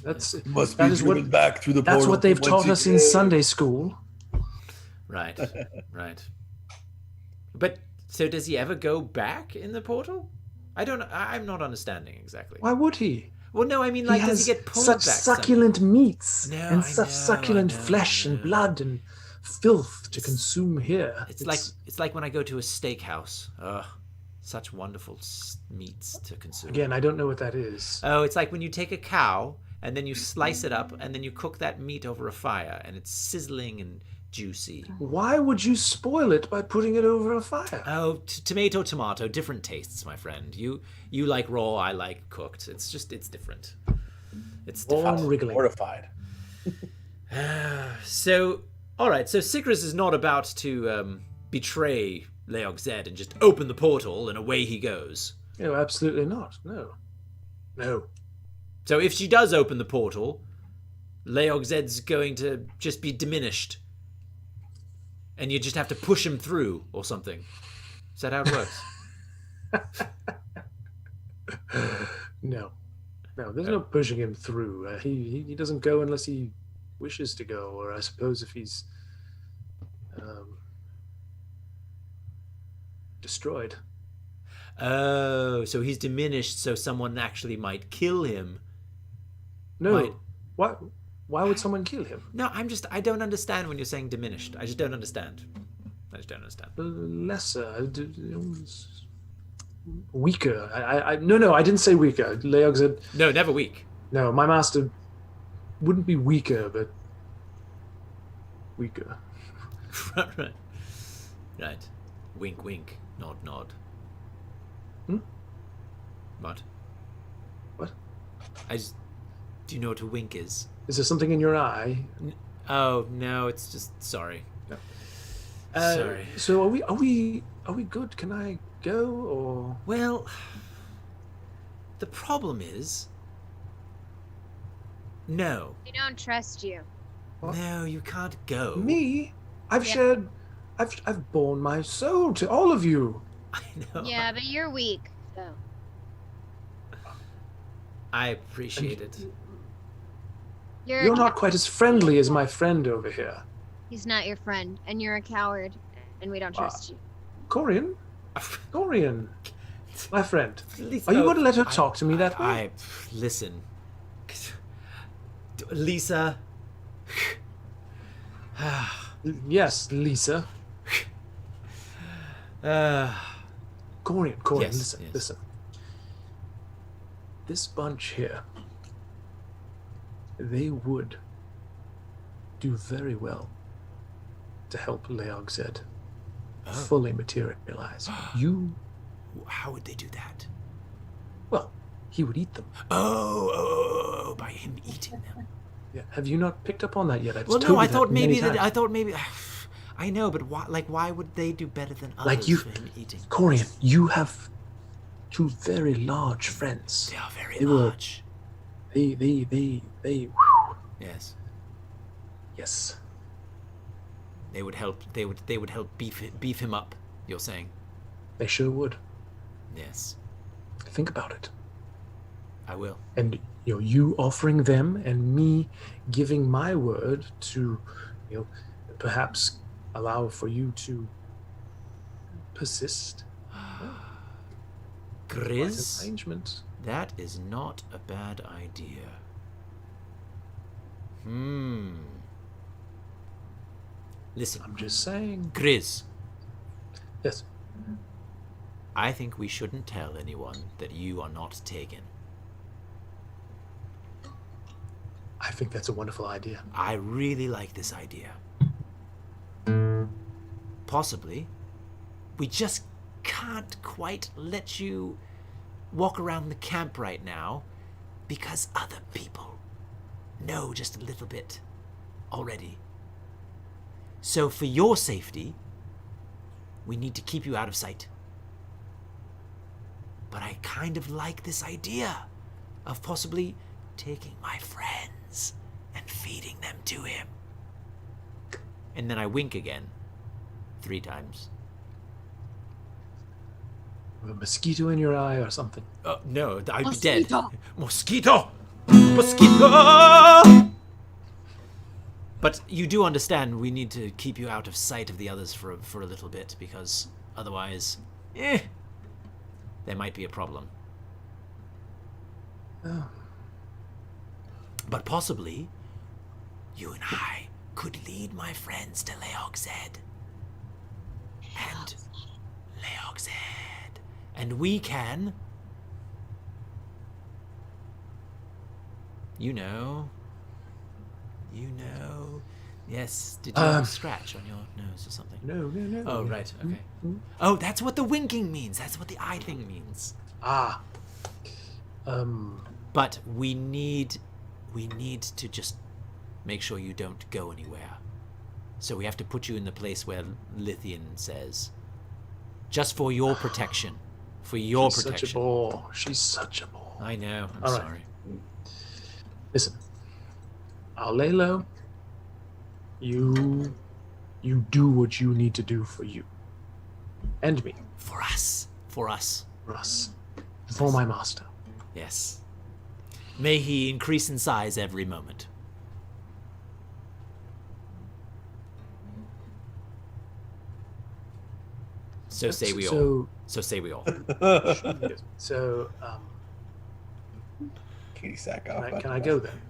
Must be driven back through the portal. That's what they've taught us in Sunday school. Right, right. But so does he ever go back in the portal? I'm not understanding exactly. Why would he? Well, no, I mean, like, does he get pulled such back? Succulent meats and such succulent flesh and blood and filth to consume here. It's like when I go to a steakhouse. Ugh. Such wonderful meats to consume. Again, I don't know what that is. Oh, it's like when you take a cow and then you slice it up and then you cook that meat over a fire and it's sizzling and juicy. Why would you spoil it by putting it over a fire? Oh, tomato, different tastes, my friend. You like raw, I like cooked. It's different. It's different. Wriggling. Mortified. So, all right. So Sacris is not about to betray Leogzed and just open the portal and away he goes. No, absolutely not. No. So if she does open the portal, Leogzed's going to just be diminished. And you just have to push him through or something. Is that how it works? No, there's no pushing him through. He doesn't go unless he wishes to go, or I suppose if he's destroyed. Oh, so he's diminished so someone actually might kill him. No. Why would someone kill him? No, I don't understand when you're saying diminished. I just don't understand. Lesser. Weaker. No, I didn't say weaker. Leogzed. No, never weak. No, my master wouldn't be weaker, but weaker. Right. Wink, wink. Nod, nod. What? Do you know what a wink is? Is there something in your eye? Oh no, it's just sorry. No. Sorry. So are we good? Can I go or? Well, the problem is, no. We don't trust you. What? No, you can't go. Me? I've borne my soul to all of you. I know. Yeah, but you're weak, so. I appreciate it. You're not quite as friendly as my friend over here. He's not your friend, and you're a coward, and we don't trust you. Corian, my friend. Are you going to let her talk to me that way? Listen, Lisa. Yes, Lisa. Corian, yes, listen. This bunch here, they would do very well to help Leogzed fully materialize. How would they do that? Well, he would eat them. Oh, by him eating them. Yeah. Have you not picked up on that yet? I thought maybe. I know, but why would they do better than others for him eating? Corian, you have two very large friends. They are very large. They. Yes. Yes. They would help. They would help beef him up. You're saying? They sure would. Yes. Think about it. I will. And you offering them and me giving my word to, perhaps allow for you to persist. Grizz, arrangement. that is not a bad idea. Listen. I'm just saying. Grizz. Yes. I think we shouldn't tell anyone that you are not taken. I think that's a wonderful idea. I really like this idea. Possibly, we just can't quite let you walk around the camp right now because other people know just a little bit already. So for your safety, we need to keep you out of sight. But I kind of like this idea of possibly taking my friends and feeding them to him. And then I wink again 3 times. A mosquito in your eye or something. No, I'd be Mosquito. dead. Mosquito! Mosquito! But you do understand we need to keep you out of sight of the others for a little bit, because otherwise, there might be a problem. Oh. But possibly, you and I could lead my friends to Leogzed. And Leogzed. And we can... You know... Yes, did you have a scratch on your nose or something? No. Oh, right, okay. Oh, that's what the winking means. That's what the eye thing means. Ah. But we need to just make sure you don't go anywhere. So we have to put you in the place where Lithian says. Just for your protection. For your protection. Such a bore. She's such a bore. I know. I'm All right. sorry. Listen. I'll lay low. You do what you need to do for you. And me. For us. For us. For us. For my master. Yes. May he increase in size every moment. So say we all. So say we all. So, Katie sack off. can I go then?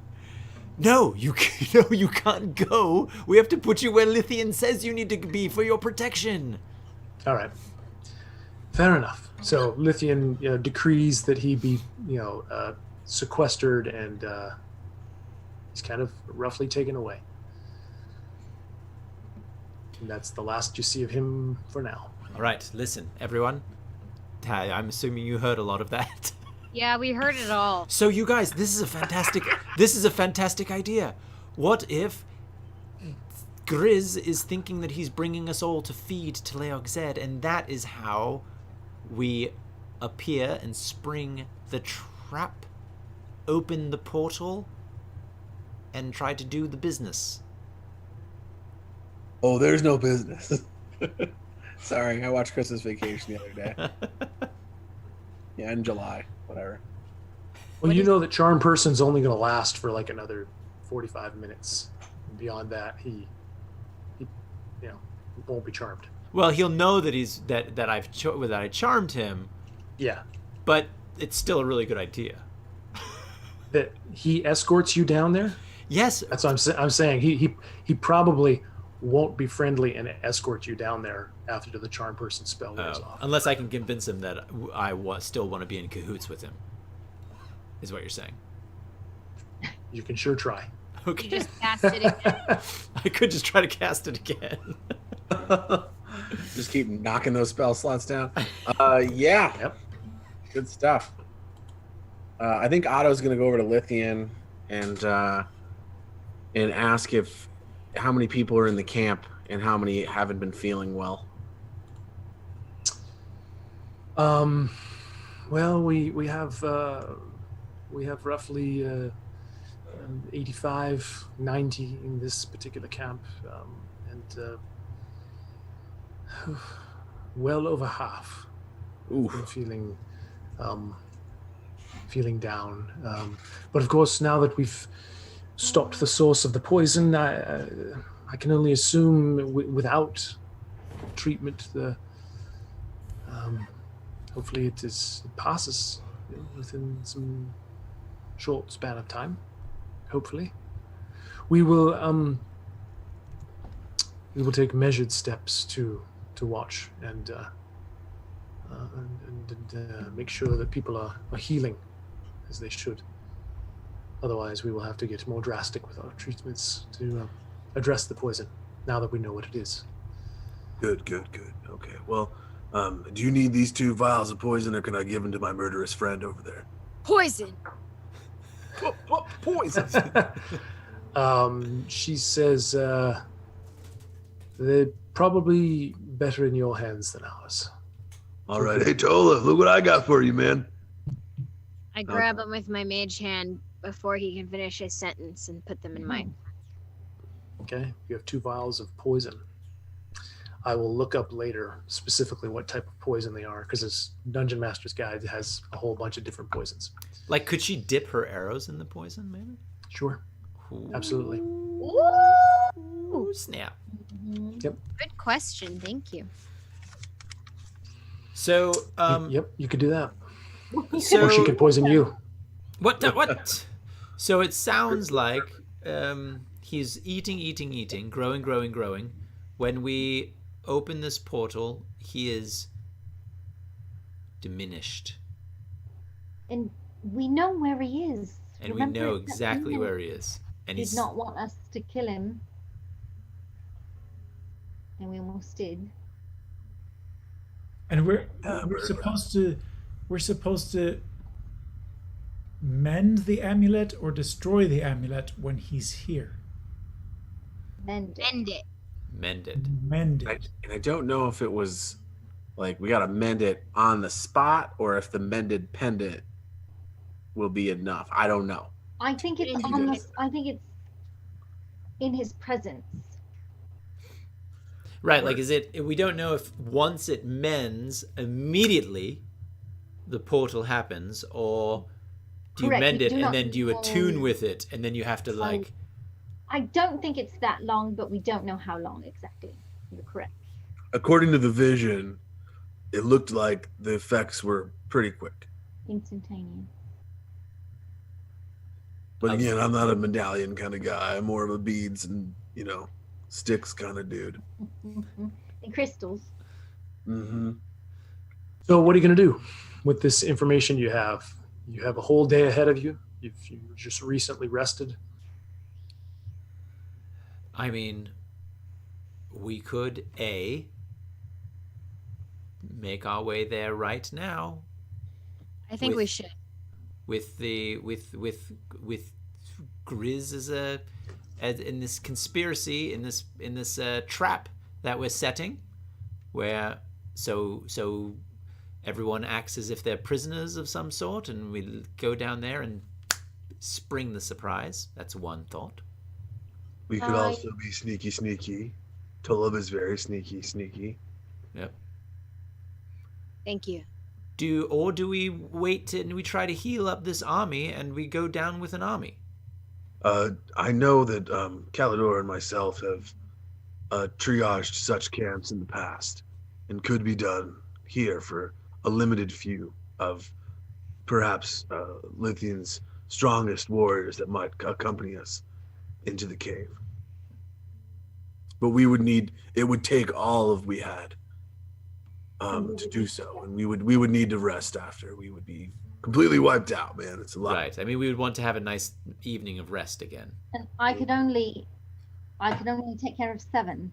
No, you can't go. We have to put you where Lithian says you need to be for your protection. All right. Fair enough. So Lithian decrees that he be, sequestered and he's kind of roughly taken away. And that's the last you see of him for now. All right, listen, everyone. I'm assuming you heard a lot of that. Yeah, we heard it all. So you guys, this is a fantastic idea. What if Grizz is thinking that he's bringing us all to feed to Leogzed, and that is how we appear and spring the trap, open the portal, and try to do the business. Oh, there's no business. Sorry, I watched Christmas Vacation the other day. Yeah, in July, whatever. Well, you know that Charm Person's only going to last for like another 45 minutes. And beyond that, he won't be charmed. Well, he'll know that that I charmed him. Yeah. But it's still a really good idea. That he escorts you down there? Yes. That's what I'm saying. He probably won't be friendly and escort you down there after the Charm Person spell wears off. Unless I can convince him that I still want to be in cahoots with him, is what you're saying. You can sure try. Okay. Just cast it again. I could just try to cast it again. Just keep knocking those spell slots down. Yeah. Yep. Good stuff. I think Otto's going to go over to Lithian and ask how many people are in the camp and how many haven't been feeling well. Well, we have roughly 85, 90 in this particular camp, and well over half. Oof. Been feeling down. But of course, now that we've stopped the source of the poison, I can only assume without treatment, hopefully it passes within some short span of time. Hopefully, we will take measured steps to watch and make sure that people are healing as they should. Otherwise, we will have to get more drastic with our treatments to address the poison, now that we know what it is. Good. Okay, well, do you need these 2 vials of poison, or can I give them to my murderous friend over there? Poison. Poison. She says they're probably better in your hands than ours. All right, hey Tola, look what I got for you, man. I grab him with my mage hand before he can finish his sentence and put them in mine. Okay, you have 2 vials of poison. I will look up later specifically what type of poison they are, because this Dungeon Master's Guide has a whole bunch of different poisons. Like, could she dip her arrows in the poison, maybe? Sure. Absolutely. Ooh, snap. Yep. Good question. Thank you. So, Yep, you could do that. so Or she could poison you. What? So it sounds like he's eating, growing. When we open this portal, he is diminished. And we know where he is. And Remember we know that exactly Nina where he is. And did he's not want us to kill him. And we almost did. And we're supposed to mend the amulet or destroy the amulet when he's here. Mend it. Mend it. mend it. And I don't know if it was like we got to mend it on the spot or if the mended pendant will be enough. I don't know. I think it's on the, I think it's in his presence. Right, like is it, we don't know if once it mends, immediately the portal happens, or do you Correct, mend you it do and not then do you attune know. with it and then you have to like... I don't think it's that long, but we don't know how long exactly. You're correct. According to the vision, it looked like the effects were pretty quick. Instantaneous. But again, I'm not a medallion kind of guy. I'm more of a beads and, sticks kind of dude. And crystals. Mm-hmm. So what are you going to do with this information you have? You have a whole day ahead of you. You just recently rested. I mean, we could make our way there right now. I think we should. With Grizz as in this conspiracy, in this trap that we're setting, where so everyone acts as if they're prisoners of some sort, and we go down there and spring the surprise. That's one thought. We could also be sneaky. Tulib is very sneaky. Yep. Thank you. Do we wait and we try to heal up this army and we go down with an army? I know that Calidor and myself have triaged such camps in the past, and could be done here for a limited few of perhaps Lithian's strongest warriors that might accompany us into the cave. But it would take all of we had to do so, and we would need to rest after. We would be completely wiped out, man. It's a lot. Right. I mean, we would want to have a nice evening of rest again. And I could only take care of 7.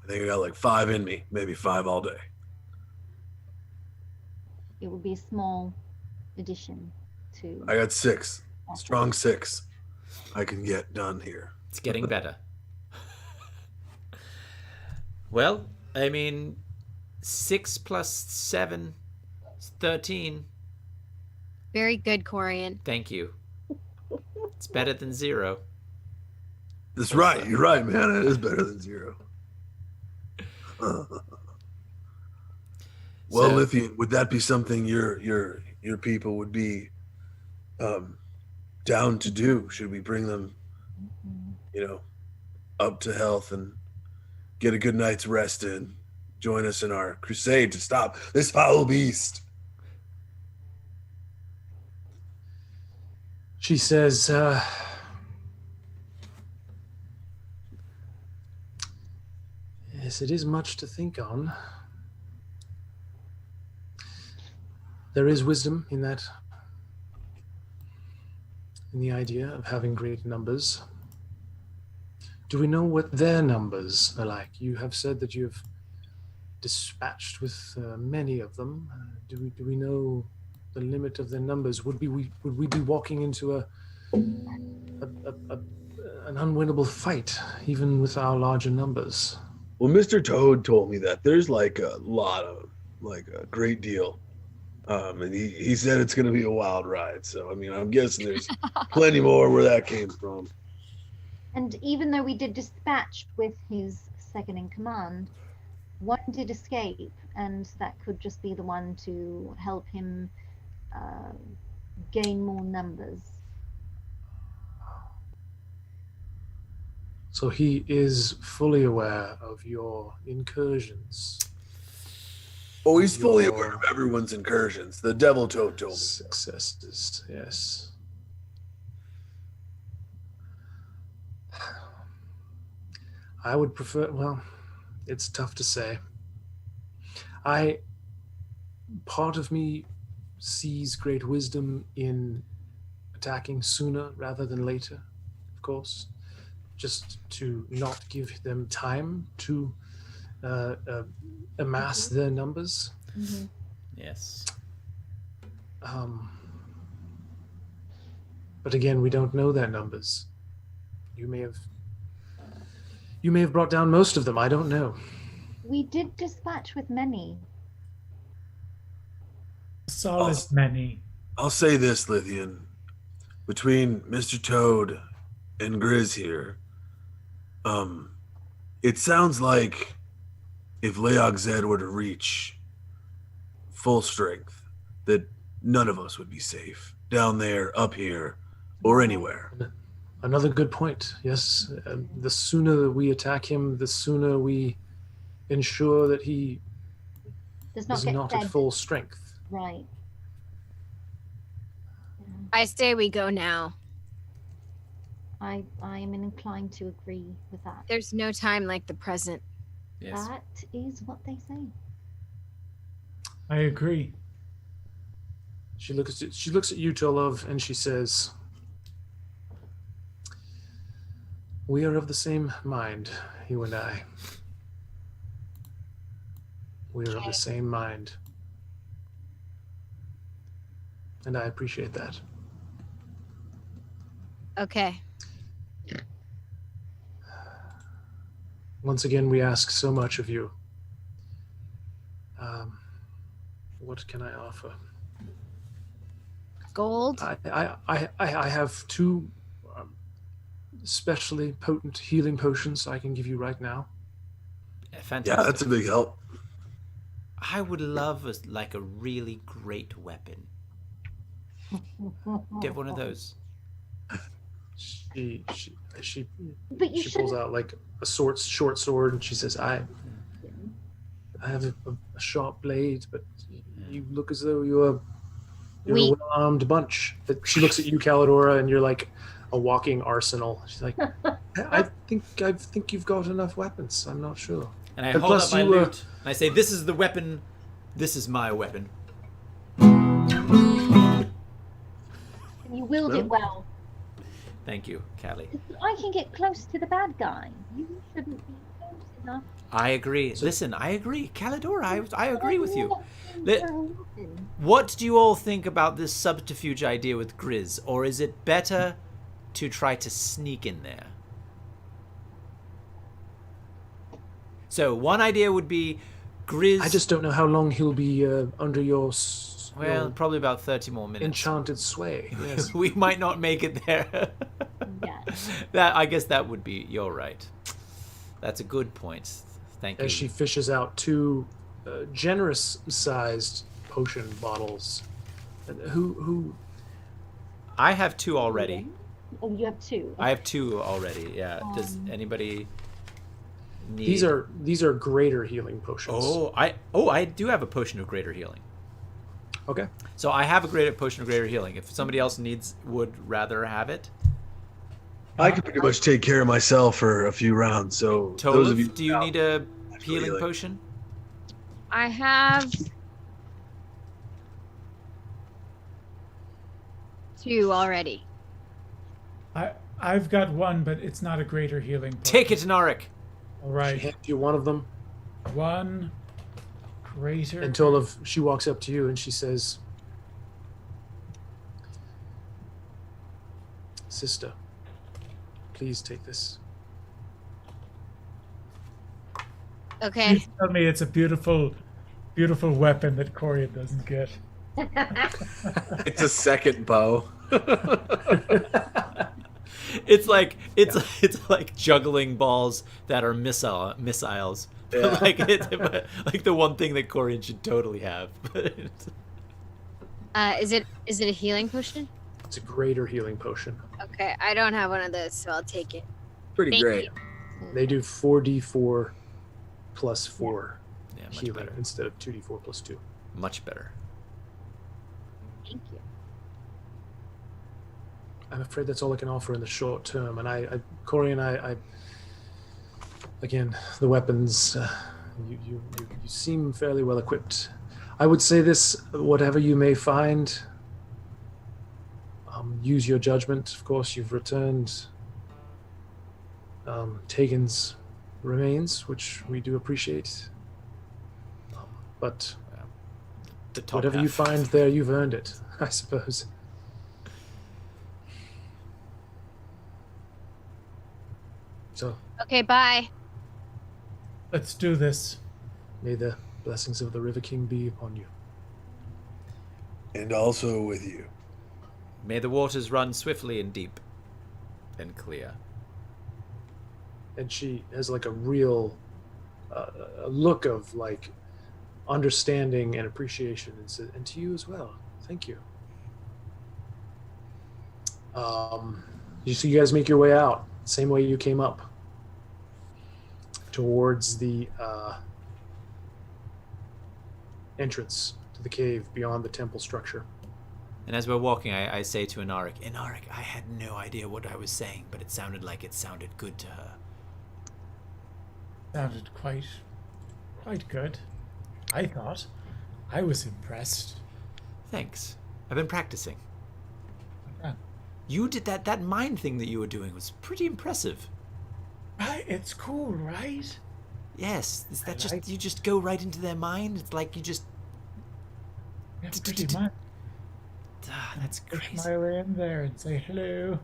I think I got like 5 in me, maybe 5 all day. It would be a small addition to. I got 6, strong 6. I can get done here. It's getting better. Well, I mean, 6 plus 7 is 13. Very good, Corian. Thank you. It's better than 0. That's right. You're right, man. It is better than 0. Well, So- Lithian, would that be something your people would be down to do? Should we bring them, up to health and get a good night's rest in? Join us in our crusade to stop this foul beast. She says, yes, it is much to think on. There is wisdom in that, in the idea of having great numbers. Do we know what their numbers are like? You have said that you have dispatched with many of them. Do we know the limit of their numbers? Would we be walking into an unwinnable fight, even with our larger numbers? Well, Mr. Toad told me that there's like a lot of, like a great deal. And he said it's going to be a wild ride. So, I mean, I'm guessing there's plenty more where that came from. And even though we did dispatch with his second in command, one did escape, and that could just be the one to help him gain more numbers. So he is fully aware of your incursions. Oh, he's fully aware of everyone's incursions. The Devil Toad told me. Successes, yes. I would prefer, well, it's tough to say. Part of me sees great wisdom in attacking sooner rather than later, of course, just to not give them time to amass their numbers. Mm-hmm. Yes. But again, we don't know their numbers. You may have brought down most of them. I don't know. We did dispatch with many. Solid many. I'll say this, Lithian. Between Mr. Toad and Grizz here, it sounds like if Leog Zed were to reach full strength, that none of us would be safe down there, up here, or anywhere. Another good point. Yes, the sooner that we attack him, the sooner we ensure that he Does not is get not fed. at full strength. Right. I say we go now. I am inclined to agree with that. There's no time like the present. Yes. That is what they say. I agree. She looks at you, Tolov, and she says, "We are of the same mind, you and I. We are of the same mind. And I appreciate that." Okay. Once again, we ask so much of you. What can I offer? Gold? I have two especially potent healing potions I can give you right now. Fantastic. Yeah, that's a big help. I would love a really great weapon. Do you have one of those? She But you pulls out like a short sword, and she says, I have a sharp blade, but you look as though you're a well-armed bunch. But she looks at you, Calidora, and you're like a walking arsenal. She's like, I think you've got enough weapons. I'm not sure. And I hold up my lute, and I say, "This is the weapon. This is my weapon." You wield it well. Thank you, Callie. I can get close to the bad guy. You shouldn't be close enough. I agree. Listen, I agree. Calidora, I agree with you. Listen. What do you all think about this subterfuge idea with Grizz? Or is it better to try to sneak in there? So one idea would be Grizz... I just don't know how long he'll be under your... Well, probably about 30 more minutes. Enchanted sway. Yes. We might not make it there. Yeah. I guess that would be... You're right. That's a good point. Thank as you. she fishes out two generous-sized potion bottles. Who? I have 2 already. Oh, you have 2. I have 2 already. Yeah. Does Um, anybody need? These are greater healing potions. I do have a potion of greater healing. Okay. So I have a greater potion of greater healing. If somebody else would rather have it. I can pretty much take care of myself for a few rounds. So those of you, Tolov, do you need a healing potion? I have 2 already. I've got 1, but it's not a greater healing potion. Take it, Narik. All right. She hands you one of them. 1 greater. And Tolov, she walks up to you and she says, "Sister, please take this." Okay. Please tell me it's a beautiful, beautiful weapon that Corian doesn't get. It's a second bow. It's like juggling balls that are missiles. Yeah. like the one thing that Corian should totally have. Is it a healing potion? It's a greater healing potion. Okay, I don't have one of those, so I'll take it. Pretty Thank great. you. They do 4d4 plus 4 Yeah, much healing better. instead of 2d4 plus 2. Much better. Thank you. I'm afraid that's all I can offer in the short term. And Corey and I again, the weapons, you seem fairly well equipped. I would say this: whatever you may find, use your judgment. Of course, you've returned Tegan's remains, which we do appreciate. But The top whatever half. you find there, you've earned it, I suppose. So, Okay, bye. Let's do this. may the blessings of the River King be upon you. and also with you. May the waters run swiftly and deep and clear. And she has like a real a look of like understanding and appreciation, and says, and to you as well. Thank you. So you guys make your way out, same way you came up, towards the entrance to the cave beyond the temple structure. And as we're walking, I say to Inarik, I had no idea what I was saying, but it sounded like it sounded good to her. Sounded quite good. I thought. I was impressed. Thanks. I've been practicing. Yeah. You did that mind thing that you were doing was pretty impressive. Right, it's cool, right? Yes, is that just like- you just go right into their mind? It's like you just Yeah, pretty much. that's Push crazy. my way in there and say hello.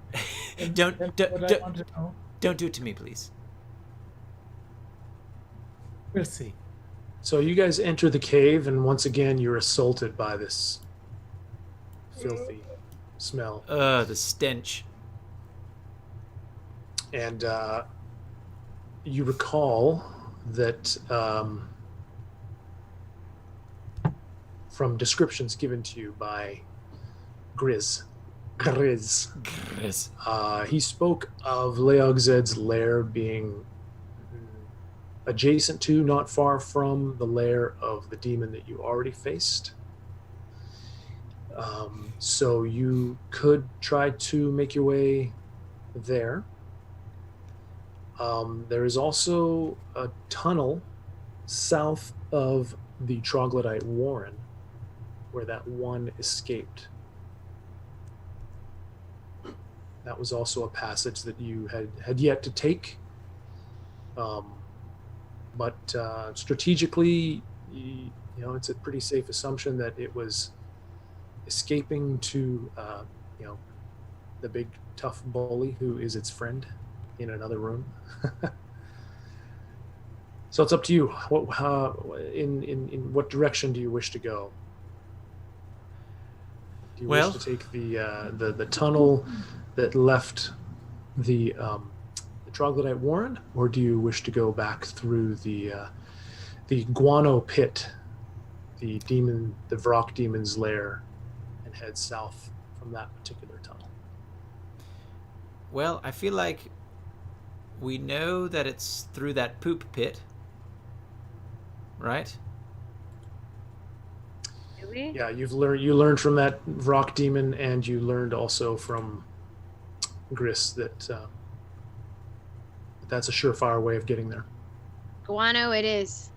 And Don't- tell me don't- what I don't- want to know. Don't do it to me, please. We'll see. So you guys enter the cave, and once again you're assaulted by this filthy smell. The stench. And you recall that from descriptions given to you by Grizz, Yes. he spoke of Leogzed's lair being adjacent to, not far from, the lair of the demon that you already faced. So you could try to make your way there. There is also a tunnel south of the Troglodyte Warren where that one escaped. That was also a passage that you had yet to take. But strategically, you know, it's a pretty safe assumption that it was escaping to, the big tough bully who is its friend in another room. So it's up to you. In what direction do you wish to go? Do you Well- wish to take the tunnel that left the Troglodyte Warren, or do you wish to go back through the guano pit, the Vrock demon's lair, and head south from that particular tunnel? Well, I feel like we know that it's through that poop pit, right? Do we? Yeah, you learned from that Vrock demon, and you learned also from Gris that that's a surefire way of getting there. Guano it is.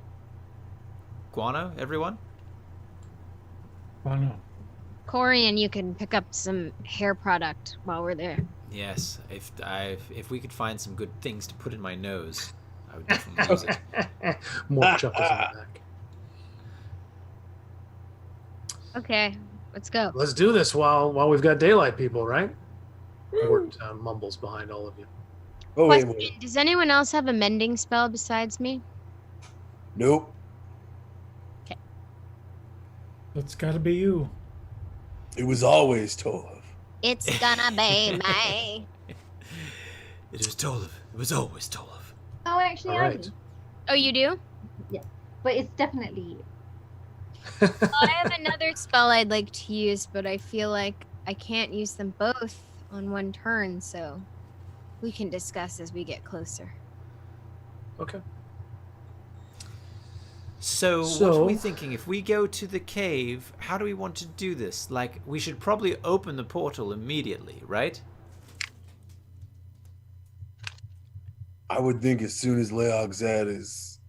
Guano, everyone? Oh no. Corian, you can pick up some hair product while we're there. Yes. If we could find some good things to put in my nose, I would definitely use it. More chuckles in the back. Okay, let's go. Let's do this while we've got daylight, people, right? Mort mumbles behind all of you. Oh, wait, Question, wait. does anyone else have a mending spell besides me? Nope. It's got to be you. It was always Tolov. It's gonna be me. It was Tolov. It was always Tolov. Oh, actually, All I right. do. Oh, you do? But it's definitely you. I have another spell I'd like to use, but I feel like I can't use them both on one turn, so we can discuss as we get closer. Okay. So, what So- are we thinking? If we go to the cave, how do we want to do this? Like, we should probably open the portal immediately, right? I would think as soon as Leog Zed is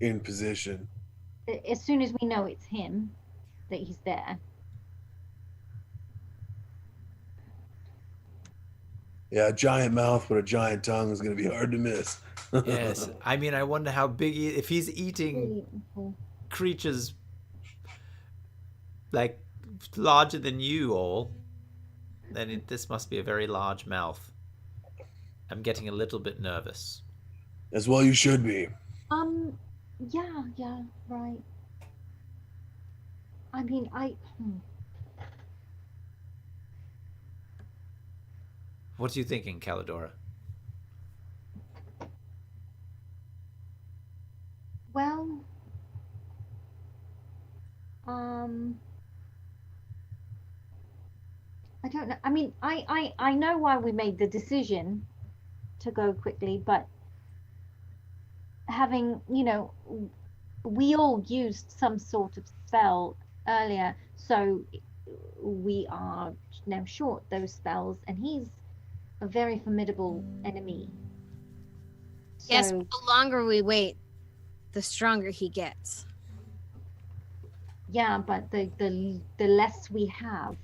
in position. As soon as we know it's him, that he's there. Yeah, a giant mouth with a giant tongue is going to be hard to miss. Yes. I mean, I wonder how big if he's eating Really awful. creatures like larger than you all, then this must be a very large mouth. I'm getting a little bit nervous. As well you should be. Yeah, right. I mean, What are you thinking, Calidora? well, I don't know. I mean, I know why we made the decision to go quickly, but having, we all used some sort of spell earlier, so we are now short those spells, and he's a very formidable enemy. Yes, So- but the longer we wait, the stronger he gets. Yeah, but the less we have,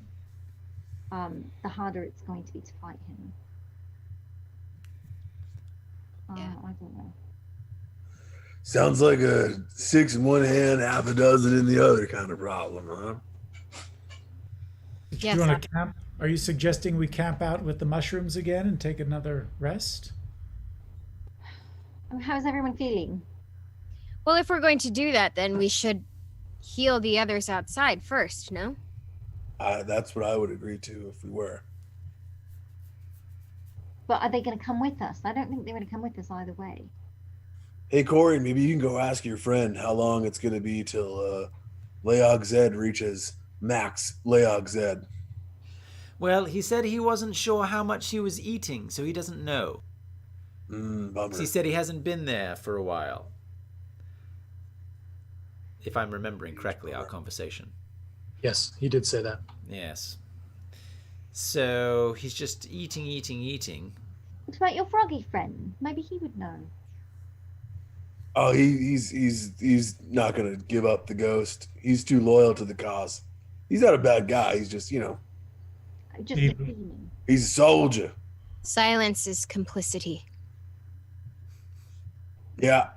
the harder it's going to be to fight him. Yeah. I don't know. Sounds like a 6 in one hand, half a dozen in the other kind of problem, huh? Do Yes, you want to camp? Are you suggesting we camp out with the mushrooms again and take another rest? How's everyone feeling? Well, if we're going to do that, then we should heal the others outside first, no? That's what I would agree to if we were. But are they going to come with us? I don't think they're going to come with us either way. Hey, Corey, maybe you can go ask your friend how long it's going to be till Leog Zed reaches max Leog Zed. Well, he said he wasn't sure how much he was eating, so he doesn't know. Bummer. He said he hasn't been there for a while. If I'm remembering correctly, our conversation. Yes, he did say that. Yes. So he's just eating. What about your froggy friend? Maybe he would know. Oh, he's not going to give up the ghost. He's too loyal to the cause. He's not a bad guy. He's just, Just He- a demon. he's a soldier. Silence is complicity. Yeah,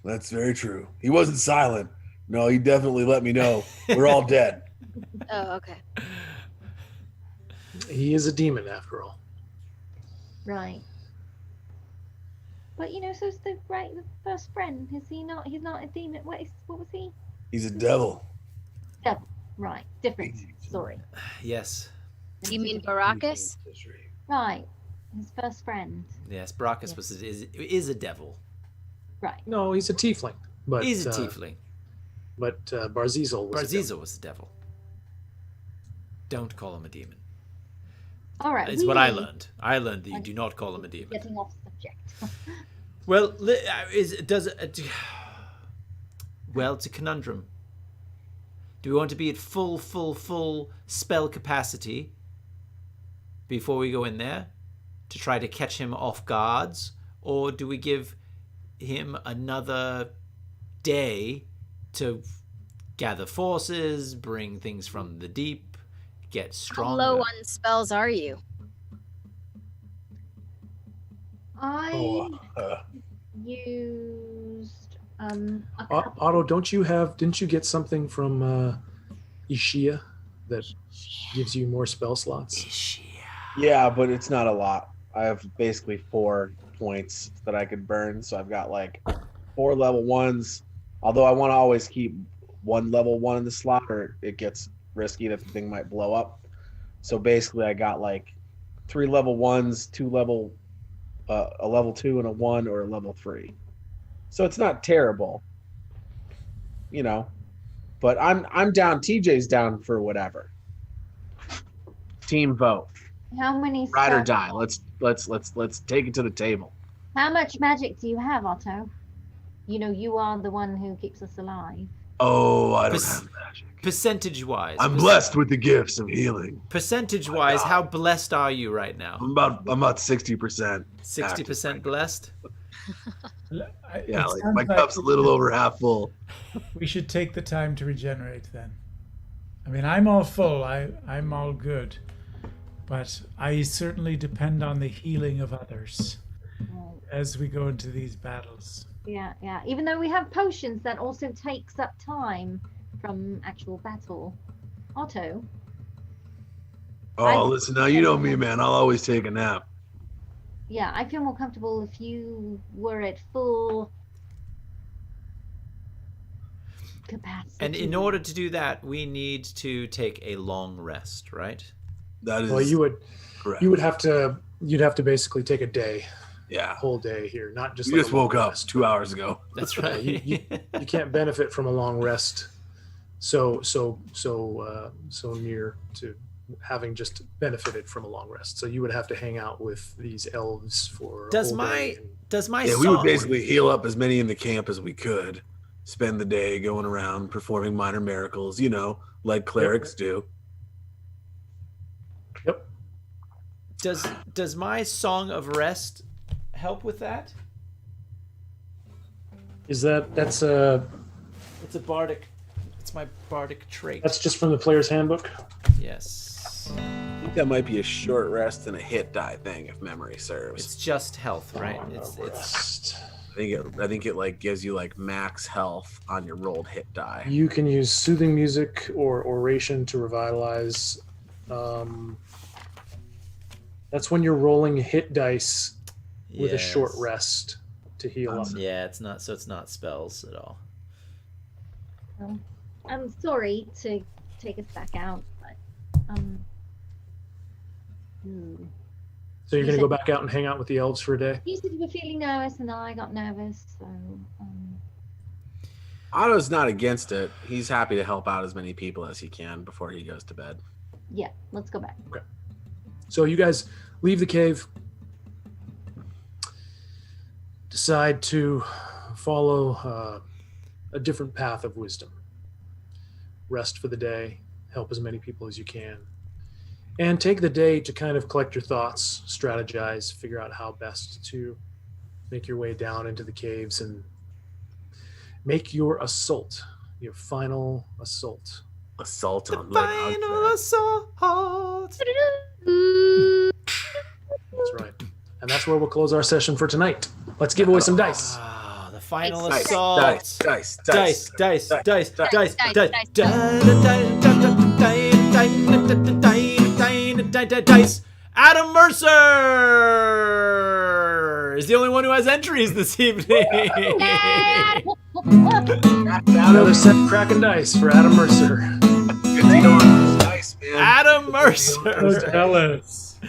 that's very true. He wasn't silent. No, he definitely let me know we're all dead. Oh, okay. He is a demon, after all. Right. But so's the first friend. Is he not? He's not a demon. What was he? He's a devil. Devil. Right. Different story. Yes. You mean Baracus? Right. his first friend. Yes, Brachus is a devil. Right. No, he's a tiefling. But He's a tiefling. But Barzizel was a devil. Barzizel was a devil. Don't call him a demon. All right. It's what I learned. I learned that you do not call him a demon. Getting off subject. Well, well, it's a conundrum. Do we want to be at full spell capacity before we go in there to try to catch him off guards, or do we give him another day to gather forces, bring things from the deep, get stronger? How low on spells are you? I used a couple. Otto, didn't you get something from Ishia that gives you more spell slots? Yeah, but it's not a lot. I have basically 4 points that I could burn, so I've got like 4 level 1s. Although I want to always keep 1 level 1 in the slot, or it gets risky that the thing might blow up. So basically, I got like 3 level 1s, 2 level, a level 2 and a 1, or a level 3. So it's not terrible, you know. But I'm down. TJ's down for whatever. Team vote. How many? Ride or spells? die. Let's take it to the table. How much magic do you have, Otto? You know, you are the one who keeps us alive. Oh, I don't have magic. Percentage-wise. I'm blessed with the gifts of healing. Percentage-wise, how blessed are you right now? I'm about 60%. 60% blessed? Yeah, like my cup's a little over half full. We should take the time to regenerate then. I mean, I'm all full. I'm all good. But I certainly depend on the healing of others as we go into these battles. Yeah. Even though we have potions, that also takes up time from actual battle. Otto. Oh, listen, now you know me, man. I'll always take a nap. Yeah, I feel more comfortable if you were at full capacity. And in order to do that, we need to take a long rest, right? That is. Well, correct. you'd have to basically take a day. Yeah. Whole day here, not just. You like just a long woke up rest. 2 hours ago. That's right. You can't benefit from a long rest so near to having just benefited from a long rest. So you would have to hang out with these elves for. Does a whole my day Yeah, song, we would basically heal up as many in the camp as we could. Spend the day going around performing minor miracles, you know, like clerics do. Yep. does my song of rest help with that? Is that's It's a bardic. It's my bardic trait. that's just from the player's handbook? Yes. I think that might be a short rest and a hit die thing, if memory serves. It's just health, right? It's Rest. I think it like gives you like max health on your rolled hit die. You can use soothing music or oration to revitalize. That's when you're rolling hit dice with a short Yes. rest to heal up. Yeah, it's not spells at all. I'm sorry to take us back out, but So you're going to go back out and hang out with the elves for a day? you said you were feeling nervous, and I got nervous, so Otto's not against it. He's happy to help out as many people as he can before he goes to bed. yeah, let's go back. So you guys leave the cave, decide to follow a different path of wisdom. Rest for the day, help as many people as you can, and take the day to kind of collect your thoughts, strategize, figure out how best to make your way down into the caves and make your assault, your final assault. Assault on Final assault. That's right. And that's where we'll close our session for tonight. Let's give away some dice. Ah, the final Dice, assault. dice. Dice. Adam Mercer is the only one who has entries this evening. Another set of cracking dice for Adam Mercer. Good to go on this dice, man. Adam Mercer. Ellis.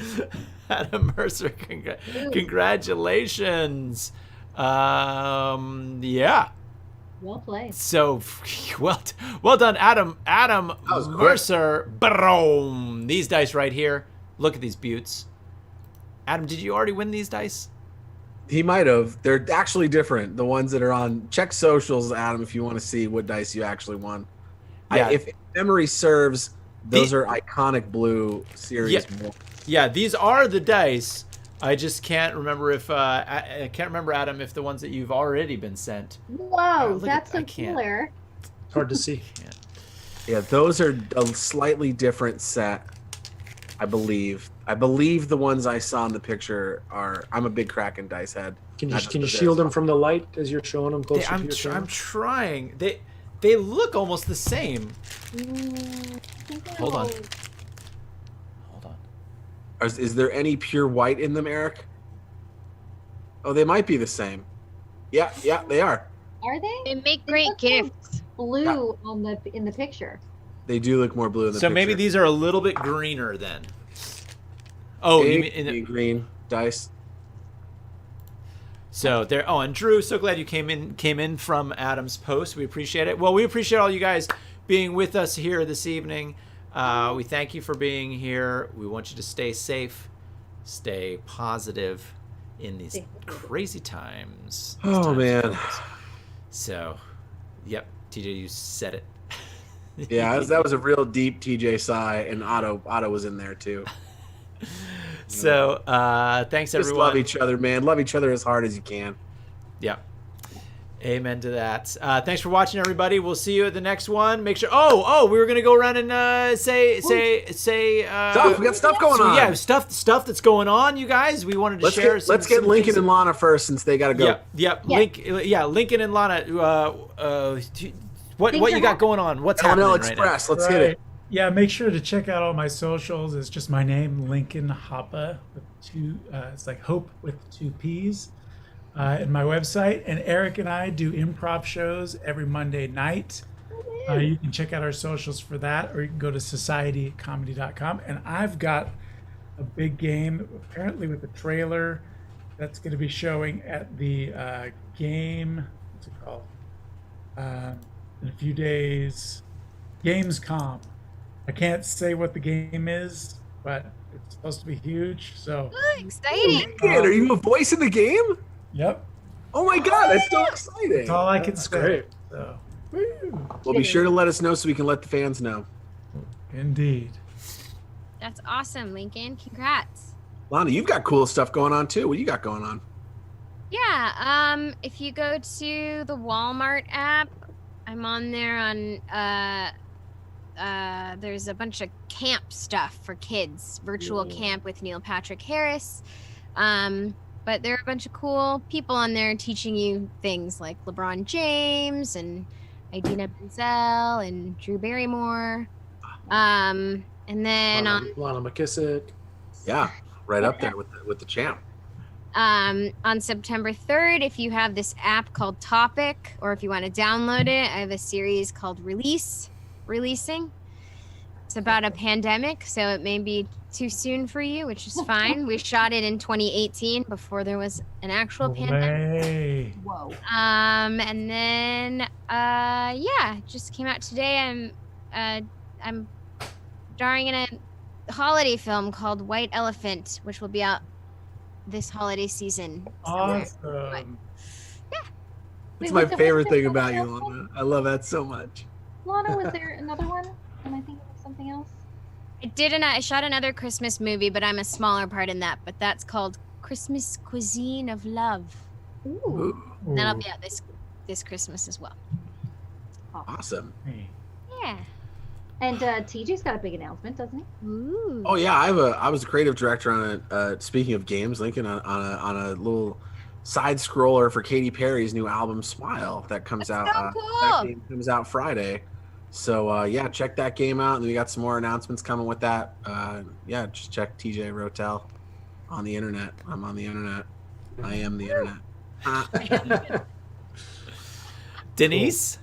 Adam Mercer, congratulations. Yeah. Well played. So, well done, Adam was quick. Mercer. Boom. These dice right here. Look at these buttes. Adam, did you already win these dice? He might have. They're actually different. The ones that are on check socials, Adam, if you want to see what dice you actually won. Yeah. If memory serves, those are iconic blue series. Yeah. Yeah, these are the dice. I just can't remember if I can't remember, Adam, if the ones that you've already been sent. Whoa, look that's at- so I can't. cool, Eric. It's hard to see. Yeah, those are a slightly different set, I believe. I believe the ones I saw in the picture are. I'm a big Kraken dice head. Can Not you just can you the shield dice. them from the light as you're showing them closer to I'm your camera? I'm trying. They look almost the same. I think Hold on. I'll- Hold on. Is there any pure white in them, Eric? Oh, they might be the same. Yeah, they are. Are they? They make They great look so gifts. Blue in the picture. They do look more blue in the So picture. maybe these are a little bit greener then. Oh, you mean Maybe green dice. so there. Oh, and Drew, so glad you came in from Adam's post. We appreciate it. Well, we appreciate all you guys being with us here this evening. We thank you for being here. We want you to stay safe, stay positive in these crazy times. These Oh, times, man. folks. So, yep, TJ, you said it. Yeah, that was a real deep TJ sigh, and Otto was in there too. So, thanks Just everyone. love each other, man. Love each other as hard as you can. Yep. Amen to that. Thanks for watching, everybody. We'll see you at the next one. Make sure. Oh, we were gonna go around and say. Stuff. We got stuff going on. Yeah, stuff that's going on, you guys. We wanted to share. Let's get Lincoln and Lana first, since they gotta go. Yep. Yeah. Lincoln and Lana. What you got going on? What's happening L&L right now? Express. Let's hit it. Yeah, make sure to check out all my socials. It's just my name, Lincoln Hoppe, with two. It's like Hope with two P's. And my website. And Eric and I do improv shows every Monday night. You can check out our socials for that, or you can go to societycomedy.com. And I've got a big game, apparently with a trailer, that's going to be showing at the game. What's it called? In a few days, Gamescom. I can't say what the game is, but it's supposed to be huge. So, Ooh, exciting. Lincoln, are you a voice in the game? yep, Oh my god, that's so exciting. that's all I can That's say. great. So, Well, be sure to let us know so we can let the fans know. indeed. That's awesome, Lincoln. Congrats. Lana, you've got cool stuff going on too. What you got going on? Yeah, if you go to the Walmart app, I'm on there on there's a bunch of camp stuff for kids, virtual camp with Neil Patrick Harris. But there are a bunch of cool people on there teaching you things like LeBron James and Idina Menzel and Drew Barrymore. And then Lana McKissick. Yeah, right up there with the champ. on September 3rd, if you have this app called Topic, or if you want to download it, I have a series called Releasing. It's about a pandemic, so it may be too soon for you, which is fine. We shot it in 2018 before there was an actual pandemic. Way. Whoa. And then yeah, just came out today. I'm starring in a holiday film called White Elephant, which will be out this holiday season. somewhere. Awesome. It's Wait, my was there favorite thing something about you, else? Lana. I love that so much. Lana, was there another one? Am I thinking of something else? I shot another Christmas movie, but I'm a smaller part in that. But that's called Christmas Cuisine of Love. Ooh. Ooh, And that'll be out this Christmas as well. awesome. Hey. Yeah. And TJ's got a big announcement, doesn't he? Ooh. Oh yeah, I was a creative director on a speaking of games, Lincoln, on a little side scroller for Katy Perry's new album Smile that comes That's out. so That cool. game comes out Friday. So yeah, check that game out, and we got some more announcements coming with that. Yeah, just check TJ Rotel on the internet. I'm on the internet. I am the internet. Denise?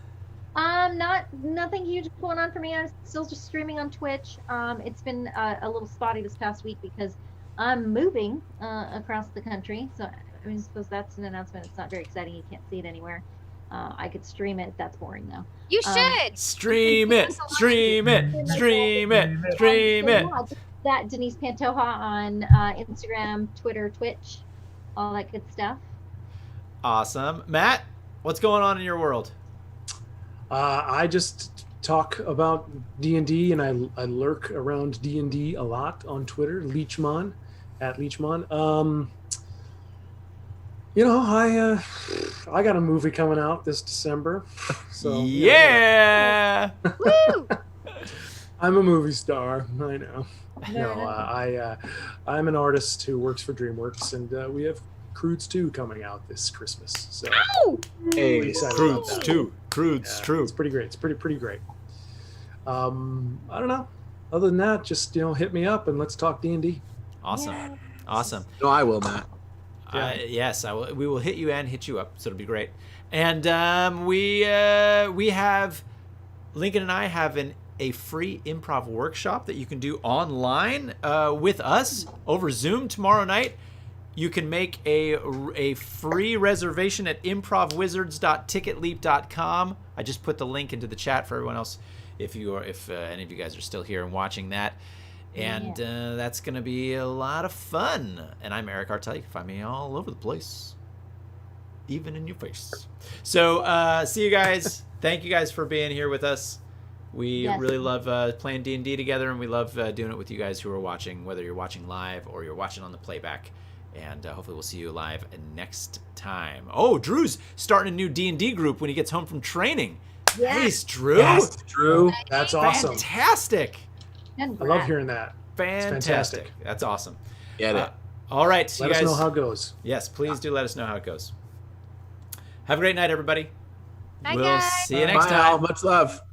Nothing huge going on for me. I'm still just streaming on Twitch. It's been a little spotty this past week because I'm moving across the country, so I mean, I suppose that's an announcement. It's not very exciting. You can't see it anywhere. I could stream it. That's boring though. You Um, should. Stream it, stream it, stream it, stream so it. yeah, just that Denise Pantoja on Instagram, Twitter, Twitch, all that good stuff. Awesome. Matt, what's going on in your world? I just talk about D&D, and I lurk around D&D a lot on Twitter. Leechmon, at Leechmon. I got a movie coming out this December. So yeah. Woo! I'm a movie star. I know. No. I'm an artist who works for DreamWorks, and we have Crudes 2 coming out this Christmas. So Ow! Hey, pretty excited about Crudes that. too. Crudes Yeah, true. It's pretty great. It's pretty great. I don't know. Other than that, just hit me up and let's talk D&D. Awesome. Yeah. Awesome. No, I will, Matt. Yes, I will. We will hit you and hit you up, so it'll be great. And we have Lincoln and I have a free improv workshop that you can do online with us over Zoom tomorrow night. You can make a free reservation at improvwizards.ticketleap.com. I just put the link into the chat for everyone else if any of you guys are still here and watching that. And that's going to be a lot of fun. And I'm Eric Artel. You can find me all over the place, even in your face. So see you guys. Thank you guys for being here with us. We really love playing D&D together, and we love doing it with you guys who are watching, whether you're watching live or you're watching on the playback. And hopefully we'll see you live next time. Oh, Drew's starting a new D&D group when he gets home from training. Yeah. Nice, Drew. Yes, Drew. That's awesome. Fantastic. I love hearing that. Fantastic. That's awesome. Get it. All right. So Let you us guys know how it goes. Yes, please do let us know how it goes. Have a great night, everybody. Bye, We'll guys. see you next Bye, time. Al. Much love.